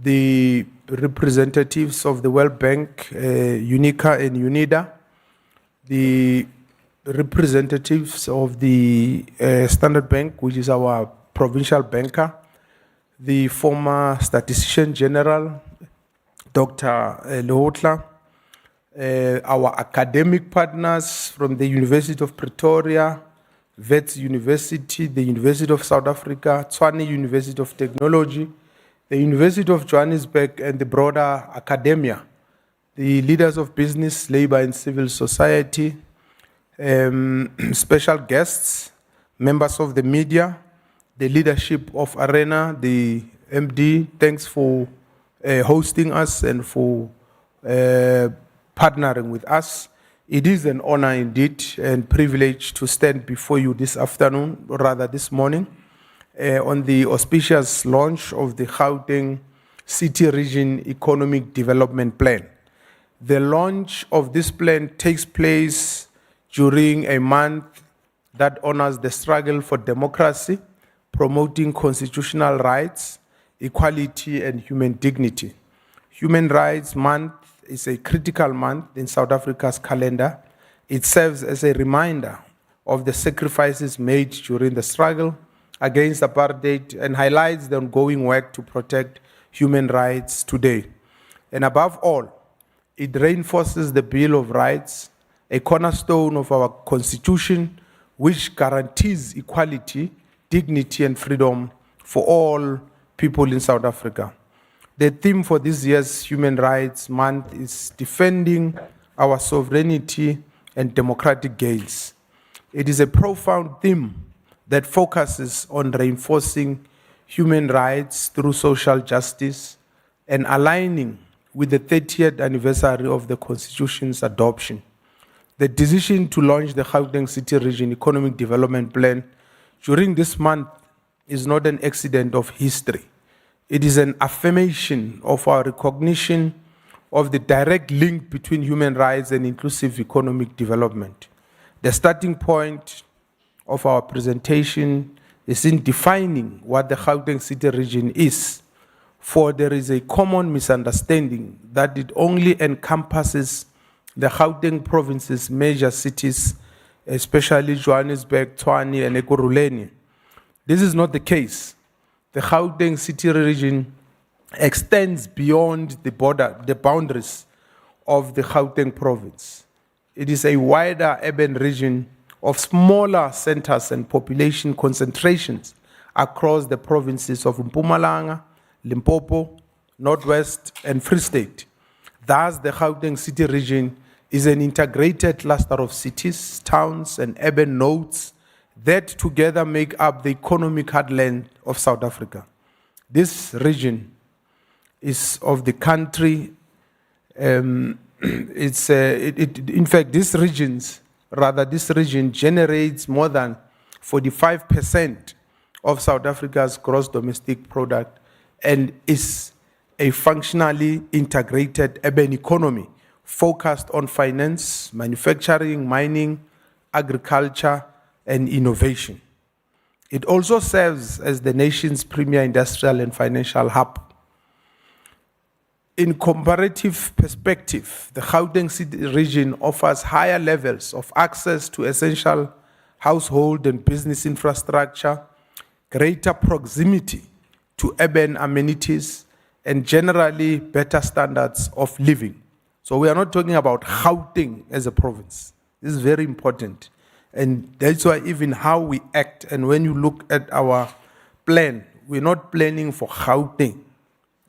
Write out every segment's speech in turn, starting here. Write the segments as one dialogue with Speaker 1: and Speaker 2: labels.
Speaker 1: the representatives of the World Bank, UNICA and UNIDA, the representatives of the Standard Bank, which is our provincial banker, the former statistician general, Dr. Lehotla, our academic partners from the University of Pretoria, Wits University, the University of South Africa, Tshwane University of Technology, the University of Johannesburg, and the broader academia, the leaders of business, labor, and civil society, special guests, members of the media, the leadership of Arena, the MD, thanks for hosting us and for partnering with us. It is an honor indeed and privilege to stand before you this afternoon, or rather this morning, on the auspicious launch of the Gauteng City Region Economic Development Plan. The launch of this plan takes place during a month that honors the struggle for democracy, promoting constitutional rights, equality, and human dignity. Human Rights Month is a critical month in South Africa's calendar. It serves as a reminder of the sacrifices made during the struggle against apartheid and highlights the ongoing work to protect human rights today. And above all, it reinforces the Bill of Rights, a cornerstone of our Constitution, which guarantees equality, dignity, and freedom for all people in South Africa. The theme for this year's Human Rights Month is defending our sovereignty and democratic gains. It is a profound theme that focuses on reinforcing human rights through social justice and aligning with the 30th anniversary of the Constitution's adoption. The decision to launch the Gauteng City Region Economic Development Plan during this month is not an accident of history. It is an affirmation of our recognition of the direct link between human rights and inclusive economic development. The starting point of our presentation is in defining what the Gauteng City Region is, for there is a common misunderstanding that it only encompasses the Gauteng province's major cities, especially Johannesburg, Tshwane, and Ekurhuleni. This is not the case. The Gauteng City Region extends beyond the boundaries of the Gauteng province. It is a wider urban region of smaller centers and population concentrations across the provinces of Mpumalanga, Limpopo, Northwest, and Free State. Thus, the Gauteng City Region is an integrated cluster of cities, towns, and urban nodes that together make up the economic heartland of South Africa. This region is of the country, in fact, this region generates more than 45% of South Africa's gross domestic product and is a functionally integrated urban economy focused on finance, manufacturing, mining, agriculture, and innovation. It also serves as the nation's premier industrial and financial hub. In comparative perspective, the Gauteng City Region offers higher levels of access to essential household and business infrastructure, greater proximity to urban amenities, and generally better standards of living. So we are not talking about Gauteng as a province. This is very important. And that's why even how we act, and when you look at our plan, we're not planning for Gauteng,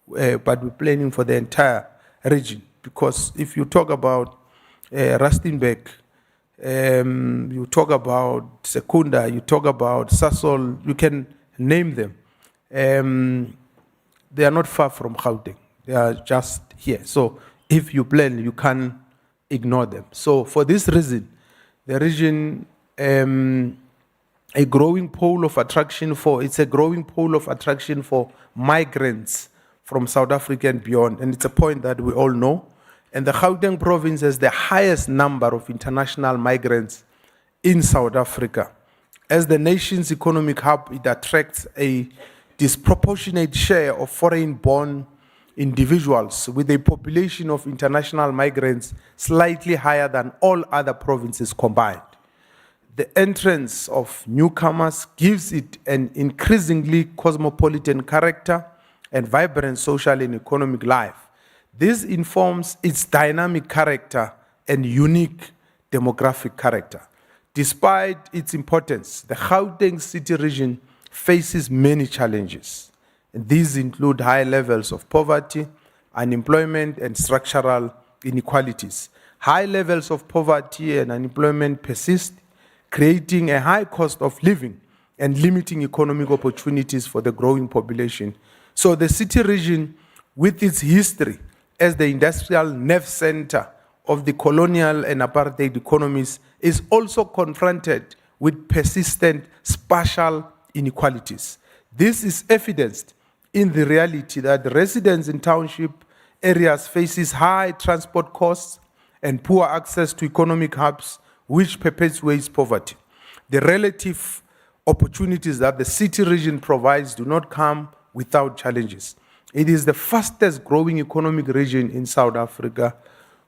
Speaker 1: but we're planning for the entire region. Because if you talk about Rustenburg, you talk about Secunda, you talk about Sasol, you can name them. They are not far from Gauteng. They are just here. So if you plan, you can't ignore them. So for this reason, the region a growing pole of attraction for migrants from South Africa and beyond, and it's a point that we all know. And the Gauteng province has the highest number of international migrants in South Africa. As the nation's economic hub, it attracts a disproportionate share of foreign-born individuals, with a population of international migrants slightly higher than all other provinces combined. The entrance of newcomers gives it an increasingly cosmopolitan character and vibrant social and economic life. This informs its dynamic character and unique demographic character. Despite its importance, the Gauteng City Region faces many challenges. And these include high levels of poverty, unemployment, and structural inequalities. High levels of poverty and unemployment persist, creating a high cost of living and limiting economic opportunities for the growing population. So the city region, with its history as the industrial nerve center of the colonial and apartheid economies, is also confronted with persistent spatial inequalities. This is evidenced in the reality that residents in township areas faces high transport costs and poor access to economic hubs, which perpetuates poverty. The relative opportunities that the city region provides do not come without challenges. It is the fastest growing economic region in South Africa,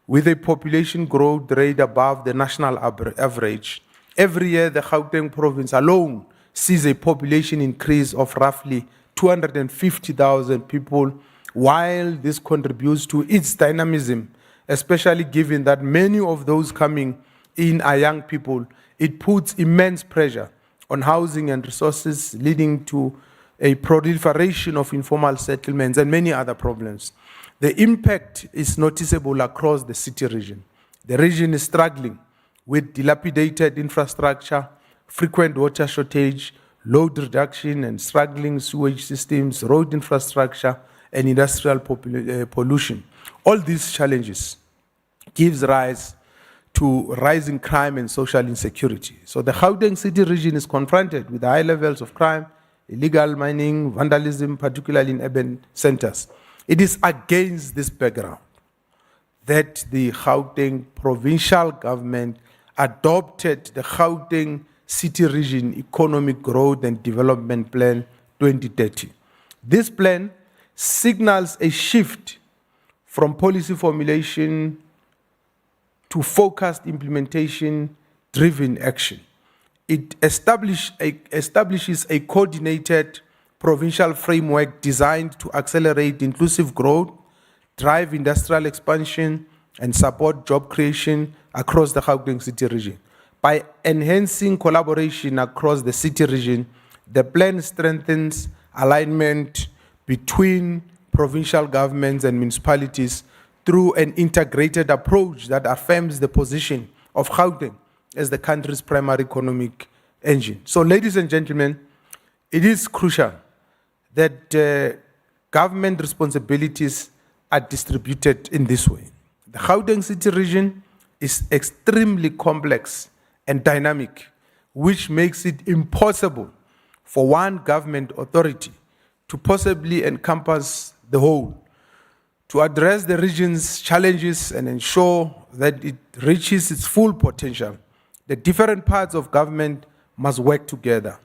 Speaker 1: with a population growth rate above the national average. Every year, the Gauteng province alone sees a population increase of roughly 250,000 people, while this contributes to its dynamism, especially given that many of those coming in are young people. It puts immense pressure on housing and resources, leading to a proliferation of informal settlements and many other problems. The impact is noticeable across the city region. The region is struggling with dilapidated infrastructure, frequent water shortage, load reduction and struggling sewage systems, road infrastructure, and industrial pollution. All these challenges gives rise to rising crime and social insecurity. So the Gauteng City Region is confronted with high levels of crime, illegal mining, vandalism, particularly in urban centers. It is against this background that the Gauteng Provincial Government adopted the Gauteng City Region Economic Growth and Development Plan 2030. This plan signals a shift from policy formulation to focused implementation-driven action. It establishes a coordinated provincial framework designed to accelerate inclusive growth, drive industrial expansion, and support job creation across the Gauteng City Region. By enhancing collaboration across the city region, the plan strengthens alignment between provincial governments and municipalities through an integrated approach that affirms the position of Gauteng as the country's primary economic engine. So, ladies and gentlemen, it is crucial that government responsibilities are distributed in this way. The Gauteng City Region is extremely complex and dynamic, which makes it impossible for one government authority to possibly encompass the whole. To address the region's challenges and ensure that it reaches its full potential, the different parts of government must work together.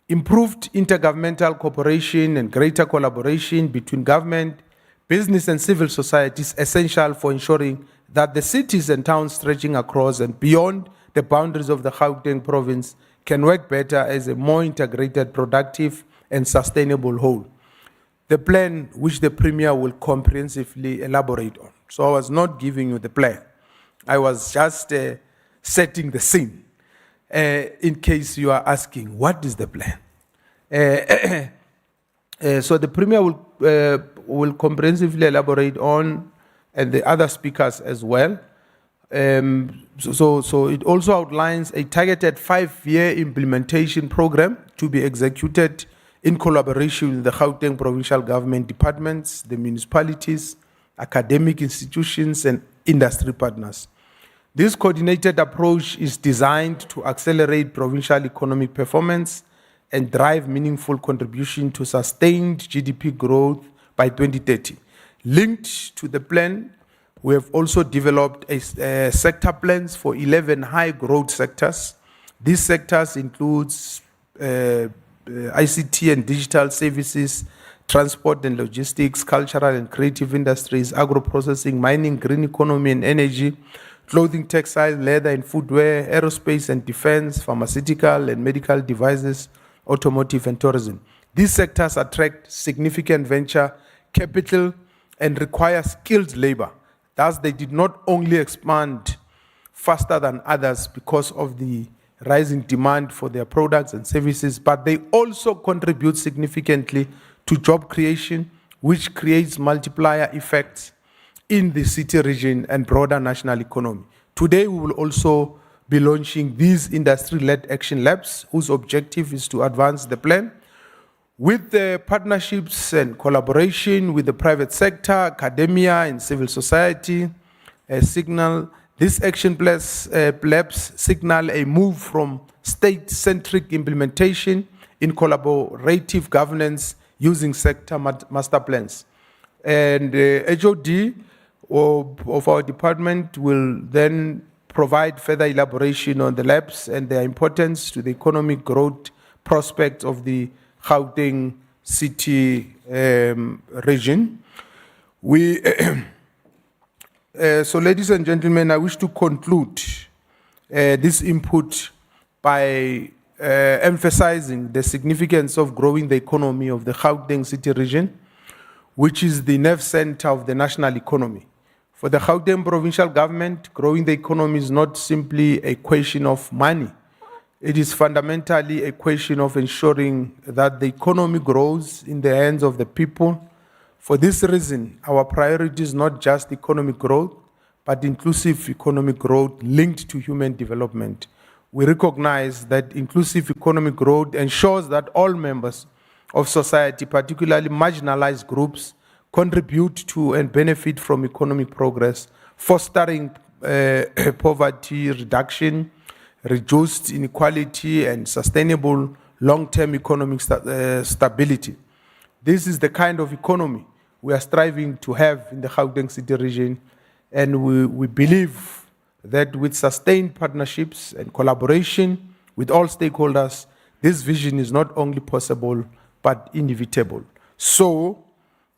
Speaker 1: Improved intergovernmental cooperation and greater collaboration between government, business, and civil society is essential for ensuring that the cities and towns stretching across and beyond the boundaries of the Gauteng province can work better as a more integrated, productive, and sustainable whole. The plan, which the Premier will comprehensively elaborate on. So I was not giving you the plan. I was just setting the scene. In case you are asking, what is the plan? So the Premier will comprehensively elaborate on, and the other speakers as well. So it also outlines a targeted 5-year implementation program to be executed in collaboration with the Gauteng Provincial Government departments, the municipalities, academic institutions, and industry partners. This coordinated approach is designed to accelerate provincial economic performance and drive meaningful contribution to sustained GDP growth by 2030. Linked to the plan, we have also developed sector plans for 11 high growth sectors. These sectors include ICT and digital services, transport and logistics, cultural and creative industries, agro-processing, mining, green economy and energy, clothing, textile, leather and footwear, aerospace and defense, pharmaceutical and medical devices, automotive and tourism. These sectors attract significant venture capital and require skilled labor. Thus, they did not only expand faster than others because of the rising demand for their products and services, but they also contribute significantly to job creation, which creates multiplier effects in the city region and broader national economy. Today, we will also be launching these industry-led action labs, whose objective is to advance the plan with the partnerships and collaboration with the private sector, academia, and civil society. These action labs signal a move from state-centric implementation in collaborative governance using sector master plans. And HOD of our department will then provide further elaboration on the labs and their importance to the economic growth prospects of the Gauteng City Region. So, ladies and gentlemen, I wish to conclude this input by emphasizing the significance of growing the economy of the Gauteng City Region, which is the nerve center of the national economy. For the Gauteng Provincial Government, growing the economy is not simply a question of money. It is fundamentally a question of ensuring that the economy grows in the hands of the people. For this reason, our priority is not just economic growth, but inclusive economic growth linked to human development. We recognize that inclusive economic growth ensures that all members of society, particularly marginalized groups, contribute to and benefit from economic progress, fostering poverty reduction, reduced inequality, and sustainable long-term economic stability. This is the kind of economy we are striving to have in the Gauteng City Region, and we believe that with sustained partnerships and collaboration with all stakeholders, this vision is not only possible, but inevitable. So,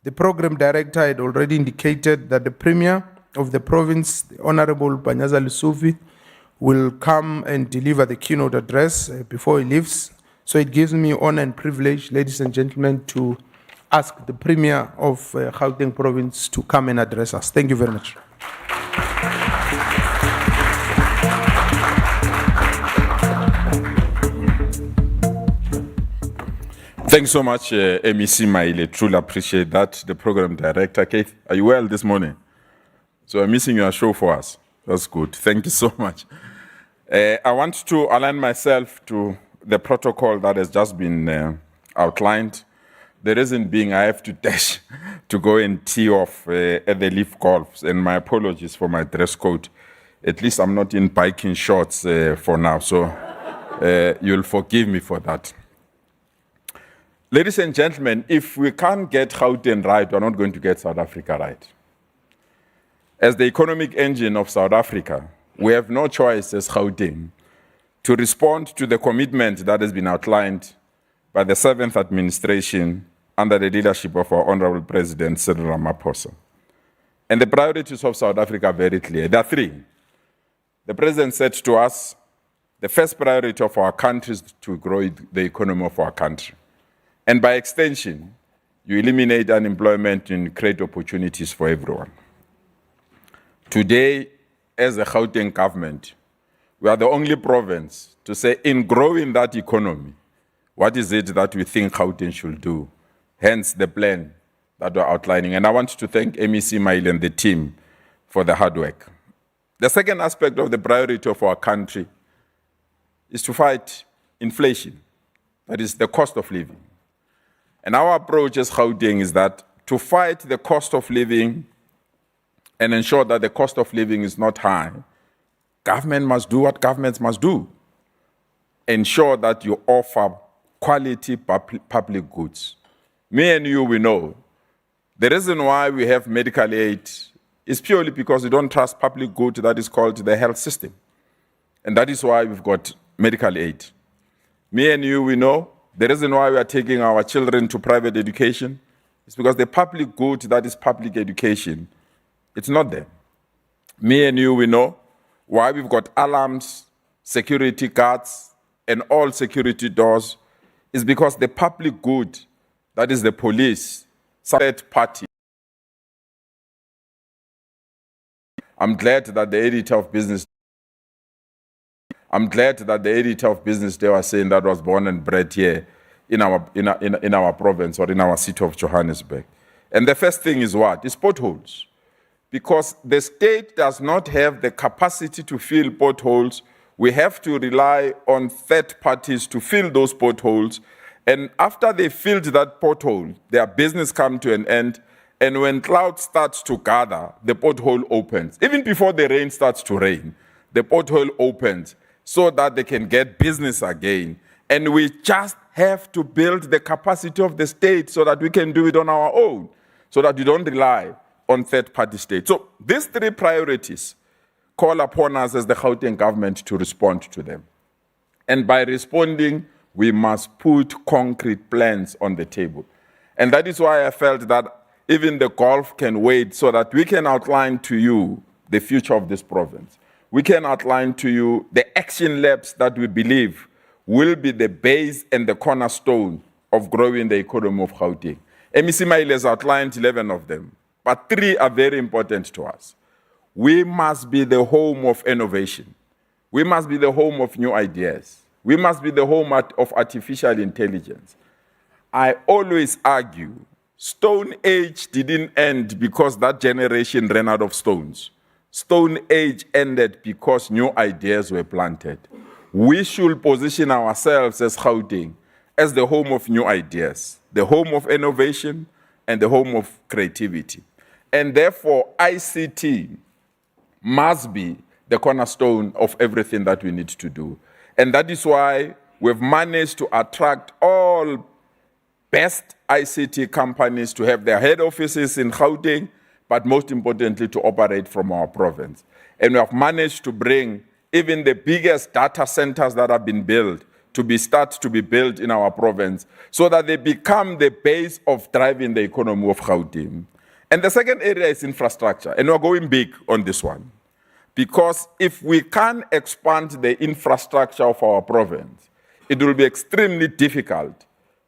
Speaker 1: the program director had already indicated that the Premier of the province, the Honorable Panyaza Lusufi, will come and deliver the keynote address before he leaves. So it gives me honor and privilege, ladies and gentlemen, to ask the Premier of Gauteng Province to come and address us. Thank you very much.
Speaker 2: Thanks so much, MEC Maile. Truly appreciate that. The program director, Keith, are you well this morning? So I'm missing your show for us. That's good. Thank you so much. I want to align myself to the protocol that has just been outlined. The reason being I have to dash to go and tee off at the Leaf Golfs, and my apologies for my dress code. At least I'm not in biking shorts for now, so you'll forgive me for that. Ladies and gentlemen, if we can't get Gauteng right, we're not going to get South Africa right. As the economic engine of South Africa, we have no choice as Gauteng to respond to the commitment that has been outlined by the 7th administration under the leadership of our Honorable President, Cyril Ramaphosa. And the priorities of South Africa are very clear. There are three. The President said to us, the first priority of our country is to grow the economy of our country. And by extension, you eliminate unemployment and create opportunities for everyone. Today, as a Gauteng government, we are the only province to say in growing that economy, what is it that we think Gauteng should do? Hence the plan that we're outlining. And I want to thank MEC Maile and the team for the hard work. The second aspect of the priority of our country is to fight inflation, that is the cost of living. And our approach as Gauteng is that to fight the cost of living and ensure that the cost of living is not high, government must do what governments must do. Ensure that you offer quality public goods. Me and you, we know the reason why we have medical aid is purely because we don't trust public good that is called the health system. And that is why we've got medical aid. Me and you, we know the reason why we are taking our children to private education It's because the public good, that is public education, it's not there. Me and you, we know why we've got alarms, security guards, and all security doors is because the public good, that is the police, third party. I'm glad that the editor of Business Day was saying that was born and bred here in our province or in our city of Johannesburg. And the first thing is what? It's potholes. Because the state does not have the capacity to fill potholes, we have to rely on third parties to fill those potholes. And after they filled that pothole, their business comes to an end. And when cloud starts to gather, the pothole opens. Even before the rain starts to rain, the pothole opens so that they can get business again. And we just have to build the capacity of the state so that we can do it on our own, so that we don't rely on third-party state. So these three priorities call upon us as the Gauteng government to respond to them. And by responding, we must put concrete plans on the table. And that is why I felt that even the golf can wait so that we can outline to you the future of this province. We can outline to you the action labs that we believe will be the base and the cornerstone of growing the economy of Gauteng. MEC Maile has outlined 11 of them, but 3 are very important to us. We must be the home of innovation. We must be the home of new ideas. We must be the home of artificial intelligence. I always argue, Stone Age didn't end because that generation ran out of stones. Stone Age ended because new ideas were planted. We should position ourselves as Gauteng as the home of new ideas, the home of innovation, and the home of creativity. And therefore, ICT must be the cornerstone of everything that we need to do. And that is why we've managed to attract all best ICT companies to have their head offices in Gauteng, but most importantly, to operate from our province. And we have managed to bring even the biggest data centers that have been built to start to be built in our province so that they become the base of driving the economy of Gauteng. And the second area is infrastructure, and we're going big on this one. Because if we can't expand the infrastructure of our province, it will be extremely difficult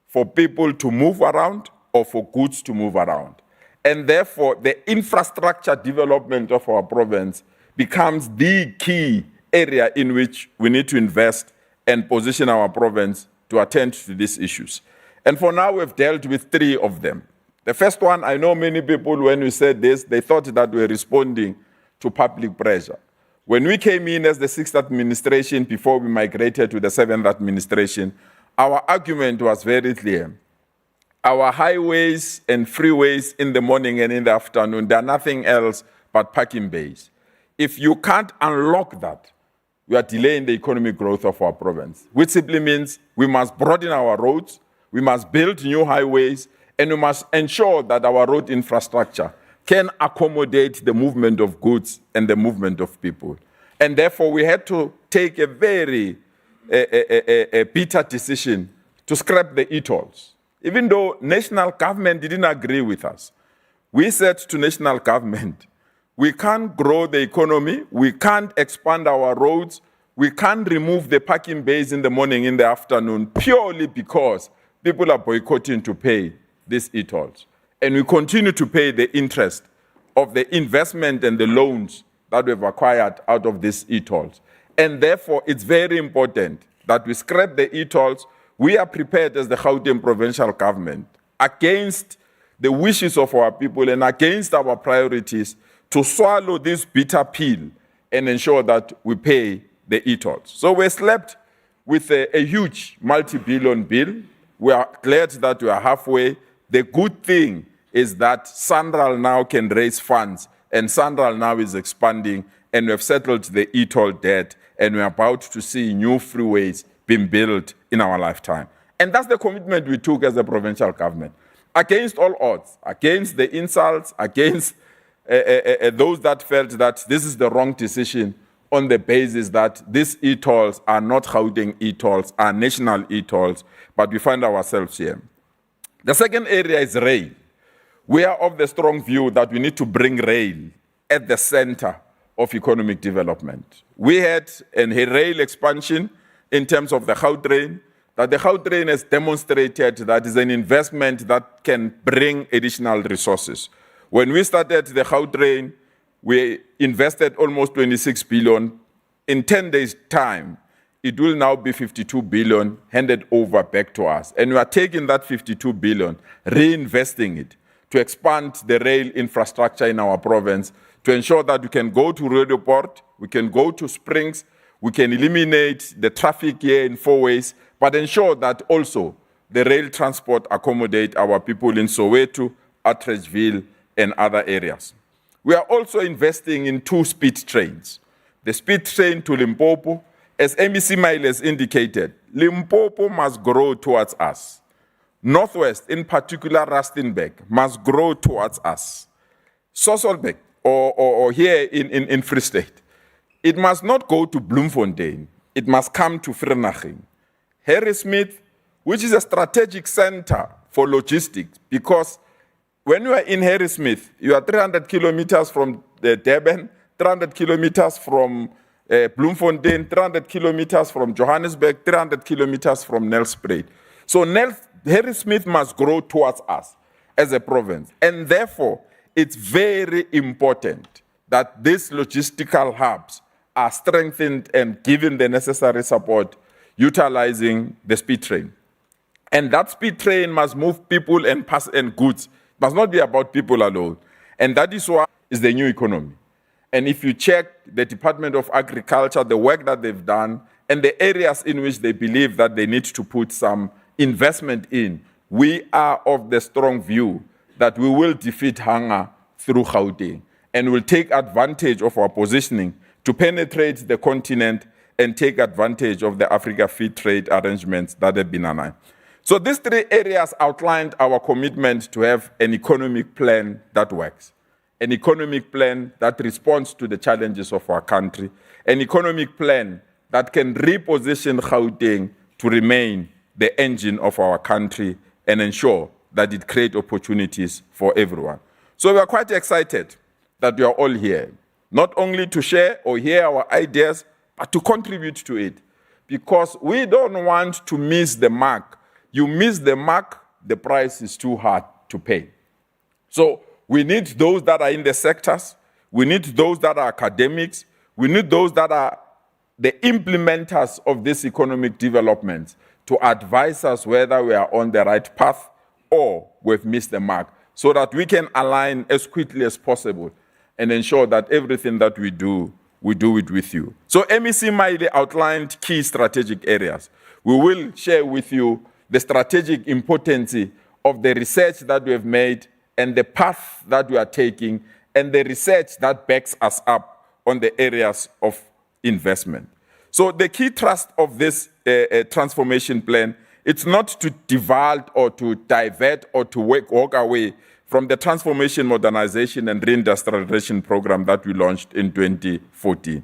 Speaker 2: for people to move around or for goods to move around. And therefore, the infrastructure development of our province becomes the key area in which we need to invest and position our province to attend to these issues. And for now, we've dealt with 3 of them. The first one, I know many people, when we said this, they thought that we were responding to public pressure. When we came in as the 6th administration, before we migrated to the 7th administration, our argument was very clear. Our highways and freeways in the morning and in the afternoon, they're nothing else but parking bays. If you can't unlock that, we are delaying the economic growth of our province, which simply means we must broaden our roads, we must build new highways, and we must ensure that our road infrastructure can accommodate the movement of goods and the movement of people. And therefore, we had to take a very bitter decision to scrap the e-tolls. Even though national government didn't agree with us, we said to national government, we can't grow the economy, we can't expand our roads, we can't remove the parking bays in the morning, in the afternoon, purely because people are boycotting to pay these e-tolls. And we continue to pay the interest of the investment and the loans that we've acquired out of these e-tolls. And therefore, it's very important that we scrap the e-tolls. We are prepared as the Gauteng Provincial Government against the wishes of our people and against our priorities to swallow this bitter pill and ensure that we pay the e-tolls. So we're slapped with a huge multi-billion bill. We are glad that we are halfway. The good thing is that Sandral now can raise funds, and Sandral now is expanding, and we have settled the e-toll debt, and we're about to see new freeways being built in our lifetime. And that's the commitment we took as a provincial government. Against all odds, against the insults, against those that felt that this is the wrong decision on the basis that these e-tolls are not Gauteng e-tolls, are national e-tolls, but we find ourselves here. The second area is rail. we are of the strong view that we need to bring rail at the center of economic development. We had a rail expansion in terms of the Gautrain, that the Gautrain has demonstrated that is an investment that can bring additional resources. When we started the Gautrain, we invested almost 26 billion. In 10 days' time, it will now be 52 billion handed over back to us. And we are taking that 52 billion, reinvesting it to expand the rail infrastructure in our province, to ensure that we can go to Roodepoort, we can go to Springs, we can eliminate the traffic here in 4 ways, but ensure that also the rail transport accommodate our people in Soweto, Atteridgeville, and other areas. We are also investing in 2 speed trains. The speed train to Limpopo, as MEC Maile has indicated, Limpopo must grow towards us. Northwest, in particular Rustenburg, must grow towards us. Sasolburg, or here in Free State, it must not go to Bloemfontein. It must come to Vereeniging. Harrismith, which is a strategic center for logistics, because when you are in Harrismith, you are 300 kilometers from Durban, 300 kilometers from Bloemfontein, 300 kilometers from Johannesburg, 300 kilometers from Nelspruit. So Harrismith must grow towards us as a province. And therefore, it's very important that these logistical hubs are strengthened and given the necessary support, utilizing the speed train. And that speed train must move people and goods. It must not be about people alone. And that is why is the new economy. And if you check the Department of Agriculture, the work that they've done, and the areas in which they believe that they need to put some investment in, we are of the strong view that we will defeat hunger through Gauteng and will take advantage of our positioning to penetrate the continent and take advantage of the Africa Free Trade arrangements that have been announced. So these 3 areas outlined our commitment to have an economic plan that works, an economic plan that responds to the challenges of our country, an economic plan that can reposition Gauteng to remain the engine of our country and ensure that it creates opportunities for everyone. So we are quite excited that you are all here, not only to share or hear our ideas, but to contribute to it, because we don't want to miss the mark. You miss the mark, the price is too hard to pay. So we need those that are in the sectors, we need those that are academics, we need those that are the implementers of this economic development to advise us whether we are on the right path or we've missed the mark, so that we can align as quickly as possible and ensure that everything that we do it with you. So MEC Maile outlined key strategic areas. We will share with you the strategic importance of the research that we have made and the path that we are taking and the research that backs us up on the areas of investment. So the key thrust of this transformation plan, it's not to divert or to divert or to walk away from the transformation, modernization, and reindustrialization program that we launched in 2014.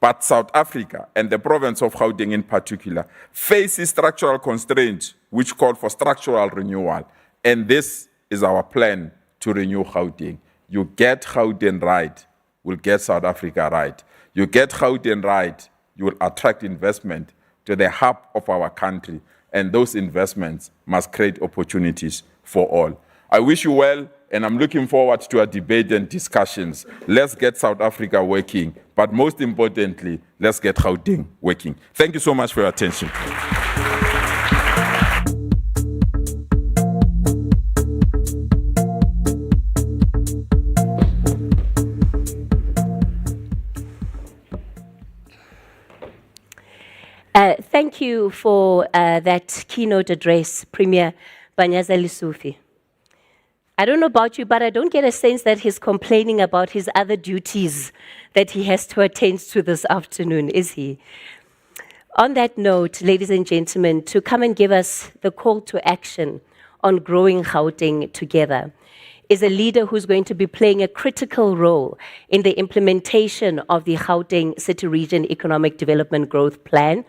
Speaker 2: But South Africa, and the province of Gauteng in particular, faces structural constraints which call for structural renewal. And this is our plan to renew Gauteng. You get Gauteng right, we'll get South Africa right. You get Gauteng right, you will attract investment to the hub of our country, and those investments must create opportunities for all. I wish you well, and I'm looking forward to a debate and discussions. Let's get South Africa working, but most importantly, let's get Gauteng working. Thank you so much for your attention.
Speaker 3: Thank you for that keynote address, Premier Banyaza Lesufi. I don't know about you, but I don't get a sense that he's complaining about his other duties that he has to attend to this afternoon, is he? On that note, ladies and gentlemen, to come and give us the call to action on growing Gauteng together is a leader who's going to be playing a critical role in the implementation of the Gauteng City Region Economic Development Growth Plan.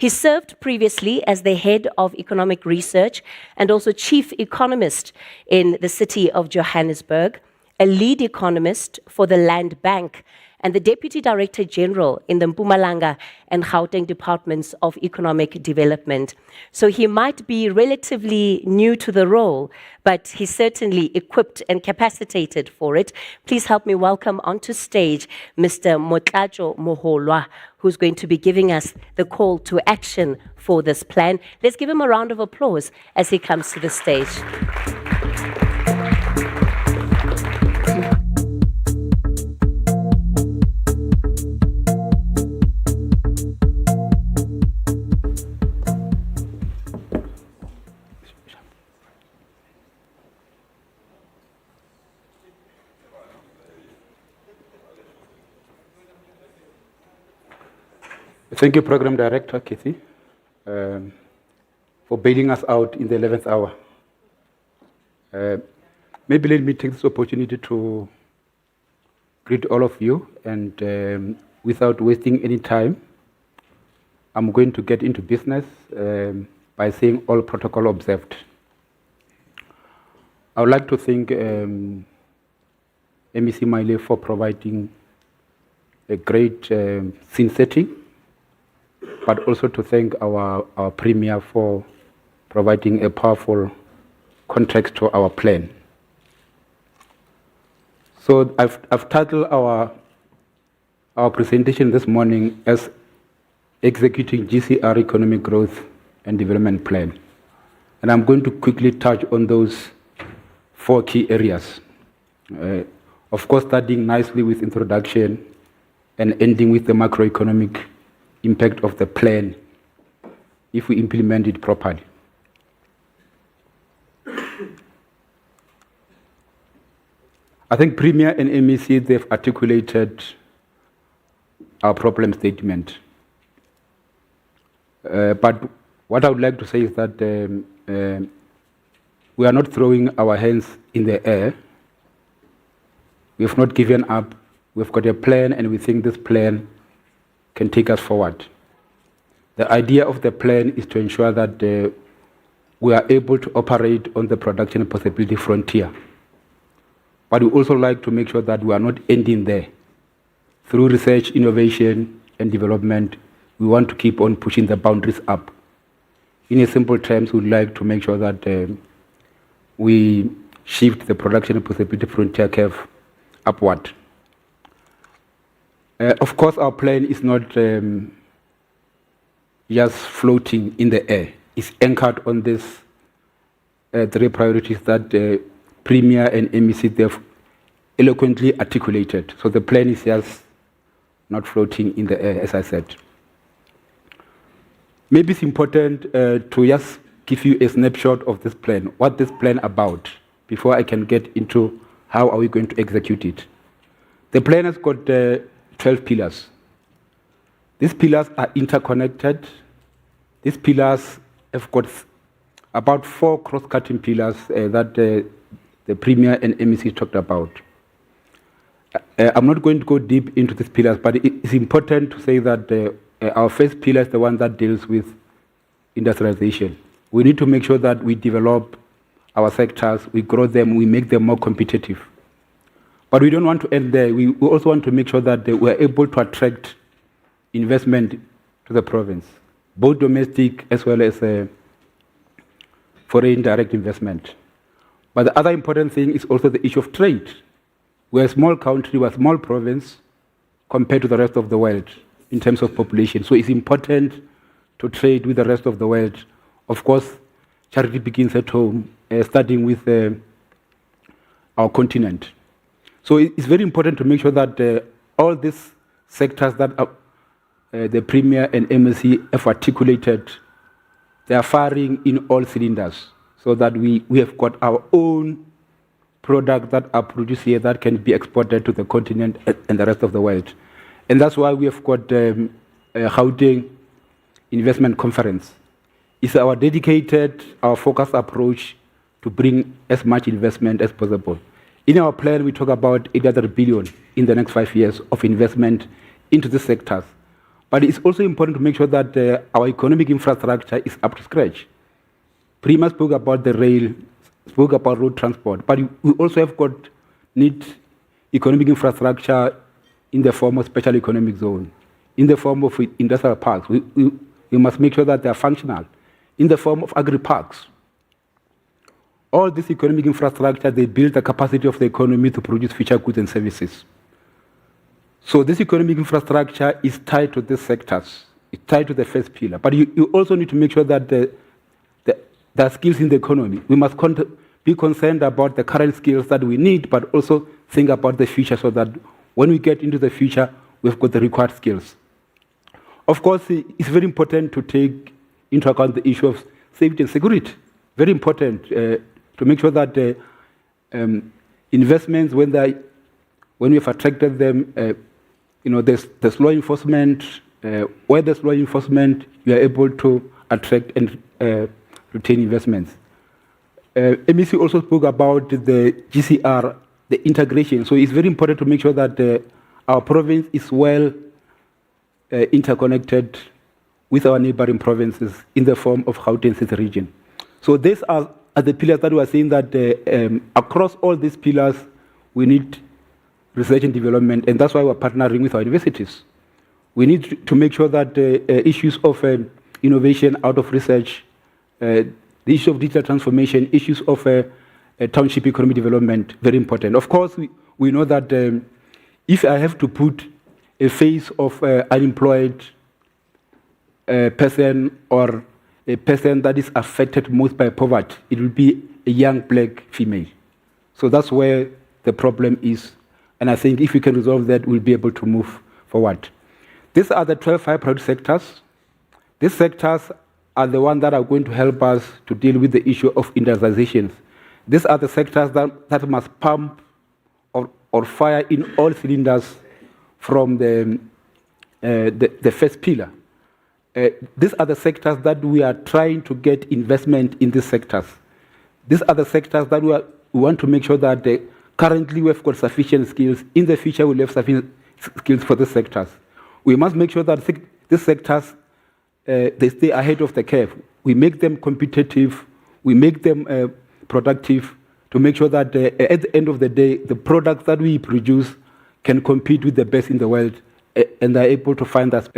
Speaker 3: He served previously as the head of economic research and also chief economist in the city of Johannesburg, a lead economist for the Land Bank, and the Deputy Director General in the Mpumalanga and Gauteng Departments of Economic Development. So he might be relatively new to the role, but he's certainly equipped and capacitated for it. Please help me welcome onto stage Mr. Motlatjo Moholwa, who's going to be giving us the call to action for this plan. Let's give him a round of applause as he comes to the stage.
Speaker 4: Thank you, Program Director Kathy, for bailing us out in the 11th hour. Maybe let me take this opportunity to greet all of you, and without wasting any time, I'm going to get into business by saying all protocol observed. I would like to thank MEC Maile for providing a great scene setting, but also to thank our Premier for providing a powerful context to our plan. So I've titled our presentation this morning as Executing GCR Economic Growth and Development Plan. And I'm going to quickly touch on those 4 key areas. Of course, starting nicely with introduction and ending with the macroeconomic impact of the plan if we implement it properly. I think Premier and MEC, they've articulated our problem statement. But what I would like to say is that we are not throwing our hands in the air. We have not given up. We've got a plan, and we think this plan can take us forward. The idea of the plan is to ensure that we are able to operate on the production possibility frontier. But we also like to make sure that we are not ending there. Through research, innovation, and development, we want to keep on pushing the boundaries up. In a simple terms, we'd like to make sure that we shift the production possibility frontier curve upward. Of course, our plan is not just floating in the air. It's anchored on these 3 priorities that Premier and MEC have eloquently articulated. So the plan is just not floating in the air, as I said. Maybe it's important to just give you a snapshot of this plan, what this plan about, before I can get into how are we going to execute it. The plan has got 12 pillars. These pillars are interconnected. These pillars have got about 4 cross-cutting pillars that the Premier and MEC talked about. I'm not going to go deep into these pillars, but it's important to say that our first pillar is the one that deals with industrialization. We need to make sure that we develop our sectors, we grow them, we make them more competitive. But we don't want to end there. We also want to make sure that we are able to attract investment to the province, both domestic as well as foreign direct investment. But the other important thing is also the issue of trade. We're a small country, we're a small province compared to the rest of the world in terms of population. So it's important to trade with the rest of the world. Of course, charity begins at home, starting with our continent. So it's very important to make sure that all these sectors that the Premier and MEC have articulated, they are firing in all cylinders, so that we have got our own products that are produced here that can be exported to the continent and the rest of the world. And that's why we have got a Gauteng Investment Conference. It's our dedicated, our focused approach to bring as much investment as possible. In our plan, we talk about 800 billion in the next 5 years of investment into the sectors. But it's also important to make sure that our economic infrastructure is up to scratch. Prima spoke about the rail, spoke about road transport, but we also need economic infrastructure in the form of special economic zone, in the form of industrial parks. We must make sure that they are functional, in the form of agri-parks. All this economic infrastructure, they build the capacity of the economy to produce future goods and services. So this economic infrastructure is tied to these sectors. It's tied to the first pillar. But you also need to make sure that there are skills in the economy. We must be concerned about the current skills that we need, but also think about the future so that when we get into the future, we've got the required skills. Of course, it's very important to take into account the issue of safety and security. Very important to make sure that investments, when we've attracted them, there's law enforcement. Where there's law enforcement, you are able to attract and retain investments. MEC also spoke about the GCR, the integration. So it's very important to make sure that our province is well interconnected with our neighboring provinces in the form of Gauteng City Region. So these are the pillars that we are saying that across all these pillars, we need research and development, and that's why we're partnering with our universities. We need to make sure that issues of innovation out of research, the issue of digital transformation, issues of township economic development, very important. Of course, we know that if I have to put a face of unemployed person or a person that is affected most by poverty, it will be a young black female. So that's where the problem is. And I think if we can resolve that, we'll be able to move forward. These are the 12 high priority sectors. These sectors are the ones that are going to help us to deal with the issue of industrialization. These are the sectors that must pump or fire in all cylinders from the first pillar. These are the sectors that we are trying to get investment in these sectors. These are the sectors that we want to make sure that currently we've got sufficient skills. In the future, we'll have sufficient skills for these sectors. We must make sure that these sectors, they stay ahead of the curve. We make them competitive. We make them productive to make sure that at the end of the day, the products that we produce can compete with the best in the world, and they're able to find us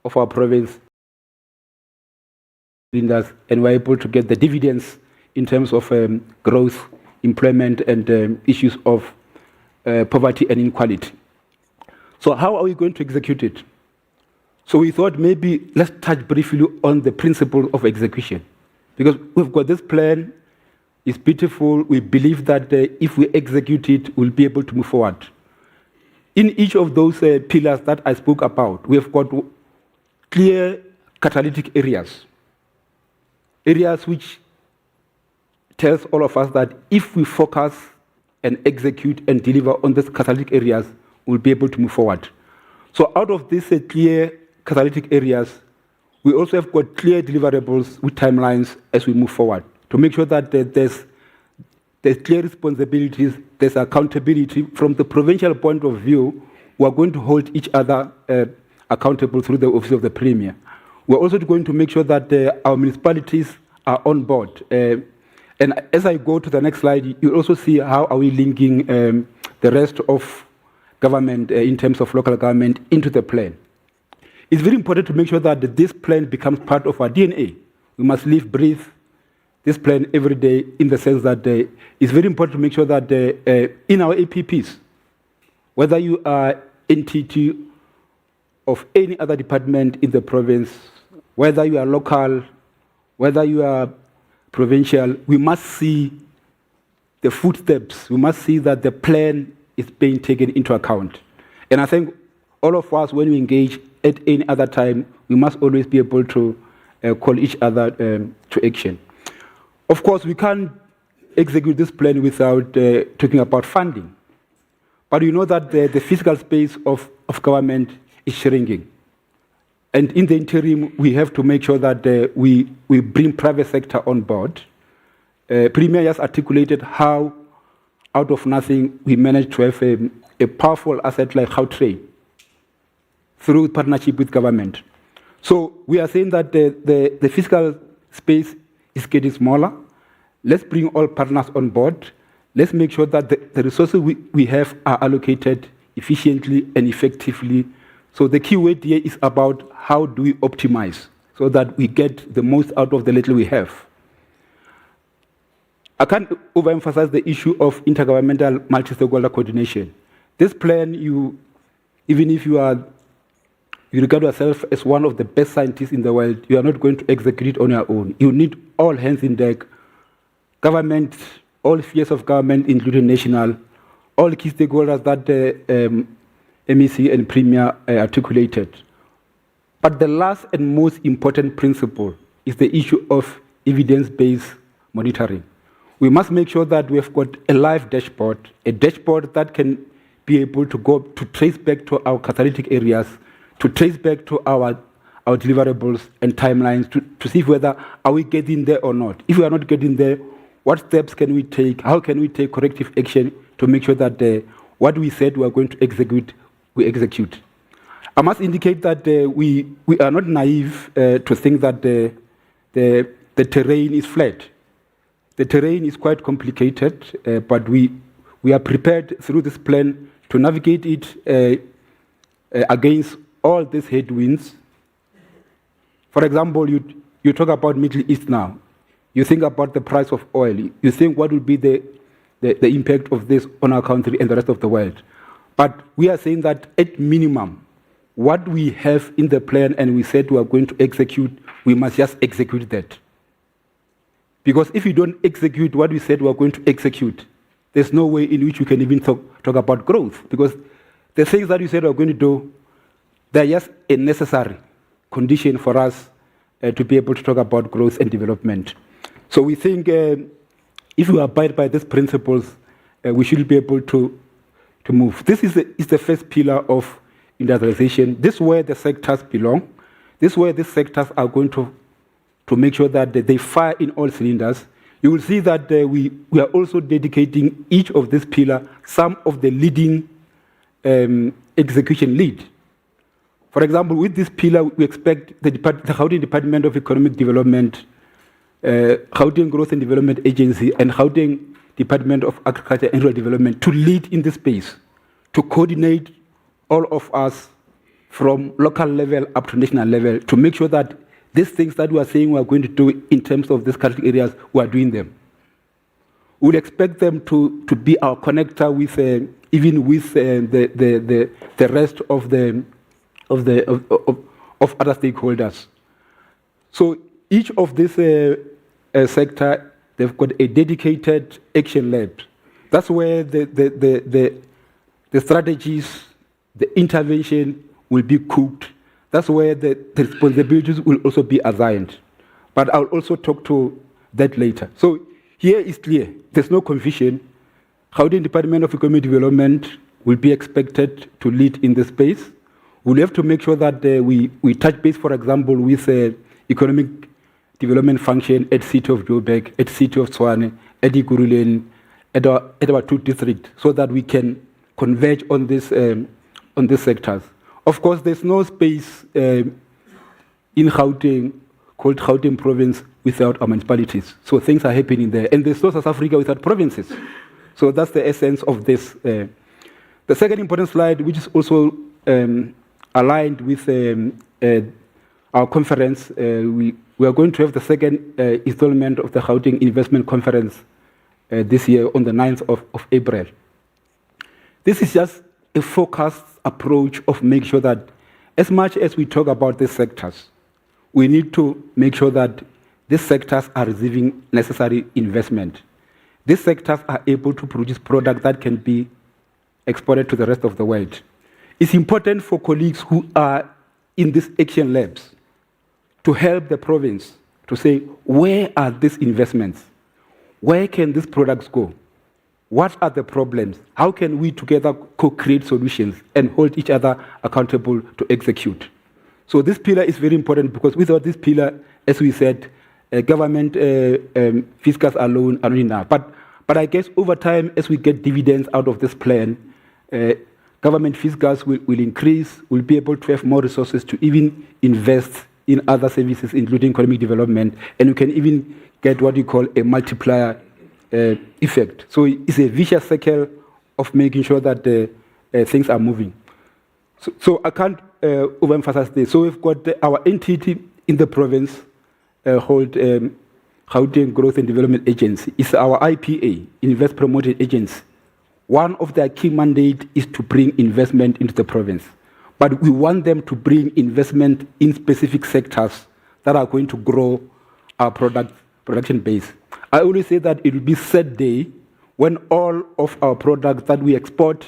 Speaker 4: of our province, and we're able to get the dividends in terms of growth, employment, and issues of poverty and inequality. So how are we going to execute it? So we thought maybe let's touch briefly on the principle of execution, because we've got this plan. It's beautiful. We believe that if we execute it, we'll be able to move forward. In each of those pillars that I spoke about, we have got clear catalytic areas which tells all of us that if we focus and execute and deliver on these catalytic areas, we'll be able to move forward. So out of these clear catalytic areas, we also have got clear deliverables with timelines as we move forward to make sure that there's clear responsibilities, there's accountability. From the provincial point of view, we're going to hold each other accountable through the Office of the Premier. We're also going to make sure that our municipalities are on board. And as I go to the next slide, you'll also see how are we linking the rest of government in terms of local government into the plan. It's very important to make sure that this plan becomes part of our DNA. We must live, breathe this plan every day, in the sense that it's very important to make sure that in our APPs, whether you are entity of any other department in the province, whether you are local, whether you are provincial, we must see the footsteps. We must see that the plan is being taken into account. And I think all of us, when we engage at any other time, we must always be able to call each other to action. Of course, we can't execute this plan without talking about funding. But you know that the physical space of government is shrinking. And in the interim, we have to make sure that we bring private sector on board. Premier has articulated how out of nothing, we managed to have a powerful asset like Gauteng through partnership with government. So we are saying that the fiscal space is getting smaller. Let's bring all partners on board. Let's make sure that the resources we have are allocated efficiently and effectively. So the key word here is about how do we optimize so that we get the most out of the little we have. I can't overemphasize the issue of intergovernmental multi-stakeholder coordination. This plan, even if you regard yourself as one of the best scientists in the world, you are not going to execute it on your own. You need all hands in deck, government, all spheres of government, including national, all key stakeholders that MEC and Premier articulated. But the last and most important principle is the issue of evidence-based monitoring. We must make sure that we've got a live dashboard, a dashboard that can be able to go to trace back to our catalytic areas, to trace back to our deliverables and timelines, to see whether are we getting there or not. If we are not getting there, what steps can we take? How can we take corrective action to make sure that what we said we are going to execute, we execute? I must indicate that we are not naive to think that the terrain is flat. The terrain is quite complicated, but we are prepared through this plan to navigate it against all these headwinds. For example, you talk about Middle East now. You think about the price of oil. You think what would be the impact of this on our country and the rest of the world. But we are saying that at minimum, what we have in the plan and we said we are going to execute, we must just execute that. Because if you don't execute what we said we are going to execute, there's no way in which we can even talk about growth. Because the things that you said we are going to do, they're just a necessary condition for us to be able to talk about growth and development. So we think if we abide by these principles, we should be able to move. This is the first pillar of industrialization. This is where the sectors belong. This is where these sectors are going to make sure that they fire in all cylinders. You will see that we are also dedicating each of these pillars some of the leading execution lead. For example, with this pillar, we expect the Gauteng Department of Economic Development, Gauteng Growth and Development Agency, and Gauteng Department of Agriculture and Rural Development to lead in this space, to coordinate all of us from local level up to national level to make sure that these things that we are saying we are going to do in terms of these critical areas, we are doing them. We will expect them to be our connector with even with the rest of other stakeholders. So each of this sector, they've got a dedicated action lab. That's where the strategies, the intervention will be cooked. That's where the responsibilities will also be assigned. But I'll also talk to that later. So here is clear. There's no confusion. Gauteng Department of Economic Development will be expected to lead in the space. We'll have to make sure that we touch base, for example, with economic development function at City of Joburg, at City of Tshwane, at Ikuruleni, at our two districts, so that we can converge on these sectors. Of course, there's no space in Gauteng called Gauteng Province without our municipalities. So things are happening there. And there's no South Africa without provinces. So that's the essence of this. The second important slide, which is also aligned with our conference, we are going to have the second installment of the Gauteng Investment Conference this year on the 9th of April. This is just a focused approach of make sure that as much as we talk about these sectors, we need to make sure that these sectors are receiving necessary investment. These sectors are able to produce products that can be exported to the rest of the world. It's important for colleagues who are in these action labs to help the province to say, where are these investments? Where can these products go? What are the problems? How can we together co-create solutions and hold each other accountable to execute? So this pillar is very important because without this pillar, as we said, government fiscals alone are not enough. But But I guess over time, as we get dividends out of this plan, government fiscals will increase, we'll be able to have more resources to even invest in other services, including economic development, and we can even get what you call a multiplier effect. So it's a vicious cycle of making sure that things are moving. So I can't overemphasize this. So we've got our entity in the province called Gauteng Growth and Development Agency. It's our IPA, Invest Promoted Agency. One of their key mandate is to bring investment into the province. But we want them to bring investment in specific sectors that are going to grow our production base. I always say that it will be sad day when all of our products that we export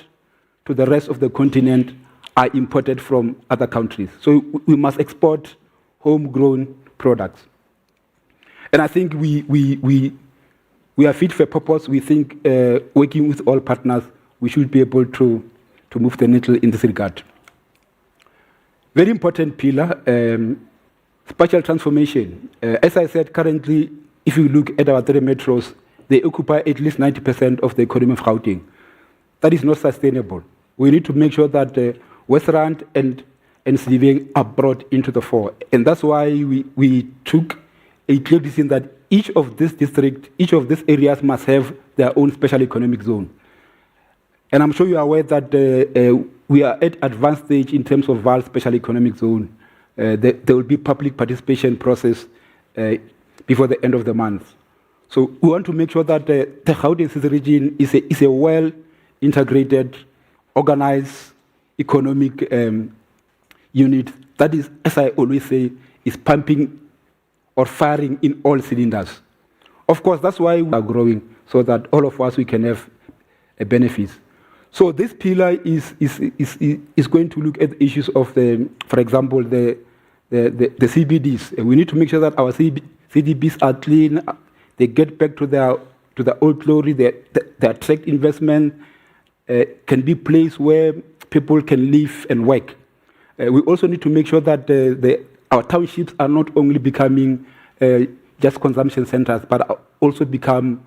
Speaker 4: to the rest of the continent are imported from other countries. So we must export homegrown products. And I think we are fit for purpose. We think working with all partners, we should be able to move the needle in this regard. Very important pillar, spatial transformation. As I said, currently, if you look at our 3 metros, they occupy at least 90% of the economy of Gauteng. That is not sustainable. We need to make sure that Westland and Sliveng are brought into the fore. And that's why we took a clear decision that each of these districts, each of these areas must have their own special economic zone. And I'm sure you are aware that we are at advanced stage in terms of VAL special economic zone. There will be public participation process before the end of the month. So we want to make sure that the Gauteng City Region is a well-integrated, organized economic unit that is, as I always say, is pumping or firing in all cylinders. Of course, that's why we are growing, so that all of us, we can have a benefit. So this pillar is going to look at the issues of for example, the CBDs. We need to make sure that our CBDs are clean, they get back to their old glory, they attract investment, can be place where people can live and work. We also need to make sure that our townships are not only becoming just consumption centers, but also become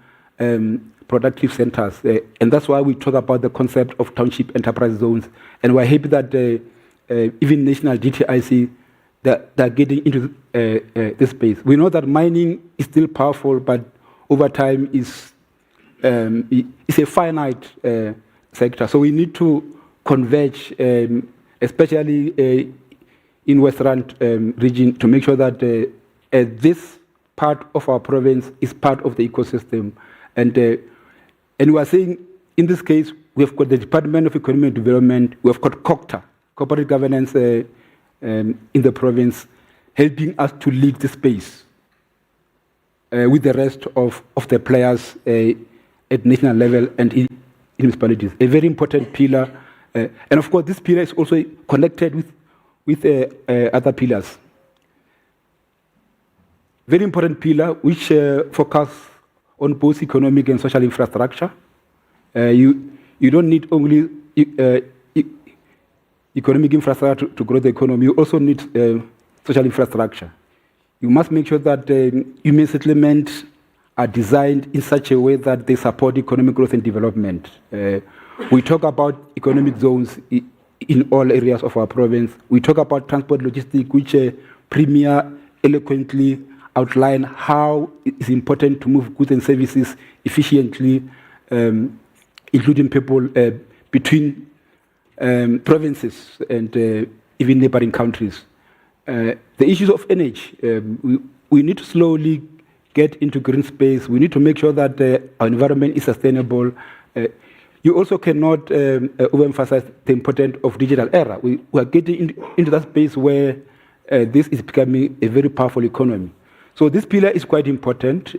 Speaker 4: productive centers. And that's why we talk about the concept of township enterprise zones. And we're happy that even national GTIC, they're getting into this space. We know that mining is still powerful, but over time it's a finite sector. So we need to converge, especially in Western region, to make sure that this part of our province is part of the ecosystem. And we are saying, in this case, we've got the Department of Economic Development, we've got COGTA, corporate governance in the province, helping us to lead the space with the rest of the players at national level and in municipalities. A very important pillar. And of course, this pillar is also connected with other pillars. Very important pillar, which focus on both economic and social infrastructure. You don't need only economic infrastructure to grow the economy. You also need social infrastructure. You must make sure that human settlements are designed in such a way that they support economic growth and development. We talk about economic zones in all areas of our province. We talk about transport logistics, which Premier eloquently outline how it is important to move goods and services efficiently, including people between provinces and even neighboring countries. The issues of energy, we need to slowly get into green space. We need to make sure that our environment is sustainable. You also cannot overemphasize the importance of digital era. We are getting into that space where this is becoming a very powerful economy. So this pillar is quite important.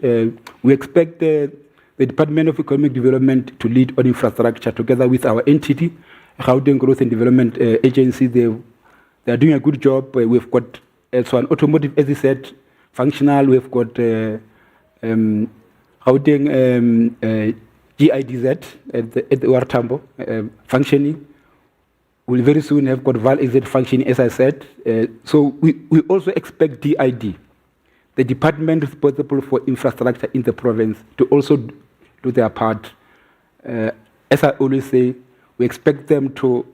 Speaker 4: We expect the Department of Economic Development to lead on infrastructure together with our entity, Gauteng Growth and Development Agency. They are doing a good job. We've got also an automotive, as I said, functional. We've got Gauteng GIDZ at the Wartambo functioning. We'll very soon have got VAL EZ functioning, as I said. So we also expect DID, the department responsible for infrastructure in the province, to also do their part. As I always say, we expect them to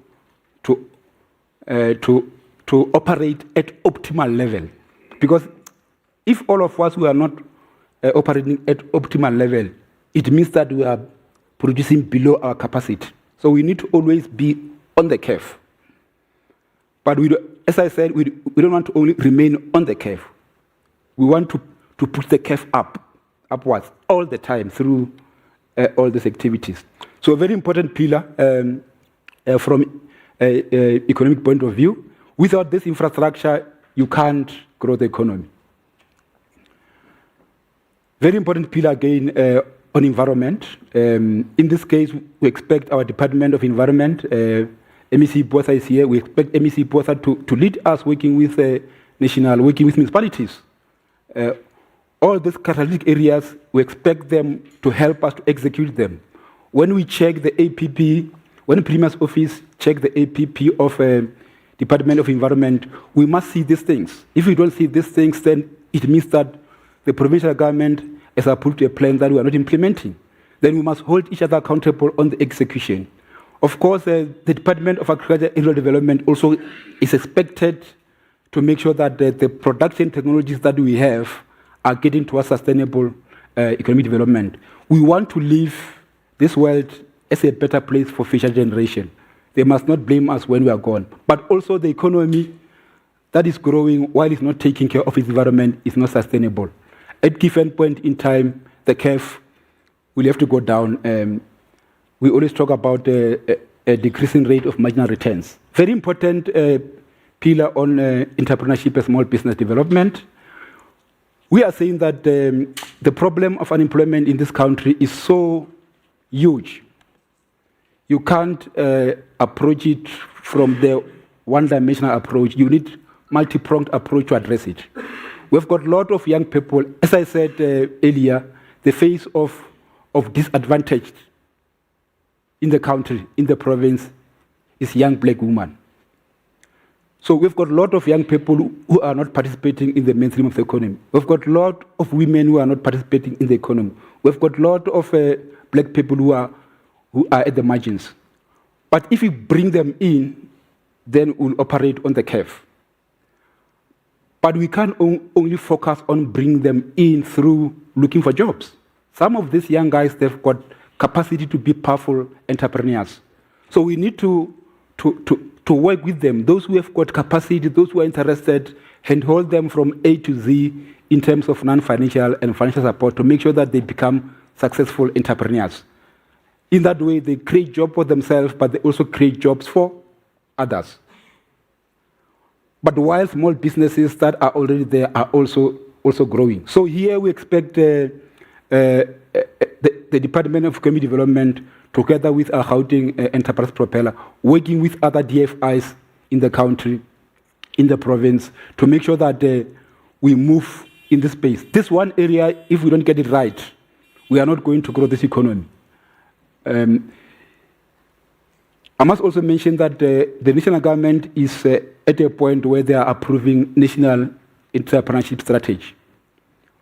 Speaker 4: operate at optimal level. Because if all of us we are not operating at optimal level, it means that we are producing below our capacity. So we need to always be on the curve. But as I said, we don't want to only remain on the curve. We want to push the curve upwards all the time through all these activities. So a very important pillar from an economic point of view. Without this infrastructure, you can't grow the economy. Very important pillar again on environment. In this case, we expect our Department of Environment, MEC Botha is here. We expect MEC Botha to lead us working with working with municipalities. All these catalytic areas, we expect them to help us to execute them. When we check the APP, when the Premier's office check the APP of Department of Environment, we must see these things. If we don't see these things, then it means that the provincial government has approved a plan that we are not implementing. Then we must hold each other accountable on the execution. Of course, the Department of Agriculture and Rural Development also is expected to make sure that the production technologies that we have are getting towards sustainable economic development. We want to leave this world as a better place for future generation. They must not blame us when we are gone. But also the economy that is growing while it's not taking care of its environment is not sustainable. At given point in time, the curve will have to go down. We always talk about a decreasing rate of marginal returns. Very important pillar on entrepreneurship and small business development. We are saying that the problem of unemployment in this country is so huge. You can't approach it from the one-dimensional approach. You need multi-pronged approach to address it. We've got a lot of young people, as I said earlier, the face of disadvantaged in the country, in the province, is young black women. So we've got a lot of young people who are not participating in the mainstream of the economy. We've got a lot of women who are not participating in the economy. We've got a lot of black people who are at the margins. But if we bring them in, then we'll operate on the curve. But we can't only focus on bringing them in through looking for jobs. Some of these young guys, they've got capacity to be powerful entrepreneurs. So we need to work with them, those who have got capacity, those who are interested, and hold them from A to Z in terms of non-financial and financial support to make sure that they become successful entrepreneurs. In that way, they create jobs for themselves, but they also create jobs for others. But while small businesses that are already there are also growing. So here we expect the Department of Economic Development, together with our Gauteng Enterprise Propeller, working with other DFIs in the country, in the province, to make sure that we move in this space. This one area, if we don't get it right, we are not going to grow this economy. I must also mention that the national government is at a point where they are approving national entrepreneurship strategy,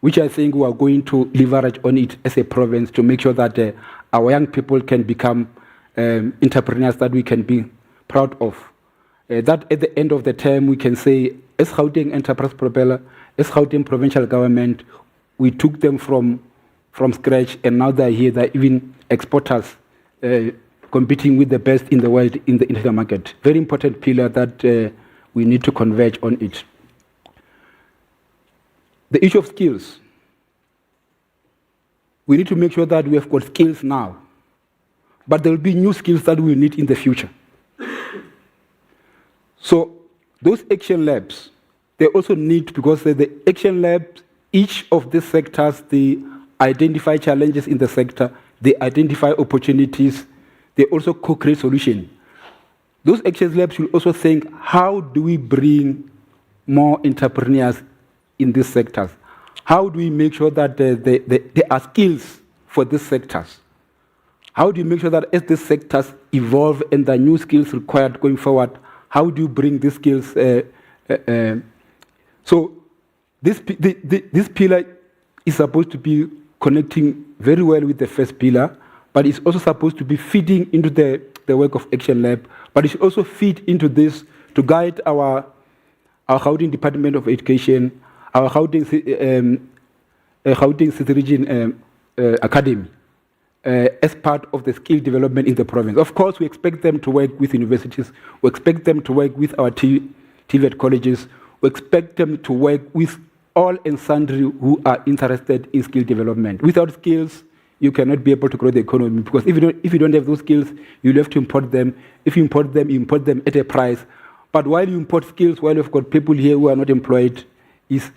Speaker 4: which I think we are going to leverage on it as a province to make sure that our young people can become entrepreneurs that we can be proud of. That at the end of the term, we can say, as Gauteng Enterprise Propeller, as Gauteng Provincial Government, we took them from scratch, and now they're here, they're even exporters, competing with the best in the world in the international market. Very important pillar that we need to converge on it. The issue of skills. We need to make sure that we have got skills now, but there will be new skills that we will need in the future. So those action labs, they also need, because the action labs, each of these sectors, they identify challenges in the sector, they identify opportunities, they also co-create solutions. Those action labs will also think, how do we bring more entrepreneurs in these sectors? How do we make sure that there are skills for these sectors? How do you make sure that as these sectors evolve and the new skills required going forward, how do you bring these skills? So this pillar is supposed to be connecting very well with the first pillar, but it's also supposed to be feeding into the work of Action Lab, but it should also feed into this to guide our Gauteng Department of Education, our Gauteng City Region Academy, as part of the skill development in the province. Of course, we expect them to work with universities, we expect them to work with our TVET colleges, we expect them to work with all and sundry who are interested in skill development. Without skills, you cannot be able to grow the economy, because if you don't have those skills, you'll have to import them. If you import them at a price. But while you import skills, while you've got people here who are not employed, it's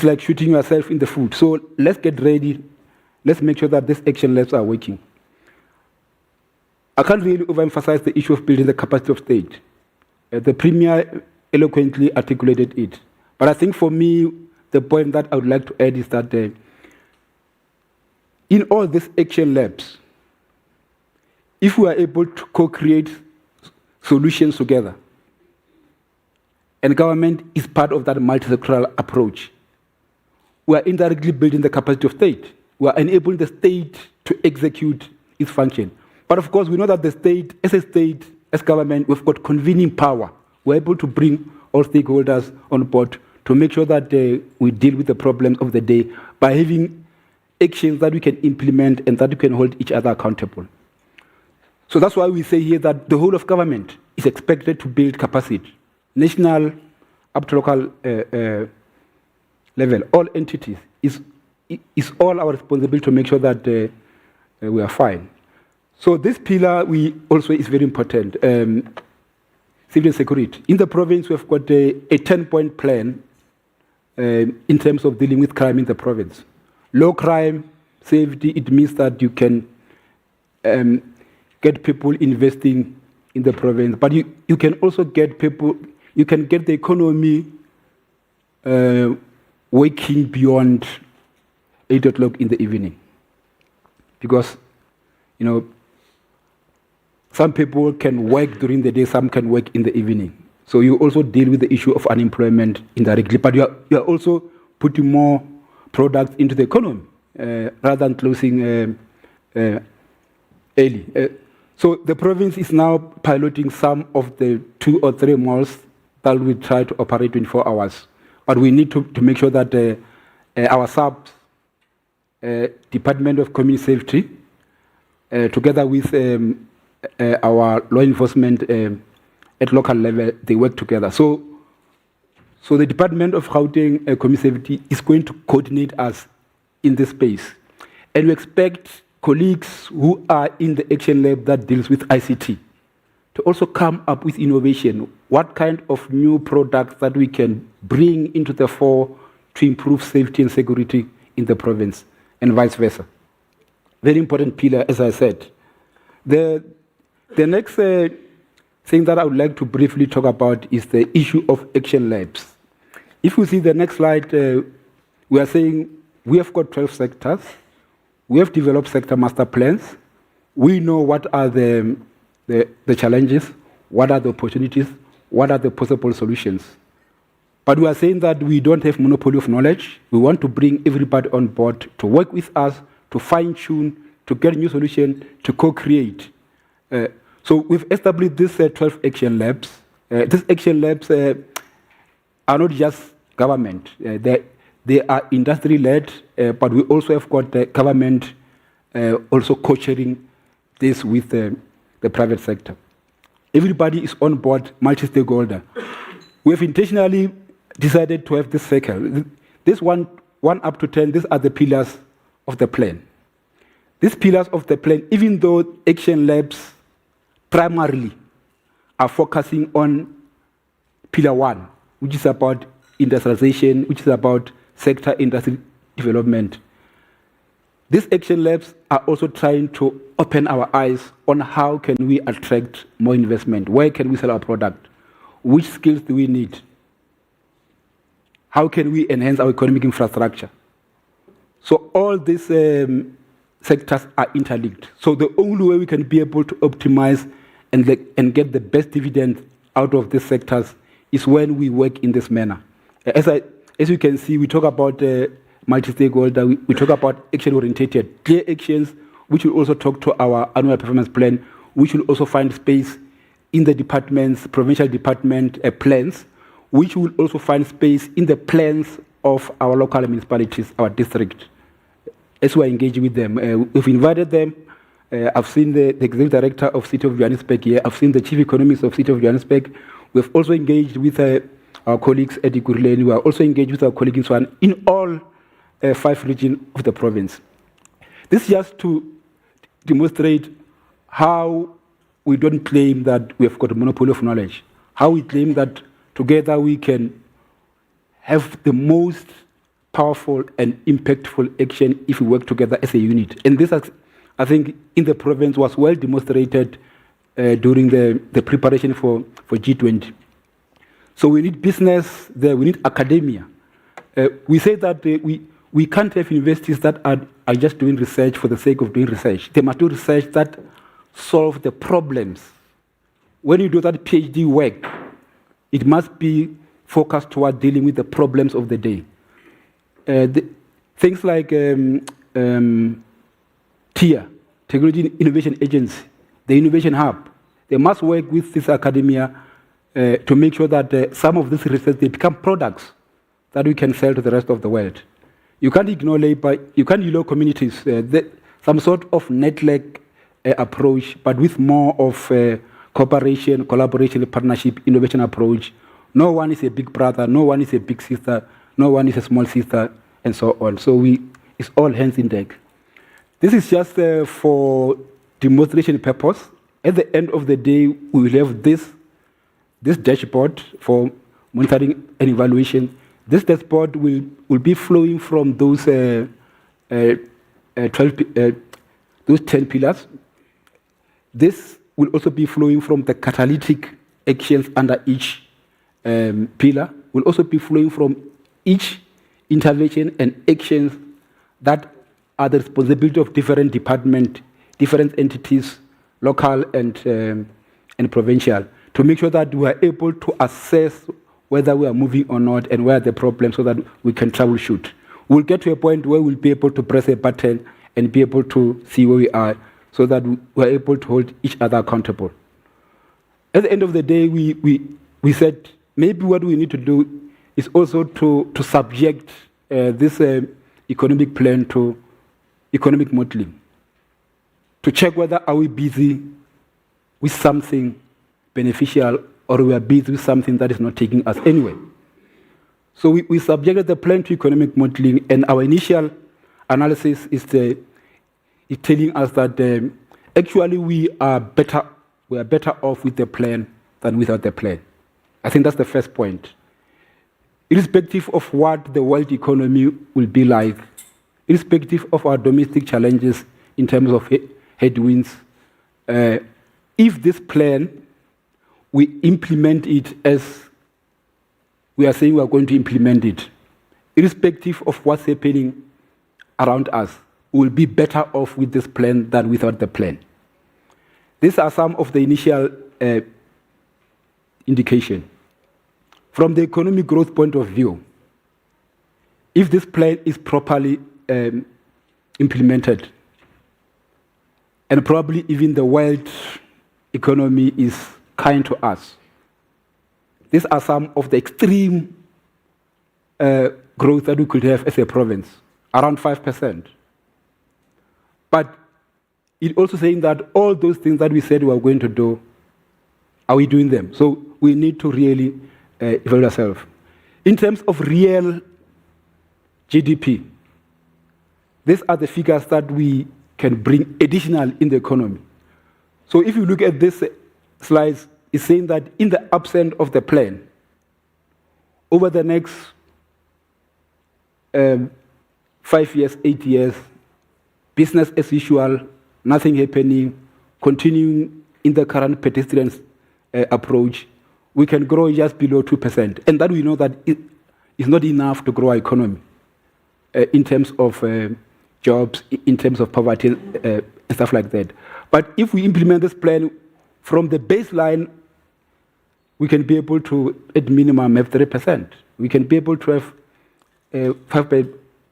Speaker 4: like shooting yourself in the foot. So let's get ready. Let's make sure that these action labs are working. I can't really overemphasize the issue of building the capacity of state. The Premier eloquently articulated it. But I think for me, the point that I would like to add is that in all these action labs, if we are able to co-create solutions together, and government is part of that multi-sectoral approach, we are indirectly building the capacity of state. We are enabling the state to execute its function. But of course, we know that the state, as government, we've got convening power. We're able to bring all stakeholders on board to make sure that we deal with the problems of the day by having actions that we can implement and that we can hold each other accountable. So that's why we say here that the whole of government is expected to build capacity. National up to local level, all entities, is all our responsibility to make sure that we are fine. So this pillar also is very important, civil security. In the province, we've got a 10-point plan in terms of dealing with crime in the province. Low crime, safety, it means that you can get people investing in the province, but you can also get people, you can get the economy working beyond 8 o'clock in the evening. Because, some people can work during the day, some can work in the evening. So you also deal with the issue of unemployment indirectly, but you are also putting more products into the economy rather than closing early. So the province is now piloting some of the 2 or 3 malls that we try to operate 24 hours. But we need to make sure that our subs, Department of Community Safety, together with our law enforcement at local level, they work together. So the Department of Gauteng Community Safety is going to coordinate us in this space. And we expect colleagues who are in the action lab that deals with ICT to also come up with innovation. What kind of new products that we can bring into the fore to improve safety and security in the province, and vice versa. Very important pillar, as I said. The next thing that I would like to briefly talk about is the issue of action labs. If we see the next slide, we are saying we have got 12 sectors. We have developed sector master plans. We know what are the challenges, what are the opportunities, what are the possible solutions. But we are saying that we don't have monopoly of knowledge. We want to bring everybody on board to work with us, to fine-tune, to get new solutions, to co-create. So we've established these 12 action labs. These action labs are not just government. They are industry-led, but we also have got the government also co-chairing this with the private sector. Everybody is on board, multi-stakeholder. We have intentionally decided to have this cycle. This one up to 10, these are the pillars of the plan. These pillars of the plan, even though action labs primarily are focusing on pillar 1, which is about industrialization, which is about sector industry development. These action labs are also trying to open our eyes on how can we attract more investment, where can we sell our product, which skills do we need, how can we enhance our economic infrastructure. So all these sectors are interlinked. So the only way we can be able to optimize and get the best dividend out of these sectors is when we work in this manner. As you can see, we talk about multi-stakeholder. We talk about action-oriented, clear actions, which will also talk to our annual performance plan, which will also find space in the departments, provincial department plans, which will also find space in the plans of our local municipalities, our district. As we engage with them, we've invited them. I've seen the executive director of City of Johannesburg here. I've seen the chief economist of City of Johannesburg. We've also engaged with our colleagues at Ikuruleni. We are also engaged with our colleagues in Swan in all 5 regions of the province. This is just to demonstrate how we don't claim that we have got a monopoly of knowledge, how we claim that together we can have the most powerful and impactful action if we work together as a unit. And this, I think, in the province was well demonstrated during the preparation for G20. So we need business there, we need academia. We say that we can't have universities that are just doing research for the sake of doing research. They must do research that solve the problems. When you do that PhD work, it must be focused toward dealing with the problems of the day. Things like TIA, Technology Innovation Agency, the Innovation Hub, they must work with this academia to make sure that some of this research, they become products that we can sell to the rest of the world. You can't ignore labor, you can't ignore communities, some sort of network approach, but with more of cooperation, collaboration, partnership, innovation approach. No one is a big brother, no one is a big sister, no one is a small sister, and so on. So it's all hands in deck. This is just for demonstration purpose. At the end of the day, we will have this dashboard for monitoring and evaluation. This dashboard will be flowing from those 10 pillars. This will also be flowing from the catalytic actions under each pillar, will also be flowing from each intervention and actions that are the responsibility of different departments, different entities, local and provincial, to make sure that we are able to assess whether we are moving or not and where are the problems so that we can troubleshoot. We'll get to a point where we'll be able to press a button and be able to see where we are so that we're able to hold each other accountable. At the end of the day, we said maybe what we need to do is also to subject this economic plan to economic modeling, to check whether are we busy with something beneficial or we are busy with something that is not taking us anywhere. So we subjected the plan to economic modeling, and our initial analysis is telling us that actually we are better off with the plan than without the plan. I think that's the first point. Irrespective of what the world economy will be like, irrespective of our domestic challenges in terms of headwinds, if this plan, we implement it as we are saying we are going to implement it, irrespective of what's happening around us, we will be better off with this plan than without the plan. These are some of the initial indication. From the economic growth point of view, if this plan is properly implemented, and probably even the world economy is kind to us, these are some of the extreme growth that we could have as a province, around 5%. But it's also saying that all those things that we said we were going to do, are we doing them? So we need to really evaluate ourselves. In terms of real GDP, these are the figures that we can bring additional in the economy. So if you look at this slides, it's saying that in the absence of the plan, over the next 5 years, 8 years, business as usual, nothing happening, continuing in the current pedestrian approach, we can grow just below 2%. And that we know that it is not enough to grow our economy in terms of jobs, in terms of poverty, and stuff like that. But if we implement this plan from the baseline, we can be able to, at minimum, have 3%. We can be able to have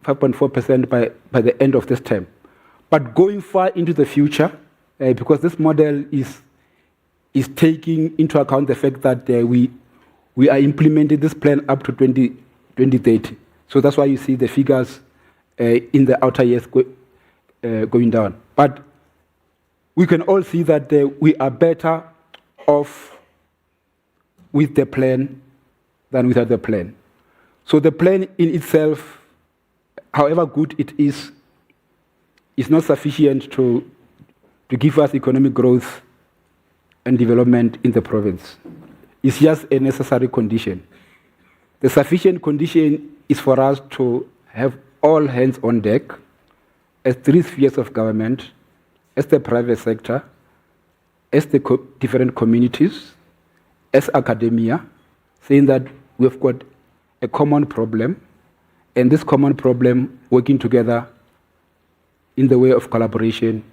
Speaker 4: 5.4% by the end of this term. But going far into the future, because this model is taking into account the fact that we are implementing this plan up to 2030. So that's why you see the figures in the outer years going down. But we can all see that we are better off with the plan than without the plan. So the plan in itself, however good it is not sufficient to give us economic growth and development in the province. It's just a necessary condition. The sufficient condition is for us to have all hands on deck as three spheres of government, as the private sector, as the different communities, as academia, saying that we've got a common problem, and this common problem working together in the way of collaboration,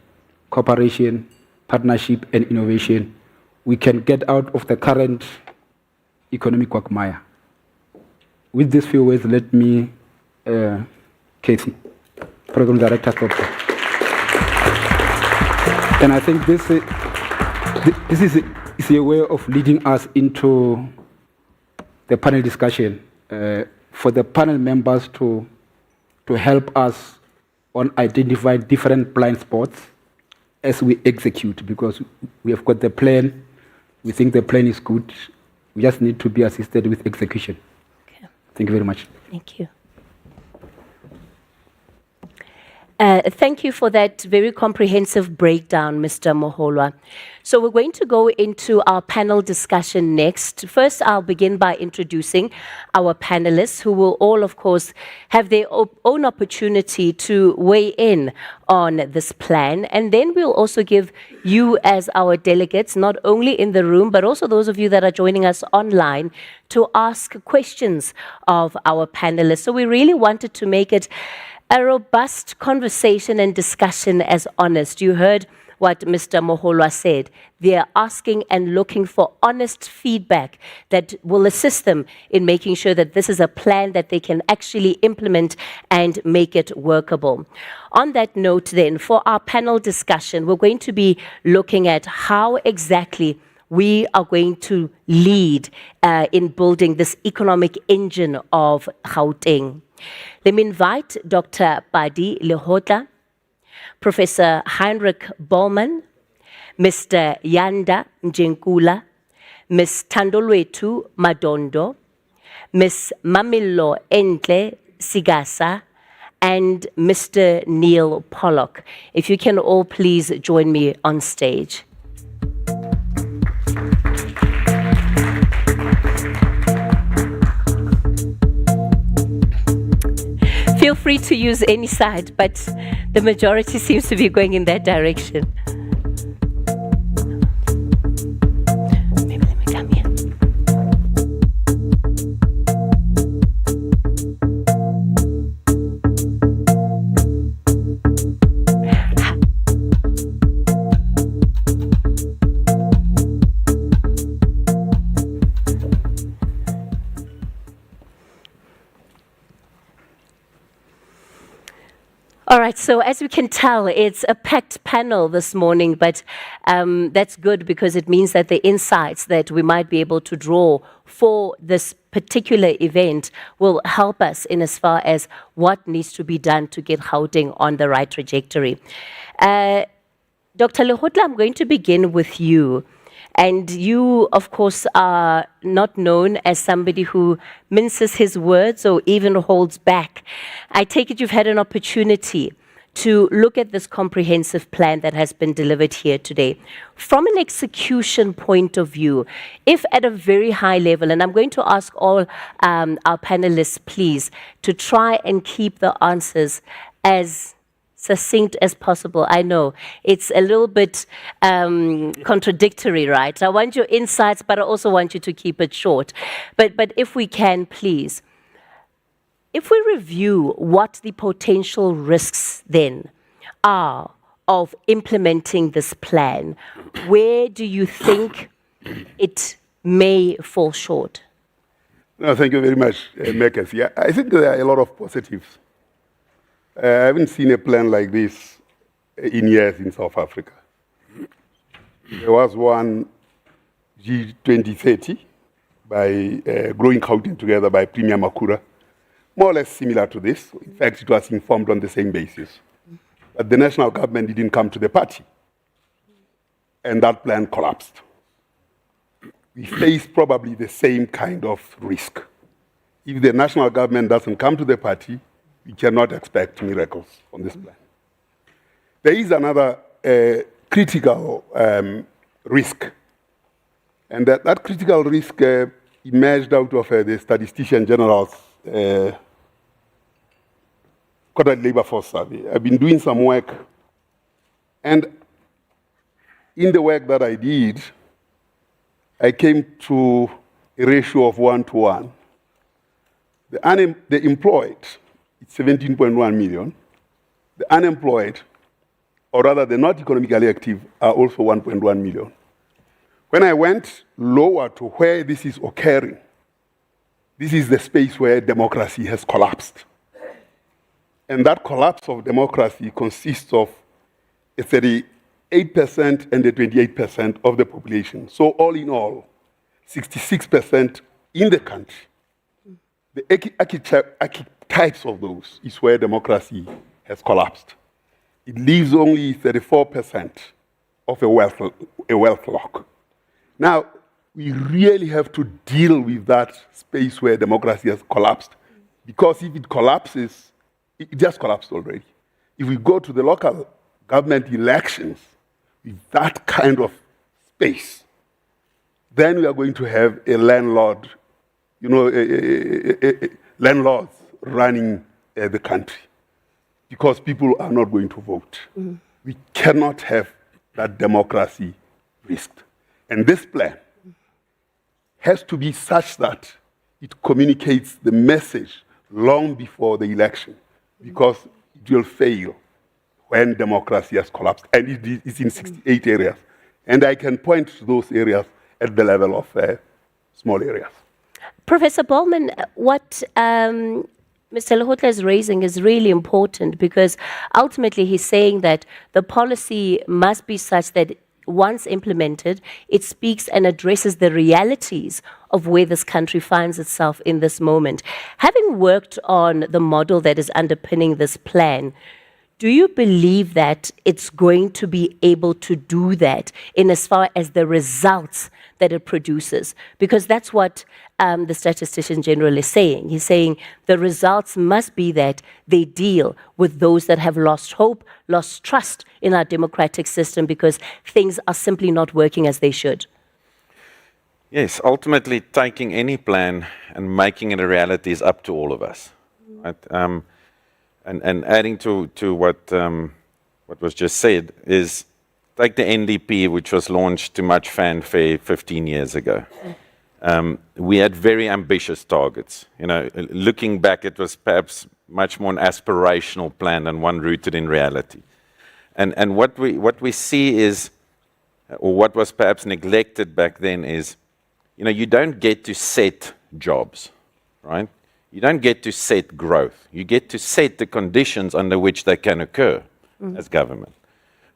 Speaker 4: cooperation, partnership, and innovation, we can get out of the current economic quagmire. With these few words, let me, Kathy, Program Director, stop there. And I think this is a way of leading us into the panel discussion for the panel members to help us on identifying different blind spots as we execute, because we have got the plan, we think the plan is good, we just need to be assisted with execution. Okay. Thank you very much.
Speaker 3: Thank you. Thank you for that very comprehensive breakdown, Mr. Moholwa. So we're going to go into our panel discussion next. First, I'll begin by introducing our panelists, who will all, of course, have their own opportunity to weigh in on this plan. And then we'll also give you, as our delegates, not only in the room, but also those of you that are joining us online, to ask questions of our panelists. So we really wanted to make it a robust conversation and discussion as honest. You heard what Mr. Moholwa said. They are asking and looking for honest feedback that will assist them in making sure that this is a plan that they can actually implement and make it workable. On that note then, for our panel discussion, we're going to be looking at how exactly we are going to lead in building this economic engine of Gauteng. Let me invite Dr. Padi Lehotla, Professor Heinrich Baumann, Mr. Yanda Njenkula, Ms. Tandolwetu Madondo, Ms. Mamilo Entle Sigasa, and Mr. Neil Pollock. If you can all please join me on stage. Feel free to use any side, but the majority seems to be going in that direction. Maybe let me come here. All right, so as we can tell, it's a packed panel this morning, but that's good because it means that the insights that we might be able to draw for this particular event will help us in as far as what needs to be done to get Gauteng on the right trajectory. Dr. Lehotla, I'm going to begin with you. And you, of course, are not known as somebody who minces his words or even holds back. I take it you've had an opportunity to look at this comprehensive plan that has been delivered here today. From an execution point of view, if at a very high level, and I'm going to ask all our panelists, please, to try and keep the answers as succinct as possible. I know it's a little bit contradictory, right? I want your insights, but I also want you to keep it short. But if we can, please, if we review what the potential risks then are of implementing this plan, where do you think it may fall short?
Speaker 5: No, thank you very much, Mekas. Yeah, I think there are a lot of positives I haven't seen a plan like this in years in South Africa. There was one G2030 by Growing Gauteng Together by Premier Makura, more or less similar to this. In fact, it was informed on the same basis. But the national government didn't come to the party, and that plan collapsed. We face probably the same kind of risk. If the national government doesn't come to the party, we cannot expect miracles on this plan. There is another critical risk, and that critical risk emerged out of the Statistician General's quarterly labor force survey. I've been doing some work, and in the work that I did, I came to a ratio of 1:1. The employed, it's 17.1 million. The unemployed, or rather the not economically active, are also 1.1 million. When I went lower to where this is occurring, this is the space where democracy has collapsed. And that collapse of democracy consists of a 38% and a 28% of the population. So all in all, 66% in the country. The archetypes of those is where democracy has collapsed. It leaves only 34% of a wealth lock. Now, we really have to deal with that space where democracy has collapsed, because if it collapses, it just collapsed already. If we go to the local government elections with that kind of space, then we are going to have a landlord, landlords running the country, because people are not going to vote. We cannot have that democracy risked. And this plan has to be such that it communicates the message long before the election, because it will fail when democracy has collapsed. And it is in 68 areas. And I can point to those areas at the level of small areas.
Speaker 3: Professor Bowman, what Mr. Lehotla is raising is really important, because ultimately he's saying that the policy must be such that once implemented, it speaks and addresses the realities of where this country finds itself in this moment. Having worked on the model that is underpinning this plan, do you believe that it's going to be able to do that in as far as the results that it produces? Because that's what the Statistician General is saying. He's saying the results must be that they deal with those that have lost hope, lost trust in our democratic system, because things are simply not working as they should.
Speaker 6: Yes, ultimately taking any plan and making it a reality is up to all of us. Right? And adding to what was just said is, take the NDP, which was launched to much fanfare 15 years ago. We had very ambitious targets. Looking back, it was perhaps much more an aspirational plan than one rooted in reality. And what we see is, or what was perhaps neglected back then is, you don't get to set jobs, right? You don't get to set growth. You get to set the conditions under which they can occur as government,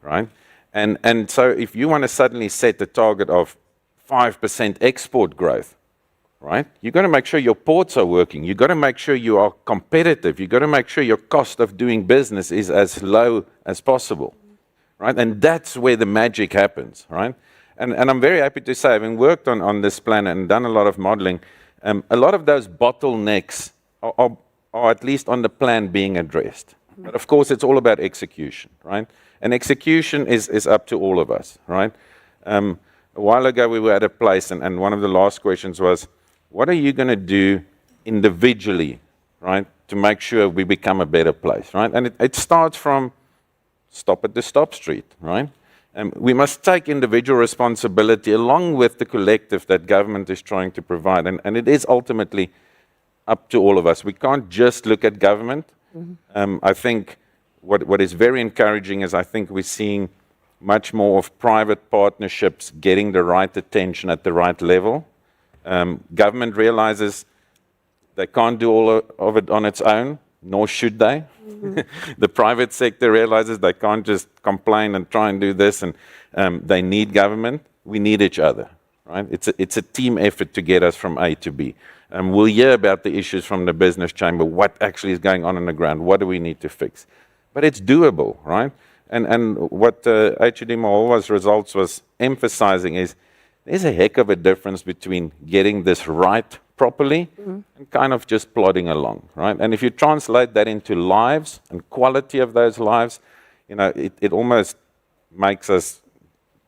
Speaker 6: right? And so if you want to suddenly set the target of 5% export growth, right? You've got to make sure your ports are working. You've got to make sure you are competitive. You've got to make sure your cost of doing business is as low as possible, right? And that's where the magic happens, right? And I'm very happy to say, having worked on this plan and done a lot of modeling, a lot of those bottlenecks are at least on the plan being addressed. But of course, it's all about execution, right? And execution is up to all of us, right? A while ago, we were at a place, and one of the last questions was, what are you going to do individually, right, to make sure we become a better place, right? And it starts from stop at the stop street, right? We must take individual responsibility along with the collective that government is trying to provide. And it is ultimately up to all of us. We can't just look at government. I think what is very encouraging is I think we're seeing much more of private partnerships getting the right attention at the right level. Government realizes they can't do all of it on its own. nor should they. The private sector realizes they can't just complain and try and do this, and they need government. We need each other, right? It's a team effort to get us from A to B. We'll hear about the issues from the business chamber, what actually is going on the ground, what do we need to fix. But it's doable, right? And what HUD Mahova's results was emphasizing is there's a heck of a difference between getting this right properly and kind of just plodding along, right? And if you translate that into lives and quality of those lives, you know, it almost makes us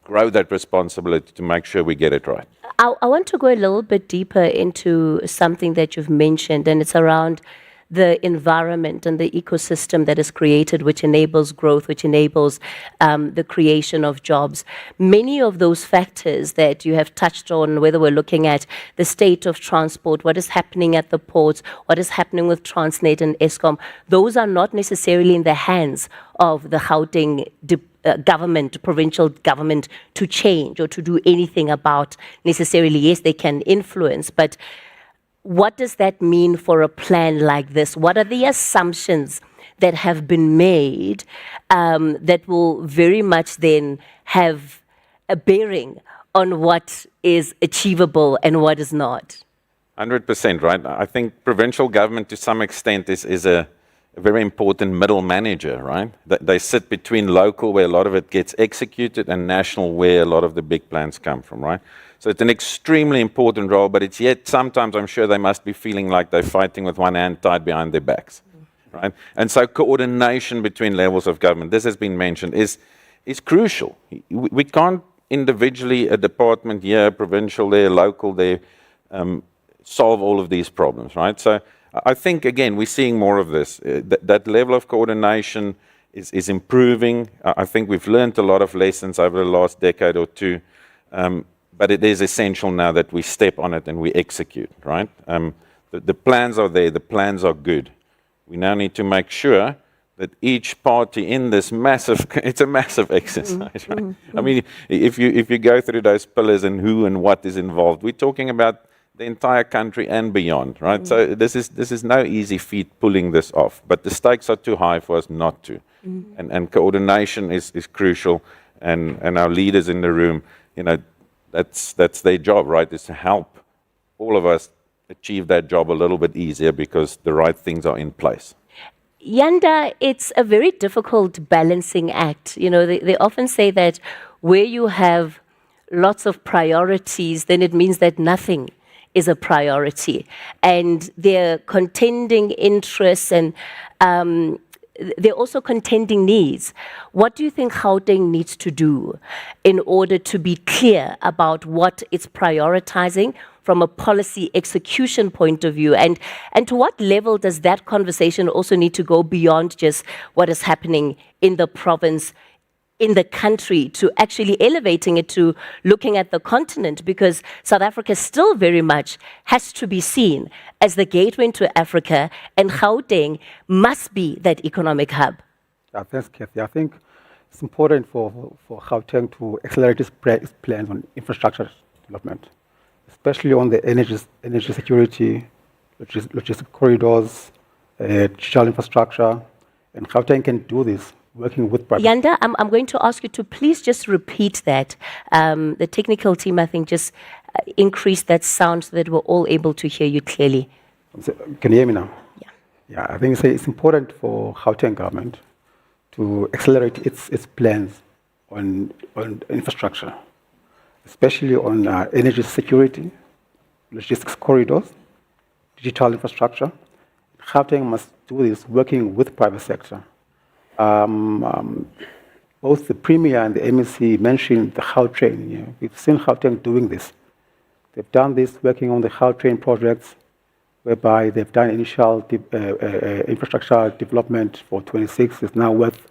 Speaker 6: grow that responsibility to make sure we get it right.
Speaker 3: I want to go a little bit deeper into something that you've mentioned, and it's around the environment and the ecosystem that is created, which enables growth, which enables the creation of jobs. Many of those factors that you have touched on, whether we're looking at the state of transport, what is happening at the ports, what is happening with Transnet and Eskom, those are not necessarily in the hands of the Gauteng government, provincial government, to change or to do anything about necessarily. Yes, they can influence, but what does that mean for a plan like this? What are the assumptions that have been made that will very much then have a bearing on what is achievable and what is not?
Speaker 6: 100%, right? I think provincial government to some extent is a very important middle manager, right? They sit between local, where a lot of it gets executed, and national, where a lot of the big plans come from, right? So it's an extremely important role, but it's yet sometimes I'm sure they must be feeling like they're fighting with one hand tied behind their backs, right? And so coordination between levels of government, this has been mentioned, is crucial. We can't individually, a department here, provincial there, local there, solve all of these problems, right? So I think, again, we're seeing more of this. That level of coordination is improving. I think we've learned a lot of lessons over the last decade or two, but it is essential now that we step on it and we execute, right? The plans are there, the plans are good. We now need to make sure that each party in this massive, it's a massive exercise, right? I mean, if you go through those pillars and who and what is involved, we're talking about the entire country and beyond, right? So this is no easy feat pulling this off, but the stakes are too high for us not to. And coordination is crucial, and our leaders in the room, you know, that's their job, right? Is to help all of us achieve that job a little bit easier because the right things are in place.
Speaker 3: Yanda, it's a very difficult balancing act. You know, they often say that where you have lots of priorities, then it means that nothing is a priority. And they're contending interests, and they're also contending needs. What do you think Gauteng needs to do in order to be clear about what it's prioritizing from a policy execution point of view? And to what level does that conversation also need to go beyond just what is happening in the province, in the country, to actually elevating it to looking at the continent? Because South Africa still very much has to be seen as the gateway to Africa, and Gauteng must be that economic hub.
Speaker 4: Thanks, Kathy. I think it's important for Gauteng to accelerate its plans on infrastructure development, especially on the energy security, logistic corridors, digital infrastructure, and Gauteng can do this working with private.
Speaker 3: Yanda, I'm going to ask you to please just repeat that. The technical team, I think, just increased that sound so that we're all able to hear you clearly.
Speaker 4: Can you hear me now?
Speaker 3: Yeah.
Speaker 4: Yeah, I think it's important for Gauteng government to accelerate its plans on infrastructure, especially on energy security, logistics corridors, digital infrastructure. Gauteng must do this working with private sector. Both the Premier and the MEC mentioned the Gautrain. You know, we've seen Gauteng doing this. They've done this working on the Gautrain projects, whereby they've done initial infrastructure development for 26. It's now worth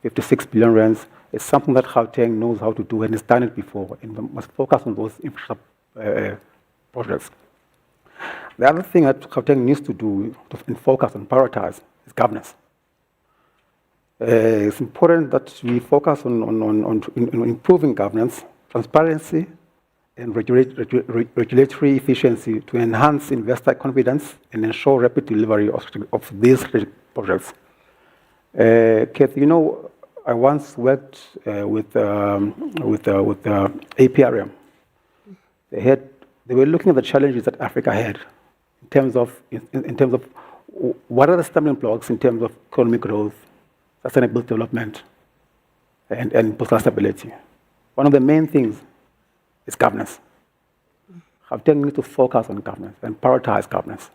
Speaker 4: 56 billion rands. It's something that Gauteng knows how to do and has done it before, and we must focus on those infrastructure projects. The other thing that Gauteng needs to do and focus on, prioritize, is governance. It's important that we focus on improving governance, transparency, and regulatory efficiency to enhance investor confidence and ensure rapid delivery of these projects. Keith, you know, I once worked with APRM. They were looking at the challenges that Africa had in terms of what are the stumbling blocks in terms of economic growth, sustainable development, and political stability. One of the main things is governance. Gauteng needs to focus on governance and prioritize governance.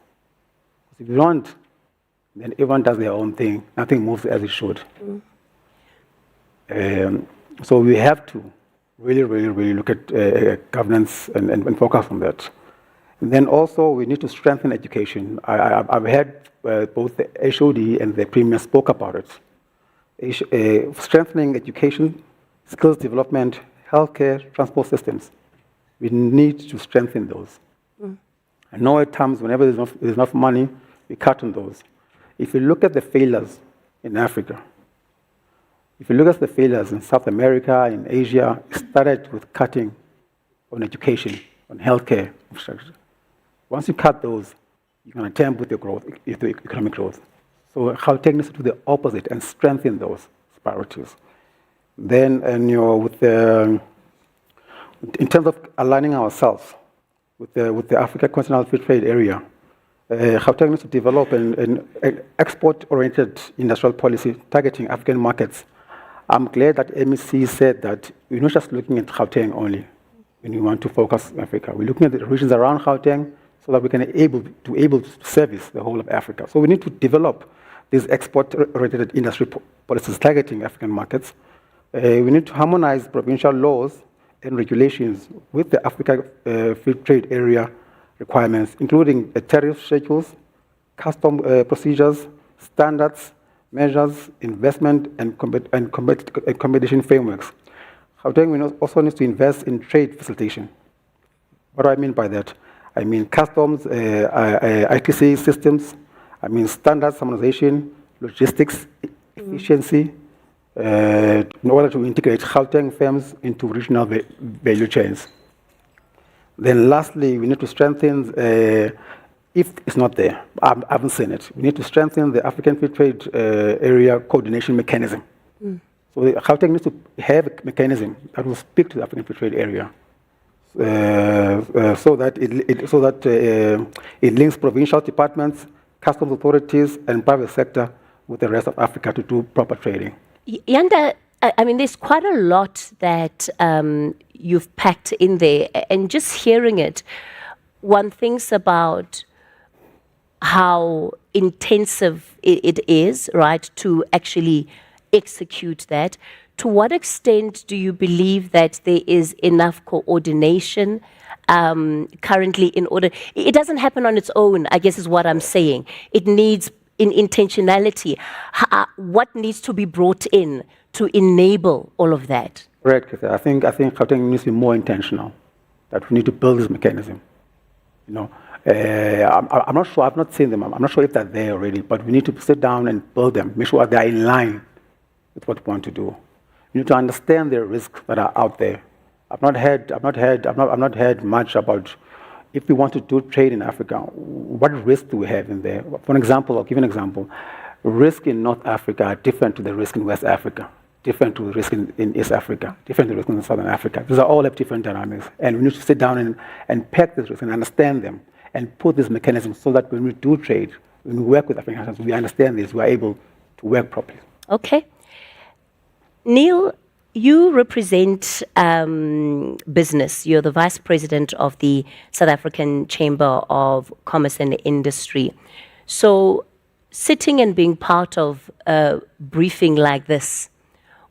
Speaker 4: If you don't, then everyone does their own thing. Nothing moves as it should. So we have to really look at governance and focus on that. And then also we need to strengthen education. I've heard both the HOD and the Premier spoke about it. Strengthening education, skills development, healthcare, transport systems. We need to strengthen those. I know at times whenever there's enough money, we cut on those. If you look at the failures in Africa, if you look at the failures in South America, in Asia, it started with cutting on education, on healthcare infrastructure. Once you cut those, you're going to tempt with your growth, with the economic growth. So Gauteng needs to do the opposite and strengthen those priorities. Then, in terms of aligning ourselves with the Africa Continental Free Trade Area, Gauteng needs to develop an export-oriented industrial policy targeting African markets. I'm glad that MEC said that we're not just looking at Gauteng only when we want to focus on Africa. We're looking at the regions around Gauteng so that we can able to service the whole of Africa. So we need to develop these export-oriented industry policies targeting African markets. We need to harmonize provincial laws and regulations with the Africa Free Trade Area requirements, including tariff schedules, custom procedures, standards, measures, investment, and competition frameworks. Gauteng also needs to invest in trade facilitation. What do I mean by that? I mean customs, ITC systems, I mean standards harmonization, logistics, efficiency, in order to integrate Gauteng firms into regional value chains. Then lastly, we need to strengthen, if it's not there, I haven't seen it, we need to strengthen the African Free Trade Area coordination mechanism. So Gauteng needs to have a mechanism that will speak to the African Free Trade Area so that it links provincial departments, customs authorities, and private sector with the rest of Africa to do proper trading.
Speaker 3: Yanda, I mean, there's quite a lot that you've packed in there, and just hearing it, one thinks about how intensive it is, right, to actually execute that. To what extent do you believe that there is enough coordination currently in order? It doesn't happen on its own, I guess is what I'm saying. It needs in intentionality. What needs to be brought in to enable all of that?
Speaker 4: Correct. I think Gauteng needs to be more intentional. That we need to build this mechanism. You know, I'm not sure. I've not seen them. I'm not sure if they're there already. But we need to sit down and build them. Make sure they're in line with what we want to do. We need to understand the risks that are out there. I've not heard much about if we want to do trade in Africa. What risks do we have in there? For example, I'll give you an example. Risk in North Africa are different to the risk in West Africa, different to the risk in East Africa, different to the risk in Southern Africa. These are all have different dynamics. And we need to sit down and pack these risks and understand them and put this mechanism so that when we do trade, when we work with African countries, we understand this, we are able to work properly.
Speaker 3: Okay. Neil, you represent business. You're the Vice President of the South African Chamber of Commerce and Industry. So sitting and being part of a briefing like this,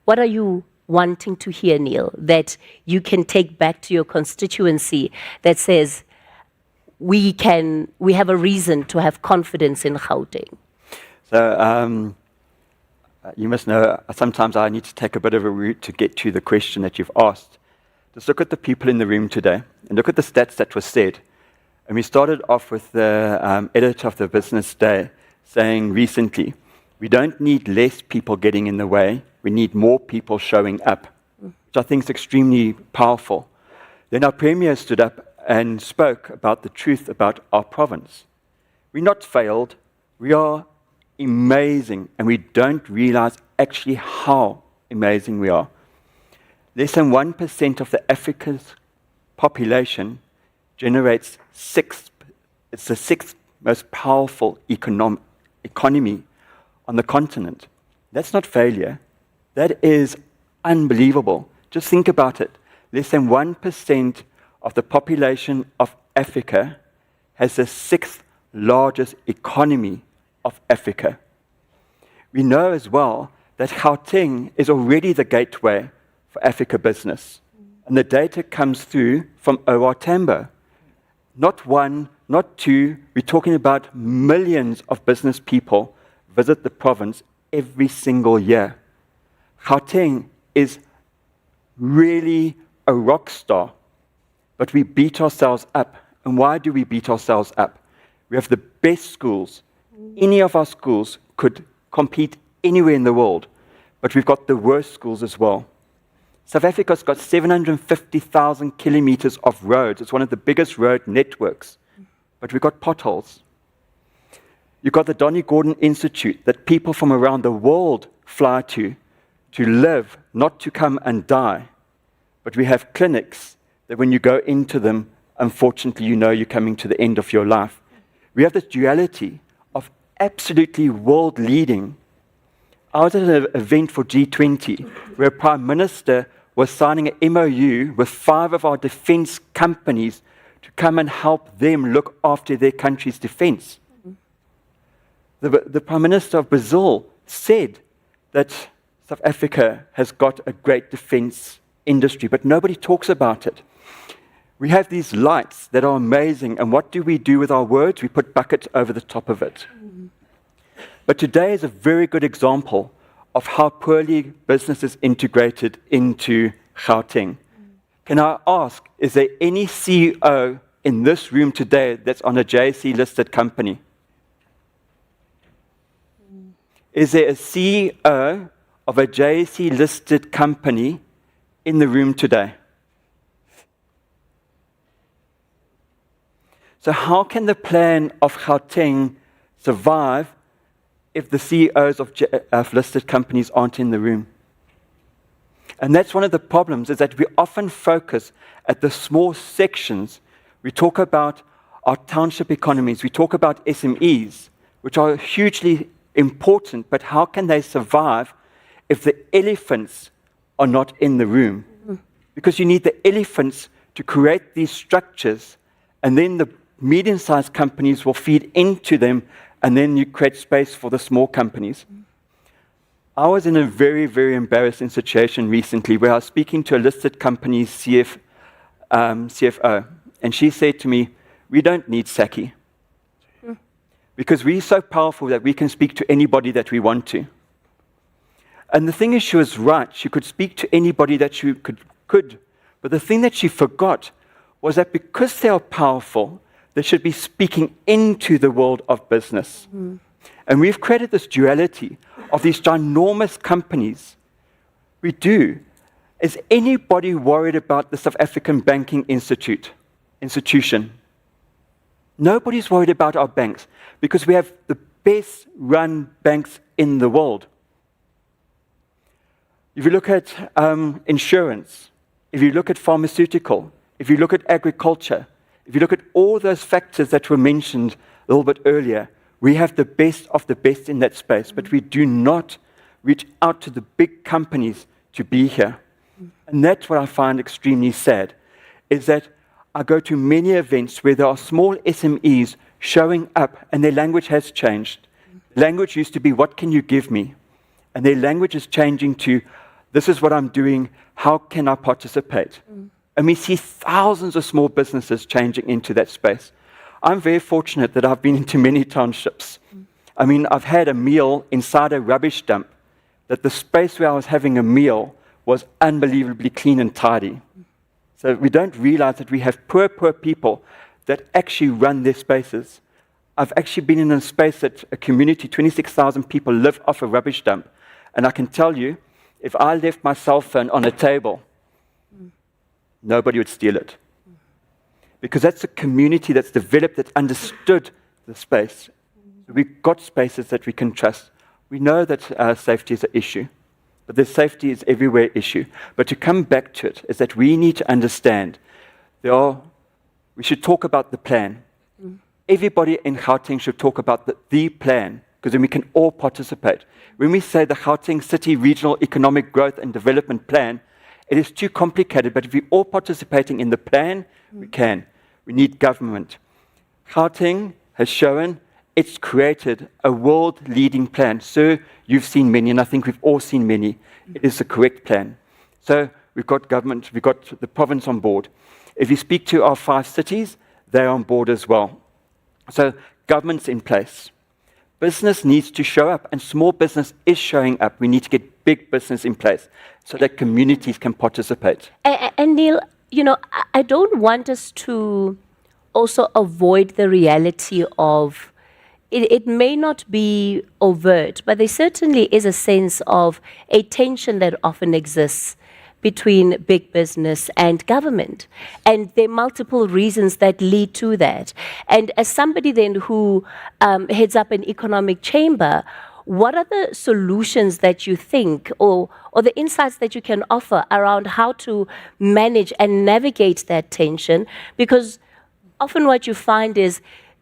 Speaker 3: what are you wanting to hear, Neil, that you can take back to your constituency that says we have a reason to have confidence in Gauteng?
Speaker 7: So you must know, sometimes I need to take a bit of a route to get to the question that you've asked. Just look at the people in the room today and look at the stats that was said. And we started off with the editor of the Business Day saying recently, we don't need less people getting in the way, we need more people showing up, which I think is extremely powerful. Then our Premier stood up and spoke about the truth about our province. We're not failed, we are amazing, and we don't realize actually how amazing we are. Less than 1% of Africa's population generates it's the sixth most powerful economy on the continent. That's not failure. That is unbelievable. Just think about it. Less than 1% of the population of Africa has the sixth largest economy of Africa. We know as well that Gauteng is already the gateway for Africa business. And the data comes through from OR Tambo. Not one, not two, we're talking about millions of business people visit the province every single year. Gauteng is really a rock star, but we beat ourselves up. And why do we beat ourselves up? We have the best schools. Any of our schools could compete anywhere in the world, but we've got the worst schools as well. South Africa's got 750,000 kilometers of roads. It's one of the biggest road networks, but we've got potholes. You've got the Donnie Gordon Institute that people from around the world fly to live, not to come and die. But we have clinics that when you go into them, unfortunately, you know you're coming to the end of your life. We have this duality of absolutely world leading. I was at an event for G20 where a Prime Minister was signing an MOU with 5 of our defense companies to come and help them look after their country's defense. The Prime Minister of Brazil said that South Africa has got a great defense industry, but nobody talks about it. We have these lights that are amazing, and what do we do with our words? We put buckets over the top of it. But today is a very good example of how poorly business is integrated into Gauteng. Can I ask, is there any CEO in this room today that's on a JSE-listed company? Is there a CEO of a JSE-listed company in the room today? So how can the plan of Gauteng survive if the CEOs of listed companies aren't in the room? And that's one of the problems, is that we often focus at the small sections. We talk about our township economies, we talk about SMEs, which are hugely important, but how can they survive if the elephants are not in the room? Because you need the elephants to create these structures, and then the medium-sized companies will feed into them, and then you create space for the small companies. I was in a very, very embarrassing situation recently where I was speaking to a listed company's CFO, and she said to me, "We don't need Saki, because we're so powerful that we can speak to anybody that we want to." And the thing is, she was right. She could speak to anybody that she could. But the thing that she forgot was that because they are powerful, they should be speaking into the world of business. And we've created this duality of these ginormous companies. We do. Is anybody worried about the South African banking institution? Nobody's worried about our banks because we have the best run banks in the world. If you look at insurance, if you look at pharmaceutical, if you look at agriculture, if you look at all those factors that were mentioned a little bit earlier, we have the best of the best in that space, but we do not reach out to the big companies to be here. And that's what I find extremely sad, is that I go to many events where there are small SMEs showing up and their language has changed. Language used to be, "What can you give me?" And their language is changing to, "This is what I'm doing, how can I participate?" And we see thousands of small businesses changing into that space. I'm very fortunate that I've been into many townships. I mean, I've had a meal inside a rubbish dump, that the space where I was having a meal was unbelievably clean and tidy. So we don't realize that we have poor people that actually run their spaces. I've actually been in a space that a community, 26,000 people live off a rubbish dump. And I can tell you, if I left my cell phone on a table, nobody would steal it. Because that's a community that's developed, that understood the space. We've got spaces that we can trust. We know that safety is an issue, but the safety is everywhere issue. But to come back to it is that we need to understand we should talk about the plan. Everybody in Gauteng should talk about the plan, because then we can all participate. When we say the Gauteng City Regional Economic Growth and Development Plan, it is too complicated, but if we're all participating in the plan, we can. We need government. Gauteng has shown it's created a world-leading plan. Sir, you've seen many, and I think we've all seen many. It is the correct plan. So we've got government, we've got the province on board. If you speak to our 5 cities, they're on board as well. So government's in place. Business needs to show up, and small business is showing up. We need to get big business in place so that communities can participate.
Speaker 3: And Neil, I don't want us to also avoid the reality of it may not be overt, but there certainly is a sense of a tension that often exists between big business and government. And there are multiple reasons that lead to that. And as somebody then who heads up an economic chamber, what are the solutions that you think or the insights that you can offer around how to manage and navigate that tension? Because often what you find is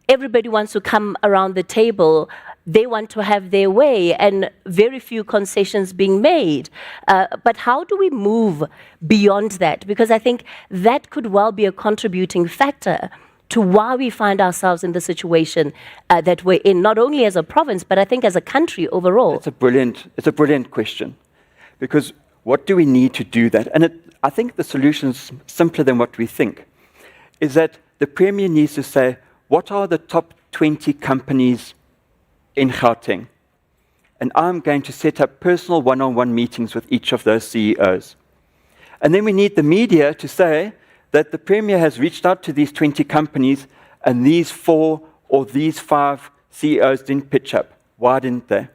Speaker 3: everybody wants to come around the table. They want to have their way, and very few concessions being made. But how do we move beyond that? Because I think that could well be a contributing factor to why we find ourselves in the situation that we're in, not only as a province, but I think as a country overall.
Speaker 7: It's a brilliant question, because what do we need to do that? And I think the solution's simpler than what we think, is that the Premier needs to say, what are the top 20 companies in Gauteng? And I'm going to set up personal one-on-one meetings with each of those CEOs. And then we need the media to say that the Premier has reached out to these 20 companies and these 4 or these 5 CEOs didn't pitch up. Why didn't they?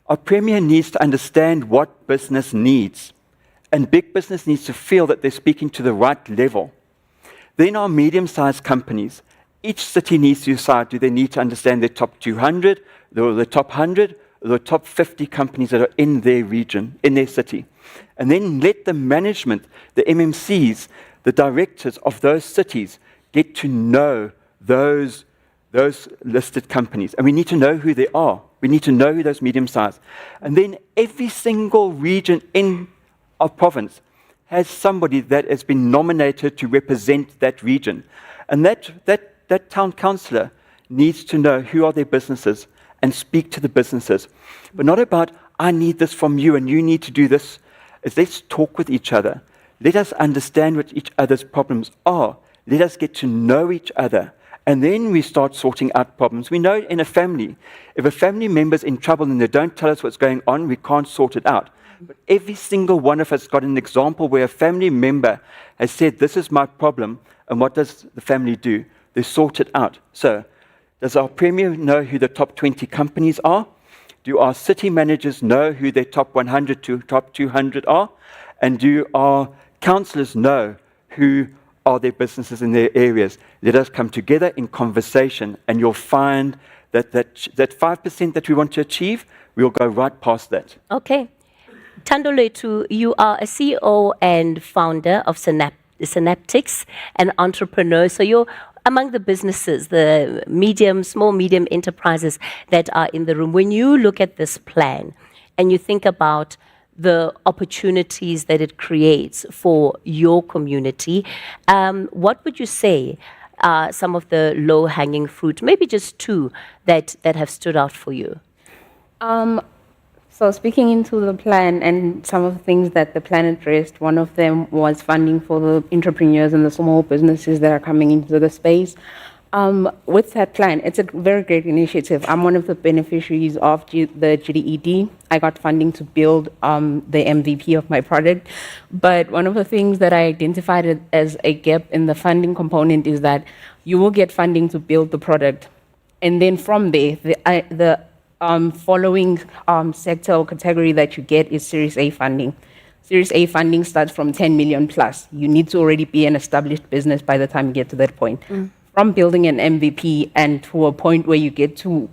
Speaker 7: Our Premier needs to understand what business needs. And big business needs to feel that they're speaking to the right level. Then our medium-sized companies, each city needs to decide, do they need to understand their top 200, or the top 100, or the top 50 companies that are in their region, in their city. And then let the management, the MMCs, the directors of those cities get to know those listed companies. And we need to know who they are. We need to know who those medium-sized. And then every single region in our province has somebody that has been nominated to represent that region. And that town councillor needs to know who are their businesses and speak to the businesses. But not about, I need this from you and you need to do this. It's let's talk with each other. Let us understand what each other's problems are. Let us get to know each other. And then we start sorting out problems. We know in a family, if a family member's in trouble and they don't tell us what's going on, we can't sort it out. But every single one of us got an example where a family member has said, this is my problem, and what does the family do? They sort it out. So, does our Premier know who the top 20 companies are? Do our city managers know who their top 100 to top 200 are? And do our councillors know who are their businesses in their areas? Let us come together in conversation, and you'll find that 5% that we want to achieve, we'll go right past that.
Speaker 3: Okay. Thando Letu, you are a CEO and founder of Synaptics, an entrepreneur. So you're among the businesses, the small, medium enterprises that are in the room. When you look at this plan and you think about the opportunities that it creates for your community, what would you say are some of the low-hanging fruit, maybe just 2 that have stood out for you?
Speaker 8: So speaking into the plan and some of the things that the plan addressed, one of them was funding for the entrepreneurs and the small businesses that are coming into the space. With that plan, it's a very great initiative. I'm one of the beneficiaries of the GCR-EDP. I got funding to build the MVP of my product. But one of the things that I identified as a gap in the funding component is that you will get funding to build the product. And then from there, the following sector or category that you get is Series A funding. Series A funding starts from 10 million plus. You need to already be an established business by the time you get to that point. From building an MVP and to a point where you get to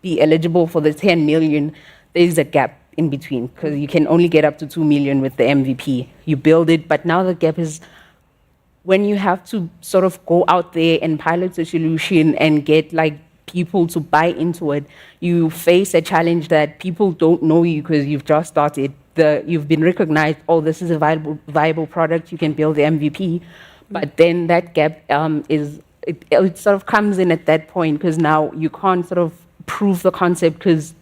Speaker 8: be eligible for the 10 million, there's a gap in between because you can only get up to 2 million with the MVP. You build it, but now the gap is when you have to sort of go out there and pilot a solution and get like people to buy into it, you face a challenge that people don't know you because you've just started. You've been recognized, oh, this is a viable product, you can build the MVP. But then that gap it sort of comes in at that point because now you can't sort of prove the concept because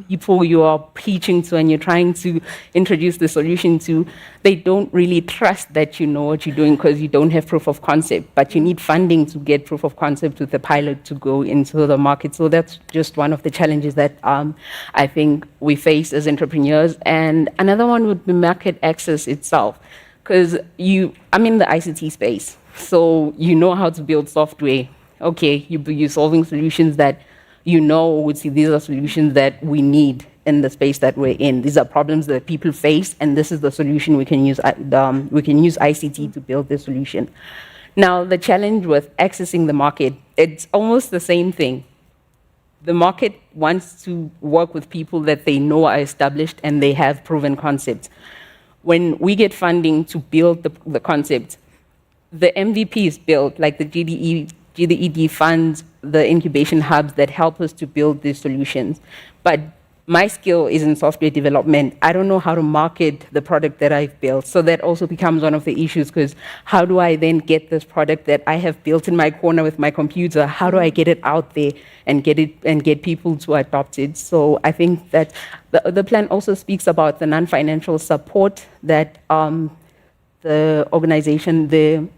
Speaker 8: people you are preaching to and you're trying to introduce the solution to, they don't really trust that you know what you're doing because you don't have proof of concept, but you need funding to get proof of concept with the pilot to go into the market. So that's just one of the challenges that I think we face as entrepreneurs. And another one would be market access itself, because I'm in the ICT space, so you know how to build software. Okay, you're solving solutions that would see these are solutions that we need in the space that we're in. These are problems that people face, and this is the solution we can use. We can use ICT to build the solution. Now, the challenge with accessing the market, it's almost the same thing. The market wants to work with people that they know are established and they have proven concepts. When we get funding to build the concept, the MVP is built, like the GDED funds the incubation hubs that help us to build these solutions. But my skill is in software development. I don't know how to market the product that I've built. So that also becomes one of the issues, because how do I then get this product that I have built in my corner with my computer? How do I get it out there and get people to adopt it? So I think that the plan also speaks about the non-financial support that the organization, the